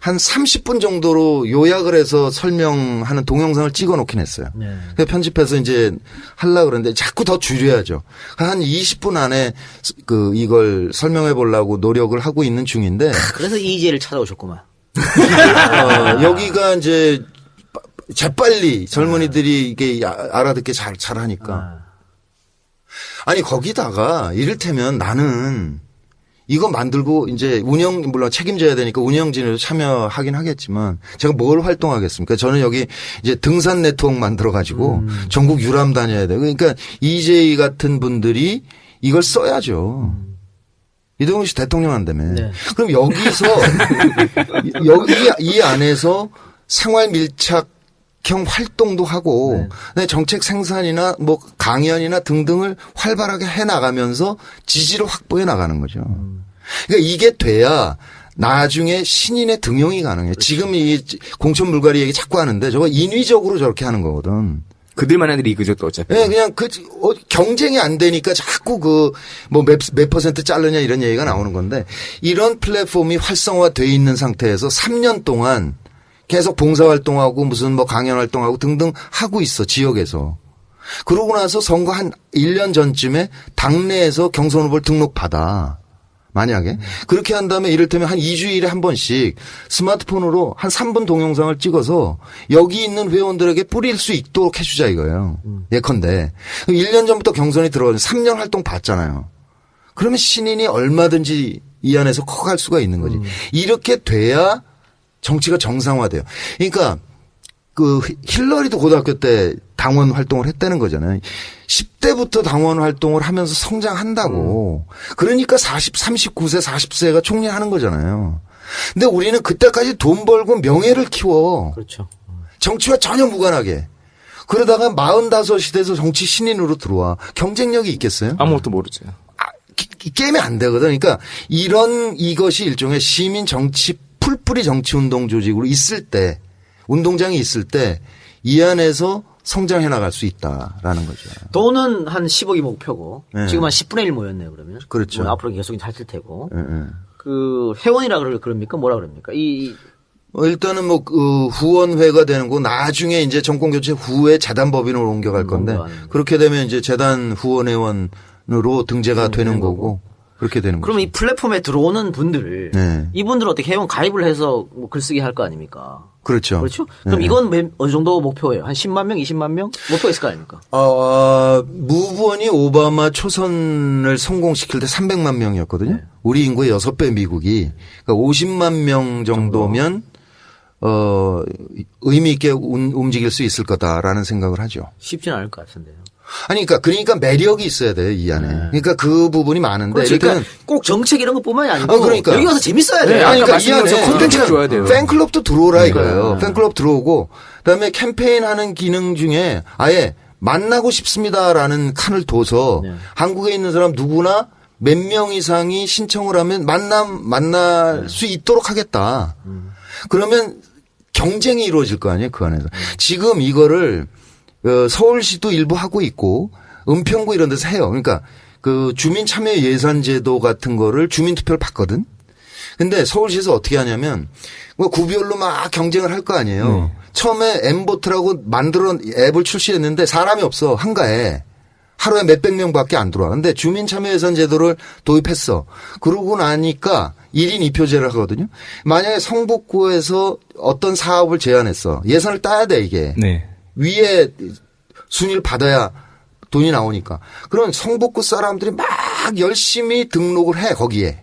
한 30분 정도로 요약을 해서 설명하는 동영상을 찍어 놓긴 했어요. 그래서 편집해서 이제 하려고 그러는데 자꾸 더 줄여야죠. 한 20분 안에 이걸 설명해 보려고 노력을 하고 있는 중인데. 그래서 이재를 찾아오셨구만. 여기가 이제 재빨리 젊은이들이 이게 알아듣게 잘 하니까. 아니, 거기다가 이를테면 나는 이거 만들고 이제 물론 책임져야 되니까 운영진에도 참여하긴 하겠지만 제가 뭘 활동하겠습니까? 저는 여기 이제 등산 네트워크 만들어 가지고 전국 유람 다녀야 돼요. 그러니까 EJ 같은 분들이 이걸 써야죠. 이동훈 씨 대통령 한다며. 네. 그럼 여기서 여기 이 안에서 생활 밀착형 활동도 하고 정책 생산이나 뭐 강연이나 등등을 활발하게 해 나가면서 지지를 확보해 나가는 거죠. 그러니까 이게 돼야 나중에 신인의 등용이 가능해요. 그렇죠. 지금 이 공천 물갈이 얘기 자꾸 하는데 저거 인위적으로 저렇게 하는 거거든. 그들만의 리그죠, 또 어차피. 네, 그냥 경쟁이 안 되니까 자꾸 뭐 몇 퍼센트 자르냐 이런 얘기가 나오는 건데 이런 플랫폼이 활성화돼 있는 상태에서 3년 동안 계속 봉사활동하고 무슨 뭐 강연활동하고 등등 하고 있어, 지역에서. 그러고 나서 선거 한 1년 전쯤에 당내에서 경선 후보를 등록받아. 만약에. 그렇게 한 다음에 이를테면 한 2주일에 한 번씩 스마트폰으로 한 3분 동영상을 찍어서 여기 있는 회원들에게 뿌릴 수 있도록 해주자 이거예요. 예컨대. 1년 전부터 경선이 들어가서 3년 활동 봤잖아요. 그러면 신인이 얼마든지 이 안에서 커갈 수가 있는 거지. 이렇게 돼야 정치가 정상화돼요. 그러니까 그 힐러리도 고등학교 때 당원 활동을 했다는 거잖아요. 10대부터 당원 활동을 하면서 성장한다고. 그러니까 39세, 40세가 총리하는 거잖아요. 근데 우리는 그때까지 돈 벌고 명예를 키워. 그렇죠. 정치와 전혀 무관하게. 그러다가 45이 돼서 정치 신인으로 들어와. 경쟁력이 있겠어요? 아무것도 모르죠. 게임이 안 되거든. 그러니까 이것이 일종의 시민 정치 풀뿌리 정치 운동 조직으로 있을 때 운동장이 있을 때 이 안에서 성장해 나갈 수 있다라는 거죠. 돈은 한 10억이 목표고 네. 지금 한 10분의 1 모였네요. 그러면 그렇죠. 뭐 앞으로 계속 할 테고 네. 그 회원이라 그럽니까? 뭐라 그럽니까? 일단은 뭐 후원회가 되는 거 나중에 이제 정권 교체 후에 재단 법인으로 옮겨갈 건데 그렇게 되면 이제 재단 후원회원으로 등재가 되는 거고. 그렇게 되는 거죠. 그럼 이 플랫폼에 들어오는 분들, 네. 이분들 어떻게 회원 가입을 해서 뭐 글쓰기 할 거 아닙니까? 그렇죠. 그렇죠? 그럼 네. 이건 어느 정도 목표예요? 한 10만 명, 20만 명? 목표가 있을 거 아닙니까? 무브원이 오바마 초선을 성공시킬 때 300만 명이었거든요. 네. 우리 인구의 6배 미국이. 그러니까 50만 명 정도면, 의미 있게 움직일 수 있을 거다라는 생각을 하죠. 쉽지는 않을 것 같은데요. 아니, 그러니까 매력이 있어야 돼요, 이 안에. 그러니까 그 부분이 많은데. 그렇죠. 그러니까 꼭 정책 이런 것뿐만이 아니고. 그러니까. 여기 와서 재밌어야 돼요. 네, 그러니까 이 안에 콘텐츠가 좋아야 돼요. 팬클럽도 들어오라 이거예요. 팬클럽 들어오고, 그다음에 캠페인 하는 기능 중에 아예 만나고 싶습니다라는 칸을 둬서 한국에 있는 사람 누구나 몇 명 이상이 신청을 하면 만날 수 있도록 하겠다. 그러면 경쟁이 이루어질 거 아니에요, 그 안에서. 지금 이거를 서울시도 일부 하고 있고 은평구 이런 데서 해요. 그러니까 그 주민 참여 예산 제도 같은 거를 주민 투표를 받거든. 근데 서울시에서 어떻게 하냐면 뭐 구별로 막 경쟁을 할 거 아니에요. 처음에 엠보트라고 만들어 앱을 출시했는데 사람이 없어. 한가해. 하루에 몇백 명밖에 안 들어와. 근데 주민 참여 예산 제도를 도입했어. 그러고 나니까 1인 2표제를 하거든요. 만약에 성북구에서 어떤 사업을 제안했어. 예산을 따야 돼 이게. 네. 위에 순위를 받아야 돈이 나오니까. 그런 성북구 사람들이 막 열심히 등록을 해, 거기에.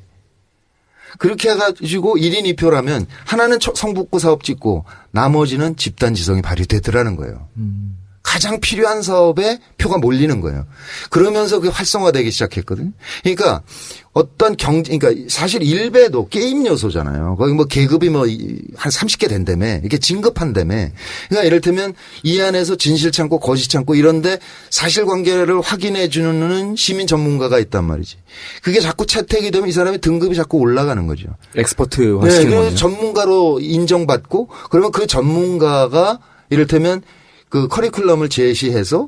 그렇게 해가지고 1인 2표라면 하나는 성북구 사업 찍고 나머지는 집단 지성이 발휘되더라는 거예요. 가장 필요한 사업에 표가 몰리는 거예요. 그러면서 그게 활성화되기 시작했거든요. 그러니까 어떤 그러니까 사실 일배도 게임 요소잖아요. 거기 뭐 계급이 뭐 한 30개 된다며. 이렇게 진급한다며. 그러니까 이를테면 이 안에서 진실 참고 거짓 참고 이런데 사실관계를 확인해 주는 시민 전문가가 있단 말이지. 그게 자꾸 채택이 되면 이 사람의 등급이 자꾸 올라가는 거죠. 엑스퍼트화 네, 시키는 그래서 거네요. 전문가로 인정받고 그러면 그 전문가가 이를테면 그 커리큘럼을 제시해서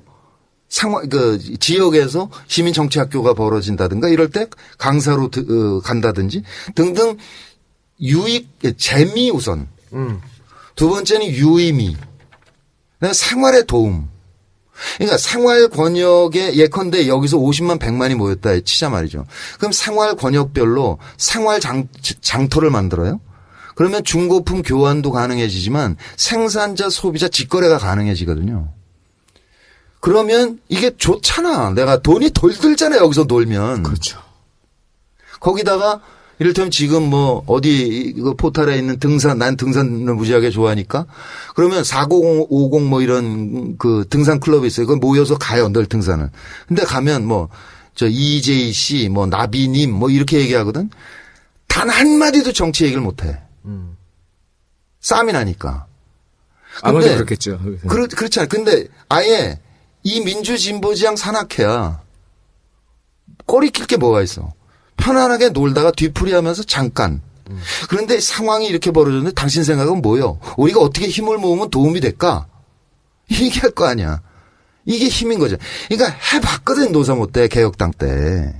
지역에서 시민정치학교가 벌어진다든가 이럴 때 강사로 간다든지 등등 재미 우선. 두 번째는 유의미. 생활의 도움. 그러니까 생활 권역에 예컨대 여기서 50만 100만이 모였다 치자 말이죠. 그럼 생활 권역별로 생활 장터를 만들어요. 그러면 중고품 교환도 가능해지지만 생산자, 소비자, 직거래가 가능해지거든요. 그러면 이게 좋잖아. 내가 돈이 덜 들잖아 여기서 놀면. 그렇죠. 거기다가 이를테면 지금 뭐 어디 이거 포탈에 있는 난 등산을 무지하게 좋아하니까 그러면 4050 뭐 이런 그 등산 클럽이 있어요. 그거 모여서 가요. 늘 등산을. 근데 가면 뭐 저 이재희 씨, 뭐 나비님 뭐 이렇게 얘기하거든. 단 한마디도 정치 얘기를 못 해. 싸움이 나니까. 아무래도 그렇겠죠. 그렇잖아요. 근데 아예 이 민주진보지향 산악회야. 꼬리 낄 게 뭐가 있어. 편안하게 놀다가 뒤풀이하면서 잠깐. 그런데 상황이 이렇게 벌어졌는데 당신 생각은 뭐요? 우리가 어떻게 힘을 모으면 도움이 될까? 얘기할 거 아니야. 이게 힘인 거죠. 그러니까 해봤거든 노사모 때 개혁당 때.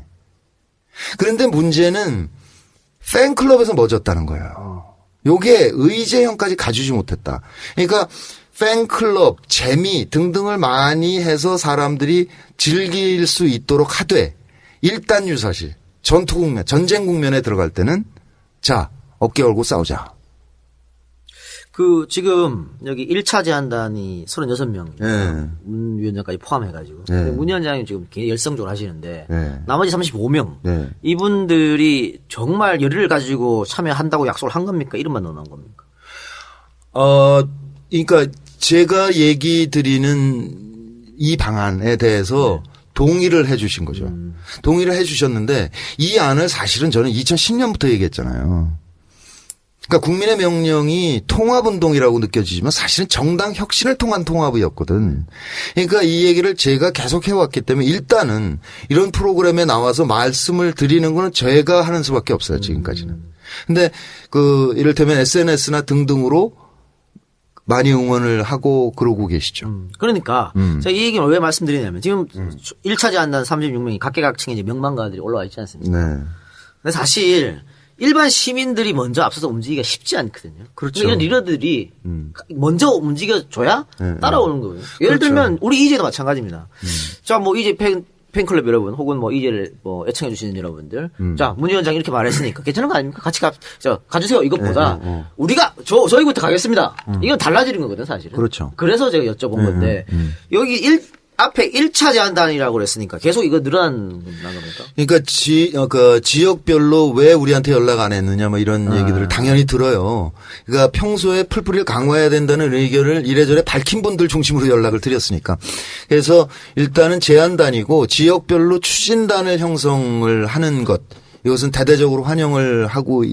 그런데 문제는 팬클럽에서 멎었다는 거예요. 요게 의제형까지 가주지 못했다. 그러니까 팬클럽, 재미 등등을 많이 해서 사람들이 즐길 수 있도록 하되 일단 유사실, 전투 국면, 전쟁 국면에 들어갈 때는 자, 어깨 걸고 싸우자. 그 지금 여기 1차 제안단이 36명 네. 문 위원장까지 포함해가지고 네. 문 위원장이 지금 굉장히 열성적으로 하시는데 네. 나머지 35명 네. 이분들이 정말 열의를 가지고 참여한다고 약속을 한 겁니까? 이름만 넣어놓은 겁니까? 그러니까 제가 얘기 드리는 이 방안에 대해서 동의를 해 주신 거죠. 동의를 해 주셨는데 이 안을 사실은 저는 2010년부터 얘기했잖아요. 그러니까 국민의 명령이 통합운동이라고 느껴지지만 사실은 정당 혁신을 통한 통합이었거든. 그러니까 이 얘기를 제가 계속 해왔기 때문에 일단은 이런 프로그램에 나와서 말씀을 드리는 거는 제가 하는 수밖에 없어요. 지금까지는. 근데 그 이를테면 SNS나 등등으로 많이 응원을 하고 그러고 계시죠. 그러니까 제가 이 얘기를 왜 말씀드리냐면 지금 1차 제안단 36명이 각계각층의 이제 명망가들이 올라와 있지 않습니까? 네. 근데 사실 일반 시민들이 먼저 앞서서 움직이기가 쉽지 않거든요. 그렇죠. 이런 리더들이 먼저 움직여줘야 따라오는 거예요. 예를 들면 우리 이재도 마찬가지입니다. 자, 뭐 이재 팬클럽 여러분 혹은 뭐 이재를 뭐 애청해 주시는 여러분들, 자, 문 위원장이 이렇게 말했으니까 괜찮은 거 아닙니까? 같이 가주세요. 이것보다 우리가 저희부터 가겠습니다. 이건 달라지는 거거든 사실은. 그렇죠. 그래서 제가 여쭤본 건데 여기 앞에 1차 제안단이라고 그랬으니까 계속 이거 늘어난 겁니까? 그러니까 지역별로 왜 우리한테 연락 안 했느냐 뭐 이런 얘기들을 당연히 들어요. 그러니까 평소에 풀뿌리를 강화해야 된다는 의견을 이래저래 밝힌 분들 중심으로 연락을 드렸으니까. 그래서 일단은 제안단이고 지역별로 추진단을 형성을 하는 것. 이것은 대대적으로 환영을 하고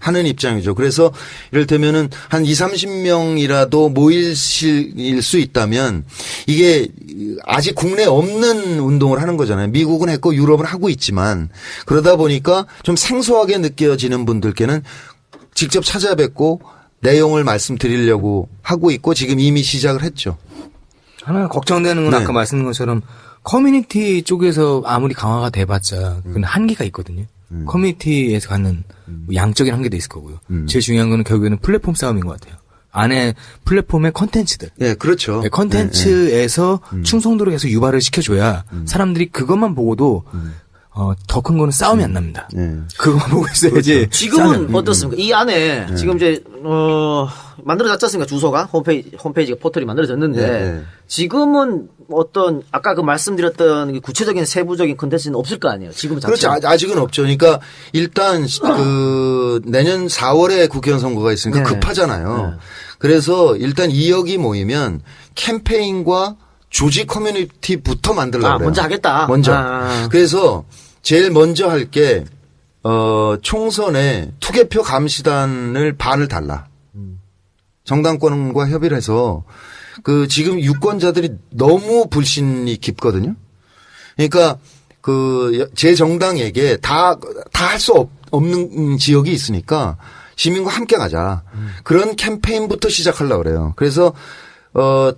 하는 입장이죠. 그래서 이를테면은 한 20-30명이라도 모일 수 있다면 이게 아직 국내에 없는 운동을 하는 거잖아요. 미국은 했고 유럽은 하고 있지만 그러다 보니까 좀 생소하게 느껴지는 분들께는 직접 찾아뵙고 내용을 말씀드리려고 하고 있고 지금 이미 시작을 했죠. 하나 걱정되는 건 네. 아까 말씀드린 것처럼 커뮤니티 쪽에서 아무리 강화가 돼봤자 그건 한계가 있거든요. 커뮤니티에서 갖는 양적인 한계도 있을 거고요. 제일 중요한 거는 결국에는 플랫폼 싸움인 것 같아요. 안에 플랫폼의 컨텐츠들. 네, 그렇죠. 컨텐츠에서 충성도를 계속 유발을 시켜줘야 사람들이 그것만 보고도 더 큰 거는 싸움이 안 납니다. 그것만 보고 있어야지. 그렇죠. 지금은 어떻습니까? 이 안에 지금 이제 만들어졌지 않습니까? 주소가 홈페이지가 포털이 만들어졌는데 지금은 어떤 아까 그 말씀드렸던 구체적인 세부적인 컨텐츠는 없을 거 아니에요. 지금 그렇죠. 아직은 없죠. 그러니까 일단 그 내년 4월에 국회의원 선거가 있으니까 급하잖아요. 그래서 일단 2억이 모이면 캠페인과 조직 커뮤니티부터 만들려고 그래요. 먼저 하겠다. 먼저. 그래서 제일 먼저 할 게 총선에 투개표 감시단을 반을 달라. 정당권과 협의를 해서 그 지금 유권자들이 너무 불신이 깊거든요. 그러니까 그 제 정당에게 다 할 수 없는 지역이 있으니까 시민과 함께 가자. 그런 캠페인부터 시작하려고 그래요. 그래서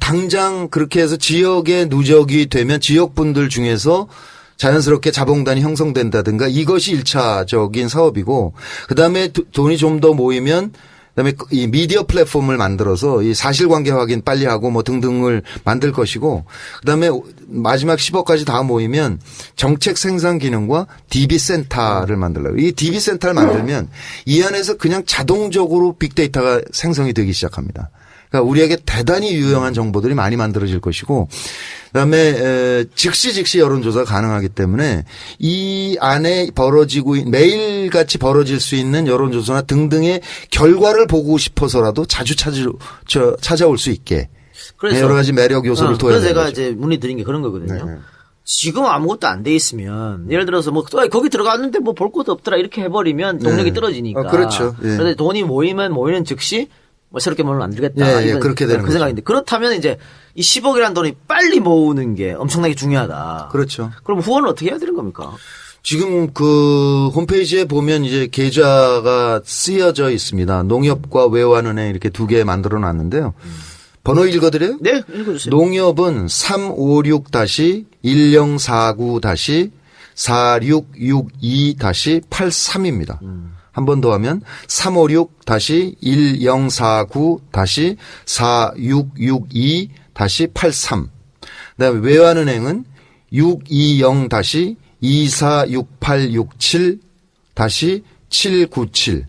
당장 그렇게 해서 지역에 누적이 되면 지역분들 중에서 자연스럽게 자봉단이 형성된다든가 이것이 1차적인 사업이고 그다음에 돈이 좀 더 모이면 그다음에 이 미디어 플랫폼을 만들어서 이 사실관계 확인 빨리 하고 뭐 등등을 만들 것이고 그다음에 마지막 10억까지 다 모이면 정책 생산 기능과 DB 센터를 만들려고. 이 DB 센터를 만들면 이 안에서 그냥 자동적으로 빅데이터가 생성이 되기 시작합니다. 그러니까 우리에게 대단히 유용한 정보들이 많이 만들어질 것이고 그다음에 즉시 여론조사가 가능하기 때문에 이 안에 벌어지고 매일같이 벌어질 수 있는 여론조사나 등등의 결과를 보고 싶어서라도 자주 찾아올 수 있게 그래서 여러 가지 매력 요소를 둬야 그래서 되는 제가 거죠. 이제 문의드린 게 그런 거거든요. 네. 지금 아무것도 안 돼 있으면 예를 들어서 뭐 거기 들어갔는데 뭐 볼 것도 없더라 이렇게 해버리면 동력이 떨어지니까. 그렇죠. 예. 그래서 돈이 모이는 즉시 뭐 새롭게 모으면 안 되겠다. 예, 그렇게 되는 그 생각인데 그렇다면 이제 이 10억이라는 돈이 빨리 모으는 게 엄청나게 중요하다. 그렇죠. 그럼 후원을 어떻게 해야 되는 겁니까? 지금 그 홈페이지에 보면 이제 계좌가 쓰여져 있습니다. 농협과 외환은행 이렇게 두 개 만들어 놨는데요. 번호 읽어드려요? 네, 읽어주세요. 농협은 356-104-4662-4662-83입니다. 한 번 더 하면 356-104-4662-83. 그다음에 외환은행은 620-246867-797.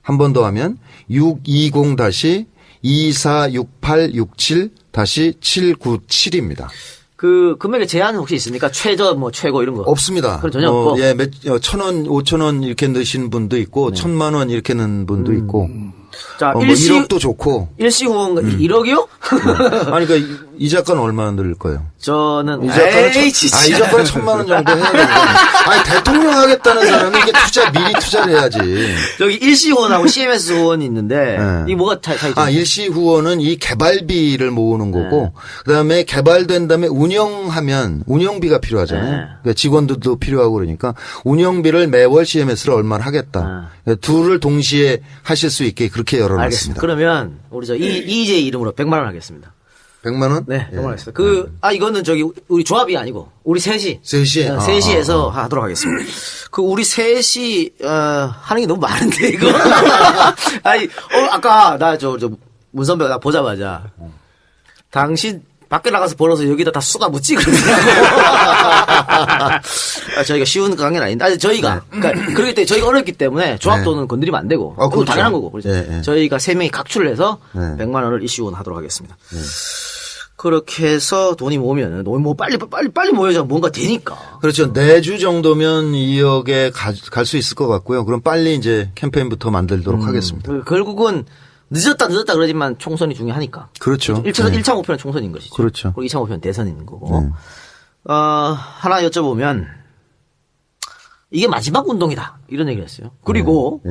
한 번 더 하면 620-246867-797입니다. 그 금액의 제한은 혹시 있습니까? 최저 뭐 최고 이런 거 없습니다. 그건 전혀 없고. 예, 1,000원, 5,000원 이렇게 넣으신 분도 있고, 1,000만 이렇게 넣은 분도 있고, 자, 뭐 1억도 좋고. 일시 후원 1억이요? 아니, 그러니까 이자가는 얼마나 늘릴 거예요? 저는 이자가는 진짜. 이자가는 1,000만 원 정도 해야 되는 거예요. 아니, 대통령 하겠다는 사람이 이게 미리 투자를 해야지. 여기 일시 후원하고 CMS 후원이 있는데 네. 이 뭐가 차이죠? 일시 후원은 이 개발비를 모으는 거고, 그다음에 개발된 다음에 운영비가 필요하잖아요. 네. 그러니까 직원들도 필요하고 그러니까 운영비를 매월 CMS를 얼마나 하겠다. 둘을 동시에 하실 수 있게 그렇게 열어놨습니다. 알겠습니다. 그러면 우리 저 이제 이름으로 100만 원 하겠습니다. 100만 원? 네, 100만 원 하겠습니다. 이거는 저기 우리 조합이 아니고 우리 셋이. 셋이? 셋이에서 하도록 하겠습니다. 우리 셋이 하는 게 너무 많은데 이거. 아니, 아까 나 저 문선배가 나 보자마자 당신 밖에 나가서 벌어서 여기다 다 쏟아 묻지 그러더라고. 저희가 쉬운 관계는 아닌데, 저희가 그러니까 그렇기 때문에 저희가 어렵기 때문에 조합 돈은 건드리면 안 되고, 그건 그렇죠. 당연한 거고. 그렇죠? 예. 저희가 세 명이 각출을 해서 네. 100만 원을 이슈원하도록 하겠습니다. 그렇게 해서 돈이 모으면 뭐 빨리 모여야 뭔가 되니까. 그렇죠. 4주 정도면 2억에 갈 수 있을 것 같고요. 그럼 빨리 이제 캠페인부터 만들도록 하겠습니다. 결국은 늦었다 그러지만 총선이 중요하니까. 그렇죠. 1차 목표는 총선인 것이죠. 그렇죠. 그리고 2차 목표는 대선인 거고. 하나 여쭤보면 이게 마지막 운동이다 이런 얘기를 했어요. 그리고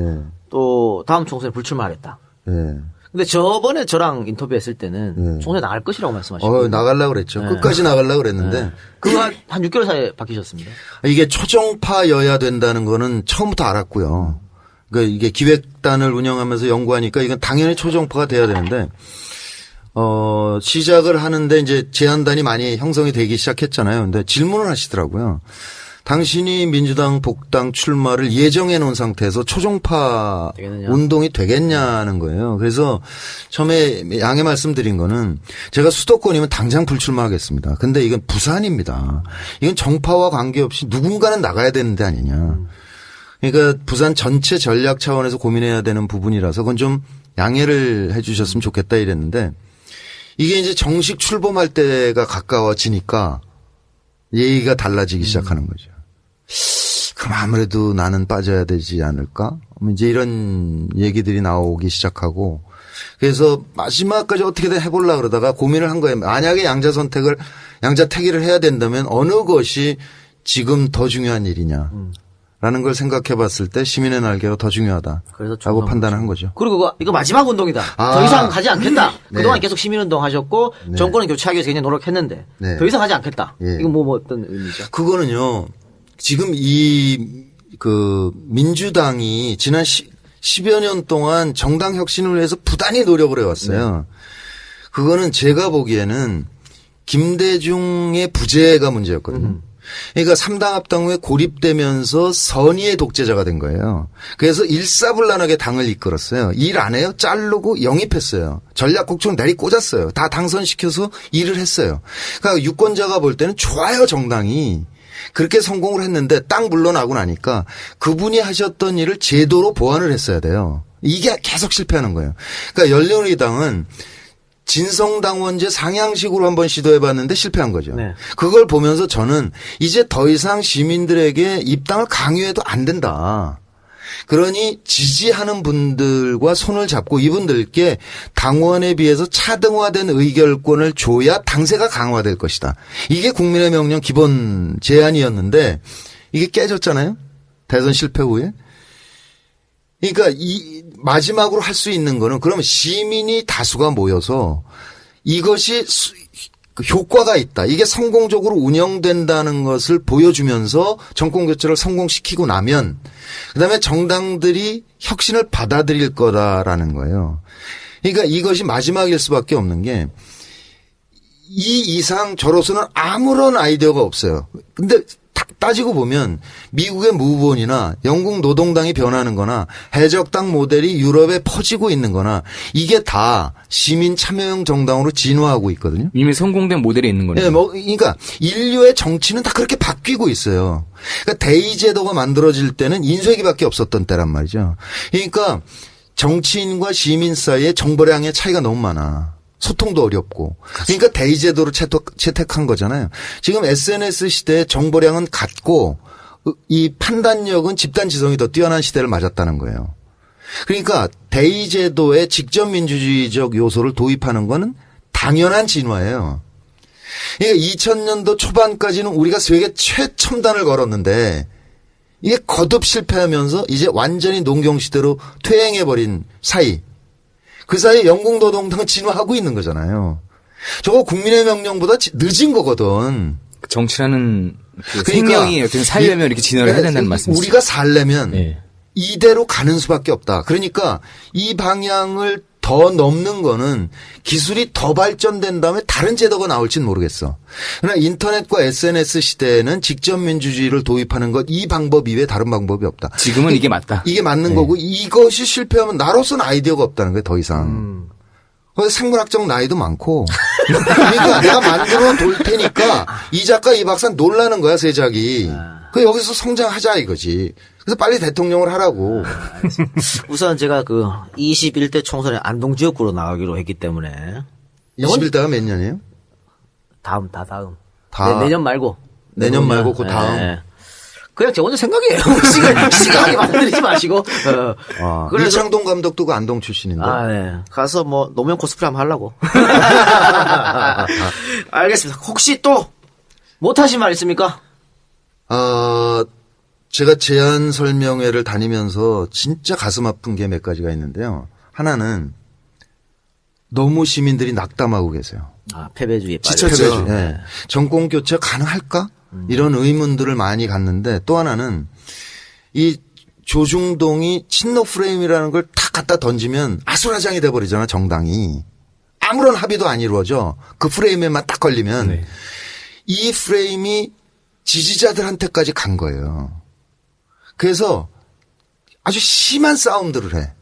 또 다음 총선에 불출마하겠다. 근데 저번에 저랑 인터뷰했을 때는 총선에 나갈 것이라고 말씀하시고. 나가려고 그랬죠. 끝까지 나가려고 그랬는데. 그거 한 6개월 사이에 바뀌셨습니다. 이게 초정파여야 된다는 거는 처음부터 알았고요. 그러니까 이게 기획단을 운영하면서 연구하니까 이건 당연히 초정파가 돼야 되는데, 시작을 하는데 이제 제안단이 많이 형성이 되기 시작했잖아요. 근데 질문을 하시더라고요. 당신이 민주당 복당 출마를 예정해 놓은 상태에서 초종파 되겠느냐? 운동이 되겠냐는 거예요. 그래서 처음에 양해 말씀드린 거는 제가 수도권이면 당장 불출마하겠습니다. 근데 이건 부산입니다. 이건 정파와 관계없이 누군가는 나가야 되는 데 아니냐. 그러니까 부산 전체 전략 차원에서 고민해야 되는 부분이라서 그건 좀 양해를 해 주셨으면 좋겠다 이랬는데 이게 이제 정식 출범할 때가 가까워지니까 예의가 달라지기 시작하는 거죠. 그럼 아무래도 나는 빠져야 되지 않을까? 이제 이런 얘기들이 나오기 시작하고 그래서 마지막까지 어떻게든 해보려고 그러다가 고민을 한 거예요. 만약에 양자택일을 해야 된다면 어느 것이 지금 더 중요한 일이냐. 라는 걸 생각해 봤을 때 시민의 날개가 더 중요하다라고 판단한 거죠. 그리고 이거 마지막 운동이다. 더 이상 가지 않겠다. 그동안 계속 시민운동 하셨고 정권을 교체하기 위해서 굉장히 노력했는데 더 이상 하지 않겠다. 이건 뭐 어떤 의미죠? 그거는요. 지금 민주당이 지난 10여 년 동안 정당 혁신을 위해서 부단히 노력을 해왔어요. 그거는 제가 보기에는 김대중의 부재가 문제였거든요. 그러니까 3당 합당 후에 고립되면서 선의의 독재자가 된 거예요. 그래서 일사불란하게 당을 이끌었어요. 일 안 해요? 자르고 영입했어요. 전략국장 내리꽂았어요. 다 당선시켜서 일을 했어요. 그러니까 유권자가 볼 때는 좋아요, 정당이. 그렇게 성공을 했는데 딱 물러나고 나니까 그분이 하셨던 일을 제도로 보완을 했어야 돼요. 이게 계속 실패하는 거예요. 그러니까 열린우리당은 진성당원제 상향식으로 한번 시도해봤는데 실패한 거죠. 네. 그걸 보면서 저는 이제 더 이상 시민들에게 입당을 강요해도 안 된다. 그러니 지지하는 분들과 손을 잡고 이분들께 당원에 비해서 차등화된 의결권을 줘야 당세가 강화될 것이다. 이게 국민의 명령 기본 제안이었는데 이게 깨졌잖아요. 대선 실패 후에. 그러니까 이 마지막으로 할 수 있는 거는 그러면 시민이 다수가 모여서 이것이 효과가 있다. 이게 성공적으로 운영된다는 것을 보여주면서 정권 교체를 성공시키고 나면 그다음에 정당들이 혁신을 받아들일 거다라는 거예요. 그러니까 이것이 마지막일 수밖에 없는 게 이 이상 저로서는 아무런 아이디어가 없어요. 근데 따지고 보면 미국의 무브원이나 영국 노동당이 변하는 거나 해적당 모델이 유럽에 퍼지고 있는 거나 이게 다 시민 참여형 정당으로 진화하고 있거든요. 이미 성공된 모델이 있는 거네요. 네, 그러니까 인류의 정치는 다 그렇게 바뀌고 있어요. 그러니까 대의 제도가 만들어질 때는 인쇄기밖에 없었던 때란 말이죠. 그러니까 정치인과 시민 사이에 정보량의 차이가 너무 많아. 소통도 어렵고. 그러니까 대의제도를 채택한 거잖아요. 지금 SNS 시대에 정보량은 같고 이 판단력은 집단지성이 더 뛰어난 시대를 맞았다는 거예요. 그러니까 대의제도의 직접민주주의적 요소를 도입하는 거는 당연한 진화예요. 그러니까 2000년도 초반까지는 우리가 세계 최첨단을 걸었는데 이게 거듭 실패하면서 이제 완전히 농경시대로 퇴행해버린 사이. 그 사이에 영국 노동당은 진화하고 있는 거잖아요. 저거 국민의 명령보다 늦은 거거든. 정치라는 그 그러니까 생명이 어떻게 살려면 이렇게 진화를 해야 된다는 말씀이시죠. 우리가 살려면 네. 이대로 가는 수밖에 없다. 그러니까 이 방향을 더 넘는 거는 기술이 더 발전된 다음에 다른 제도가 나올지는 모르겠어. 그러나 인터넷과 SNS 시대에는 직접민주주의를 도입하는 것 이 방법 이외에 다른 방법이 없다. 지금은 이게 맞다. 이게 맞는 네. 거고 이것이 실패하면 나로서는 아이디어가 없다는 거예요. 더 이상. 그래서 생물학적 나이도 많고. 그러니까 내가 만들어 돌 테니까 이 작가 이 박사 놀라는 거야 세작이. 그 여기서 성장하자 이거지. 그래서 빨리 대통령을 하라고. 우선 제가 그 21대 총선에 안동 지역구로 나가기로 했기 때문에 21대가 몇 년이에요? 다음. 다. 내년 말고. 내년 말고 그 다음. 네. 그냥 제 혼자 생각이에요. 시간하게 만들지 마시고. 그래서 이창동 감독도 그 안동 출신인데. 네. 가서 뭐 노면 코스프레 한번 하려고. 알겠습니다. 혹시 또 못하신 말 있습니까? 제가 제안 설명회를 다니면서 진짜 가슴 아픈 게 몇 가지가 있는데요. 하나는 너무 시민들이 낙담하고 계세요. 패배주의에 빠져. 지쳤죠. 네. 정권 교체 가능할까? 이런 의문들을 많이 갖는데 또 하나는 이 조중동이 친노 프레임이라는 걸 탁 갖다 던지면 아수라장이 돼버리잖아 정당이. 아무런 합의도 안 이루어져. 그 프레임에만 딱 걸리면 네. 이 프레임이 지지자들한테까지 간 거예요. 그래서 아주 심한 싸움들을 해.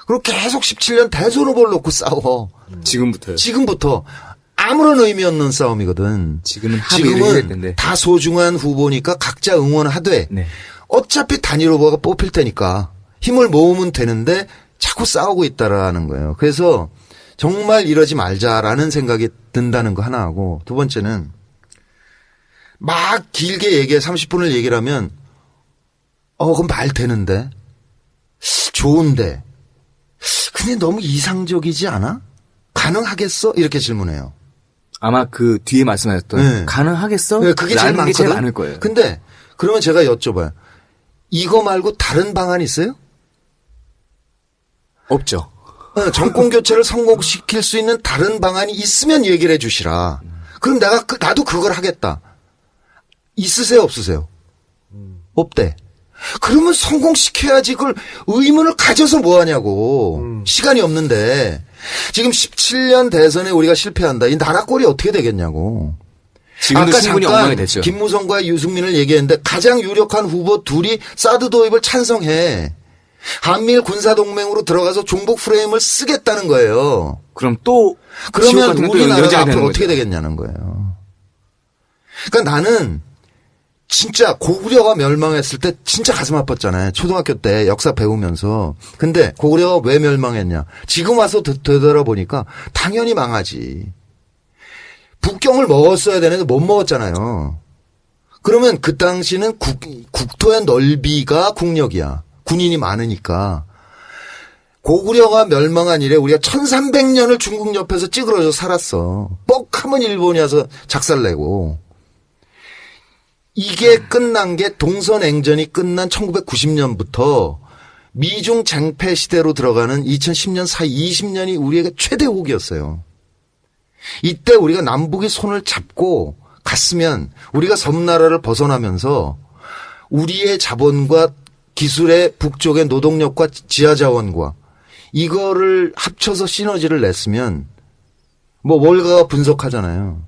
그리고 계속 17년 대선 후보를 놓고 싸워. 지금부터요. 지금부터 아무런 의미 없는 싸움이거든. 지금은 합의를 해야 지금은 텐데. 다 소중한 후보니까 각자 응원하되 네. 어차피 단일 후보가 뽑힐 테니까 힘을 모으면 되는데 자꾸 싸우고 있다라는 거예요. 그래서 정말 이러지 말자라는 생각이 든다는 거 하나 하고 두 번째는 막 길게 얘기해 30분을 얘기를 하면 그럼 말 되는데 좋은데 근데 너무 이상적이지 않아? 가능하겠어? 이렇게 질문해요. 아마 그 뒤에 말씀하셨던 네. 가능하겠어? 네, 그게 제일 라는 게 제일 많거든. 많을 거예요. 근데 그러면 제가 여쭤봐요. 이거 말고 다른 방안이 있어요? 없죠. 정권 교체를 성공시킬 수 있는 다른 방안이 있으면 얘기를 해 주시라. 그럼 나도 그걸 하겠다. 있으세요, 없으세요? 없대. 그러면 성공시켜야지 그걸 의문을 가져서 뭐 하냐고. 시간이 없는데. 지금 17년 대선에 우리가 실패한다. 이 나라 꼴이 어떻게 되겠냐고. 지금도 아까 충분히 잠깐 엉망이 됐죠. 김무성과 유승민을 얘기했는데 가장 유력한 후보 둘이 사드 도입을 찬성해. 한미일 군사동맹으로 들어가서 종북 프레임을 쓰겠다는 거예요. 그럼 또 지옥 그러면 같은 것도 우리나라가 연장이 앞으로 되는 어떻게 거죠. 되겠냐는 거예요. 그러니까 나는 진짜 고구려가 멸망했을 때 진짜 가슴 아팠잖아요. 초등학교 때 역사 배우면서. 근데 고구려가 왜 멸망했냐. 지금 와서 되돌아보니까 당연히 망하지. 북경을 먹었어야 되는데 못 먹었잖아요. 그러면 그 당시는 국토의 넓이가 국력이야. 군인이 많으니까. 고구려가 멸망한 이래 우리가 1300년을 중국 옆에서 찌그러져 살았어. 뻑하면 일본이 와서 작살내고. 이게 끝난 게 동서냉전이 끝난 1990년부터 미중 쟁패 시대로 들어가는 2010년 사이 20년이 우리에게 최대 호기였어요. 이때 우리가 남북이 손을 잡고 갔으면 우리가 섬나라를 벗어나면서 우리의 자본과 기술의 북쪽의 노동력과 지하자원과 이거를 합쳐서 시너지를 냈으면 뭐 월가가 분석하잖아요.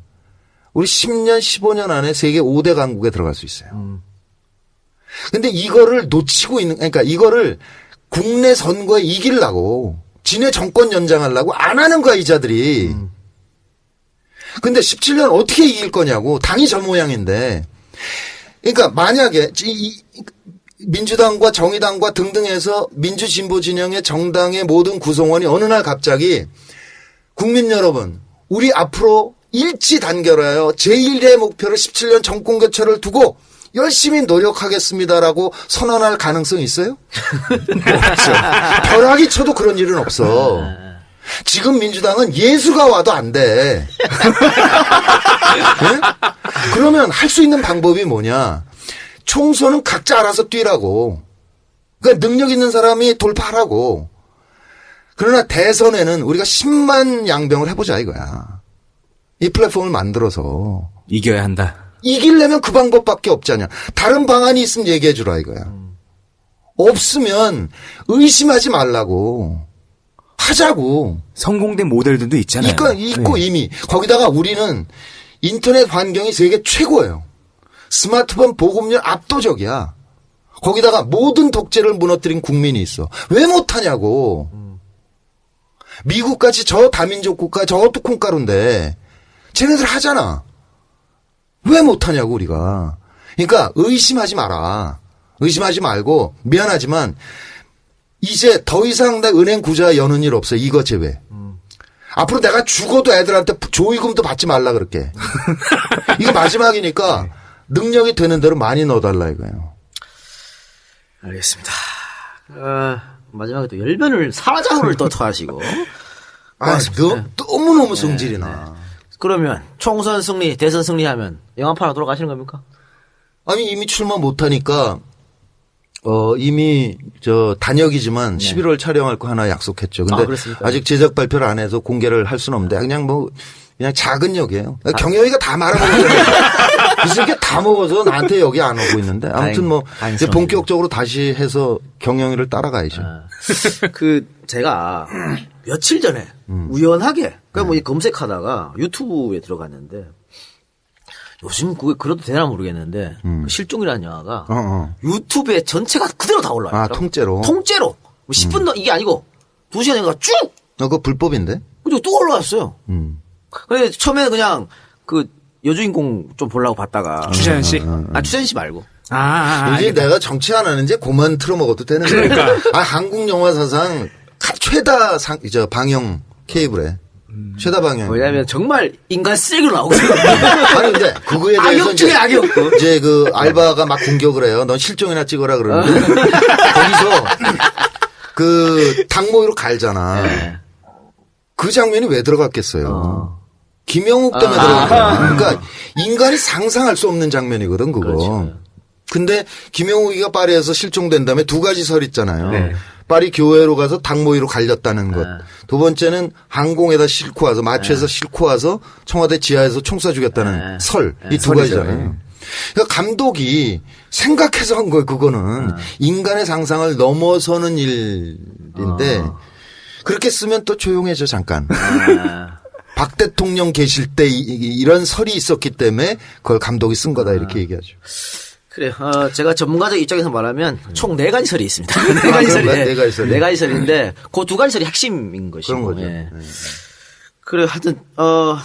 우리 10년, 15년 안에 세계 5대 강국에 들어갈 수 있어요. 근데 이거를 놓치고 있는, 그러니까 이거를 국내 선거에 이기려고, 지네 정권 연장하려고 안 하는 거야, 이자들이. 근데 17년 어떻게 이길 거냐고, 당이 저 모양인데. 그러니까 만약에, 민주당과 정의당과 등등 해서 민주진보 진영의 정당의 모든 구성원이 어느 날 갑자기 국민 여러분, 우리 앞으로 일치 단결하여 제1의 목표를 17년 정권 교체를 두고 열심히 노력하겠습니다라고 선언할 가능성이 있어요? 없죠. 벼락이 쳐도 그런 일은 없어. 지금 민주당은 예수가 와도 안 돼. 네? 그러면 할 수 있는 방법이 뭐냐. 총선은 각자 알아서 뛰라고. 그러니까 능력 있는 사람이 돌파하라고. 그러나 대선에는 우리가 10만 양병을 해보자 이거야. 이 플랫폼을 만들어서. 이겨야 한다. 이기려면 그 방법밖에 없잖냐. 다른 방안이 있으면 얘기해 주라 이거야. 없으면 말라고. 하자고. 성공된 모델들도 있잖아요. 있고 이미. 거기다가 우리는 인터넷 환경이 세계 최고예요. 스마트폰 보급률 압도적이야. 거기다가 모든 독재를 무너뜨린 국민이 있어. 왜 못하냐고. 미국같이 저 다민족 국가 저것도 콩가루인데 쟤네들 하잖아. 왜 못하냐고 우리가. 그러니까 의심하지 마라. 의심하지 말고 미안하지만 이제 더 이상 내 은행 구좌 여는 일 없어. 이거 제외. 앞으로 내가 죽어도 애들한테 조의금도 받지 말라 그럴게. 이거 마지막이니까 능력이 되는 대로 많이 넣어달라 이거예요. 알겠습니다. 마지막에 또 열변을 사자후를 또 토하시고. 너무너무 성질이 나. 그러면 총선 승리, 대선 승리하면 영화파로 돌아가시는 겁니까? 아니 이미 출마 못하니까 이미 단역이지만 11월 촬영할 거 하나 약속했죠. 근데 아직 제작 발표를 안 해서 공개를 할 수는 없는데 그냥 작은 역이에요. 경영이가 다 말아먹었잖아요. 그래서 이렇게 다 먹어서 나한테 여기 안 오고 있는데 아무튼 이제 본격적으로 다시 해서 경영이를 따라가야죠. 제가 며칠 전에 우연하게 검색하다가 유튜브에 들어갔는데 요즘 그게 그래도 되나 모르겠는데 실종이라는 영화가 유튜브에 전체가 그대로 다 올라와요. 통째로. 10분 이게 아니고 2시간 영화가 쭉. 그거 불법인데? 그죠? 또 올라왔어요. 그래 처음에는 그냥 여주인공 좀 보려고 봤다가 추자연 씨? 추자연 씨 말고. 이제 내가 정치 안 하는지 그만 틀어먹어도 되는 거야. 그러니까. 한국 영화 사상 최다 방영 케이블에. 최다 방영. 왜냐면 정말 인간 쓰레기로 나오거든요. 아니 근데 그거에 대해서 악역 중에 악역. 이제 알바가 막 공격을 해요. 넌 실종이나 찍어라 그러는데 거기서 닭모이로 갈잖아. 네. 그 장면이 왜 들어갔겠어요? 김영욱 때문에 들어간 거야. 그러니까 인간이 상상할 수 없는 장면이거든 그거. 그렇죠. 근데 김영욱이가 파리에서 실종된 다음에 두 가지 설 있잖아요. 네. 파리 교회로 가서 닭모이로 갈렸다는 것. 두 번째는 항공에다 싣고 와서 마취해서 싣고 와서 청와대 지하에서 총 쏴 죽였다는 설. 이 두 가지잖아요. 그러니까 감독이 생각해서 한 거예요. 그거는 인간의 상상을 넘어서는 일인데 그렇게 쓰면 또 조용해져 잠깐. 박 대통령 계실 때 이런 설이 있었기 때문에 그걸 감독이 쓴 거다 이렇게 얘기하죠. 그래요. 제가 전문가적 입장에서 말하면 총 4가지 설이 있습니다. 네 가지 설인데 그 2가지 설이 핵심인 것이고. 그런 거죠. 예. 그래 하여튼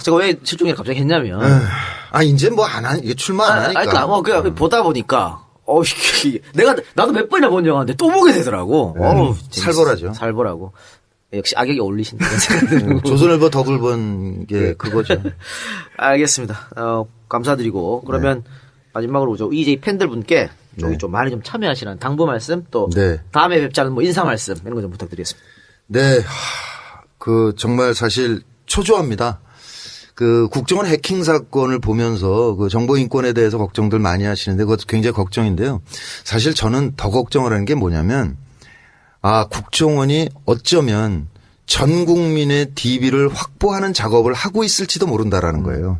제가 왜 실종을 갑자기 했냐면 이제 뭐 안 하니, 이게 출마 안 하니까. 그러니까 보다 보니까, 나도 몇 번이나 본 영화인데 또 보게 되더라고. 살벌하죠. 살벌하고. 역시 악역이 어울리신다. 조선일보 덕을 본 게 그거죠. 알겠습니다. 감사드리고, 그러면 마지막으로 EJ 팬들분께 저기 좀 많이 좀 참여하시라는 당부 말씀, 또 다음에 뵙자는 뭐 인사 말씀, 이런 거 좀 부탁드리겠습니다. 네. 정말 사실 초조합니다. 국정원 해킹 사건을 보면서 정보 인권에 대해서 걱정들 많이 하시는데 그것도 굉장히 걱정인데요. 사실 저는 더 걱정을 하는 게 뭐냐면 국정원이 어쩌면 전 국민의 DB를 확보하는 작업을 하고 있을지도 모른다라는 거예요.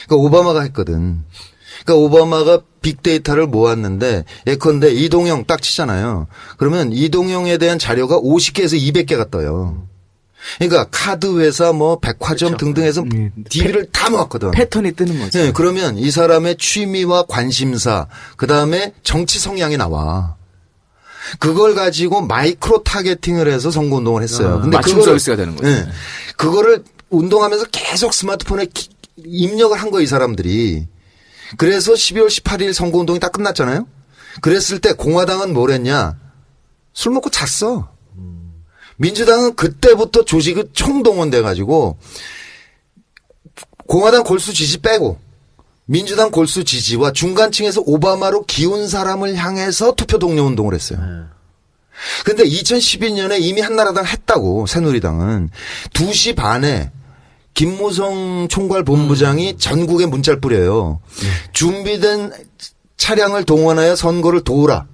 그러니까 오바마가 했거든. 그러니까 오바마가 빅데이터를 모았는데 예컨대 이동영 딱 치잖아요. 그러면 이동영에 대한 자료가 50개에서 200개가 떠요. 그러니까 카드 회사 뭐 백화점 등등에서 DB를 다 모았거든. 패턴이 뜨는 거죠. 네, 그러면 이 사람의 취미와 관심사, 그다음에 정치 성향이 나와. 그걸 가지고 마이크로 타겟팅을 해서 선거운동을 했어요. 근데 맞춤 서비스가 되는 거죠. 네, 그거를 운동하면서 계속 스마트폰에 입력을 한 거예요, 이 사람들이. 그래서 12월 18일 선거운동이 딱 끝났잖아요. 그랬을 때 공화당은 뭘 했냐? 술 먹고 잤어. 민주당은 그때부터 조직이 총동원돼 가지고 공화당 골수 지지 빼고 민주당 골수 지지와 중간층에서 오바마로 기운 사람을 향해서 투표 독려 운동을 했어요. 그런데 2012년에 이미 한나라당 했다고 새누리당은 2시 반에 김무성 총괄본부장이 전국에 문자를 뿌려요. 준비된 차량을 동원하여 선거를 도우라.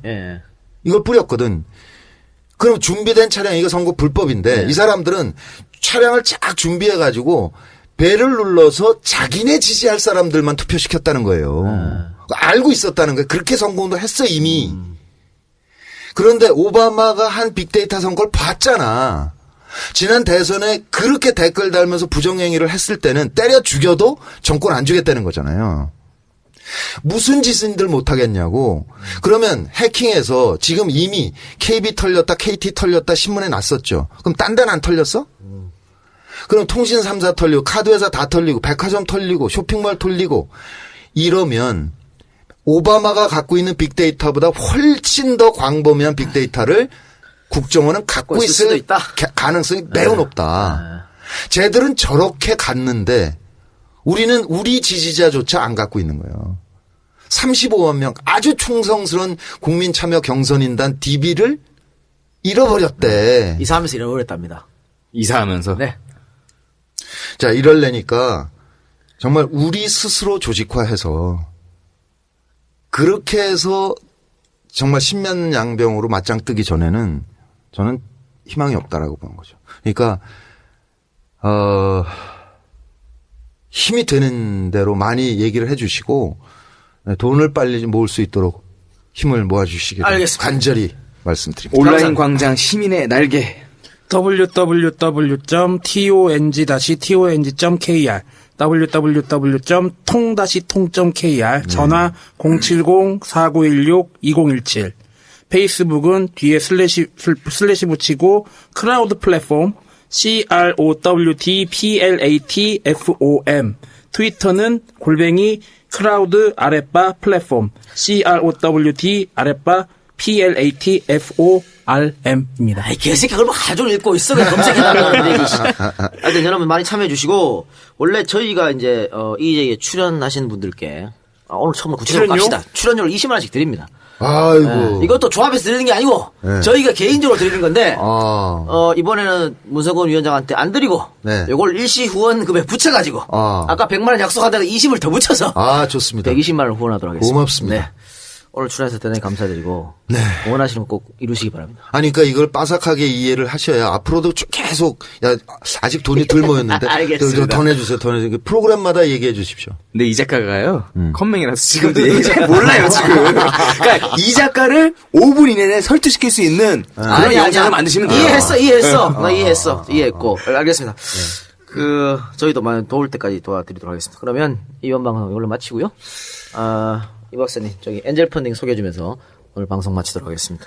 이걸 뿌렸거든. 그럼 준비된 차량 이거 선거 불법인데 이 사람들은 차량을 쫙 준비해가지고 배를 눌러서 자기네 지지할 사람들만 투표시켰다는 거예요. 알고 있었다는 거예요. 그렇게 선거운동 했어 이미. 그런데 오바마가 한 빅데이터 선거를 봤잖아. 지난 대선에 그렇게 댓글 달면서 부정행위를 했을 때는 때려 죽여도 정권 안 주겠다는 거잖아요. 무슨 짓을 못하겠냐고. 그러면 해킹해서 지금 이미 KB 털렸다 KT 털렸다 신문에 났었죠. 그럼 딴 데는 안 털렸어? 그럼 통신 3사 털리고 카드회사 다 털리고 백화점 털리고 쇼핑몰 털리고 이러면 오바마가 갖고 있는 빅데이터보다 훨씬 더 광범위한 빅데이터를 국정원은 갖고 있을 가능성이 매우 높다. 쟤들은 저렇게 갔는데 우리는 우리 지지자조차 안 갖고 있는 거예요. 35만 명 아주 충성스러운 국민 참여 경선인단 DB를 잃어버렸대. 이사하면서 잃어버렸답니다. 이사하면서? 네. 자, 이럴래니까 정말 우리 스스로 조직화해서 그렇게 해서 정말 신면양병으로 맞짱 뜨기 전에는 저는 희망이 없다라고 보는 거죠. 그러니까 힘이 되는 대로 많이 얘기를 해 주시고 돈을 빨리 모을 수 있도록 힘을 모아주시기를 간절히 말씀드립니다. 온라인 감사합니다. 광장 시민의 날개 www.tong-tong.kr www.통-통.kr 전화 070-4916-2017 페이스북은 뒤에 슬래시 붙이고 크라우드 플랫폼 CROWDPLATFOM 트위터는 @ 크라우드 아랫바 플랫폼 CROWD 아랫바 PLATFORM입니다. 아이, 개새끼, 그걸 뭐 가족 읽고 있어. 그냥 검색해달라는데. 하여튼 여러분 많이 참여해주시고, 원래 저희가 이제, EJ에 출연하신 분들께, 오늘 처음으로 구체적으로 갑시다. 출연료를 20만원씩 드립니다. 아이고. 네, 이것도 조합에서 드리는 게 아니고, 저희가 개인적으로 드리는 건데, 이번에는 문성권 위원장한테 안 드리고, 요걸 일시 후원 금액 붙여가지고, 아까 100만원 약속하다가 20을 더 붙여서, 좋습니다. 120만원 후원하도록 하겠습니다. 고맙습니다. 네. 오늘 출연해서 대단히 감사드리고 원하시는 거 꼭 이루시기 바랍니다. 아니 그러니까 이걸 빠삭하게 이해를 하셔야 앞으로도 계속 아직 돈이 덜 모였는데 알겠습니다. 더 내주세요. 더 내주세요. 프로그램마다 얘기해 주십시오. 근데 이 작가가요 컴맹이라서 지금도 얘기 잘 몰라요 지금. 그러니까 이 작가를 5분 이내에 설득시킬 수 있는 그런 영상을 만드시면 돼요. 이해했어. 나 이해했고. 알겠습니다. 저희도 많이 도울 때까지 도와드리도록 하겠습니다. 그러면 이번 방송 이걸로 마치고요. 이 박사님, 엔젤 펀딩 소개해주면서 오늘 방송 마치도록 하겠습니다.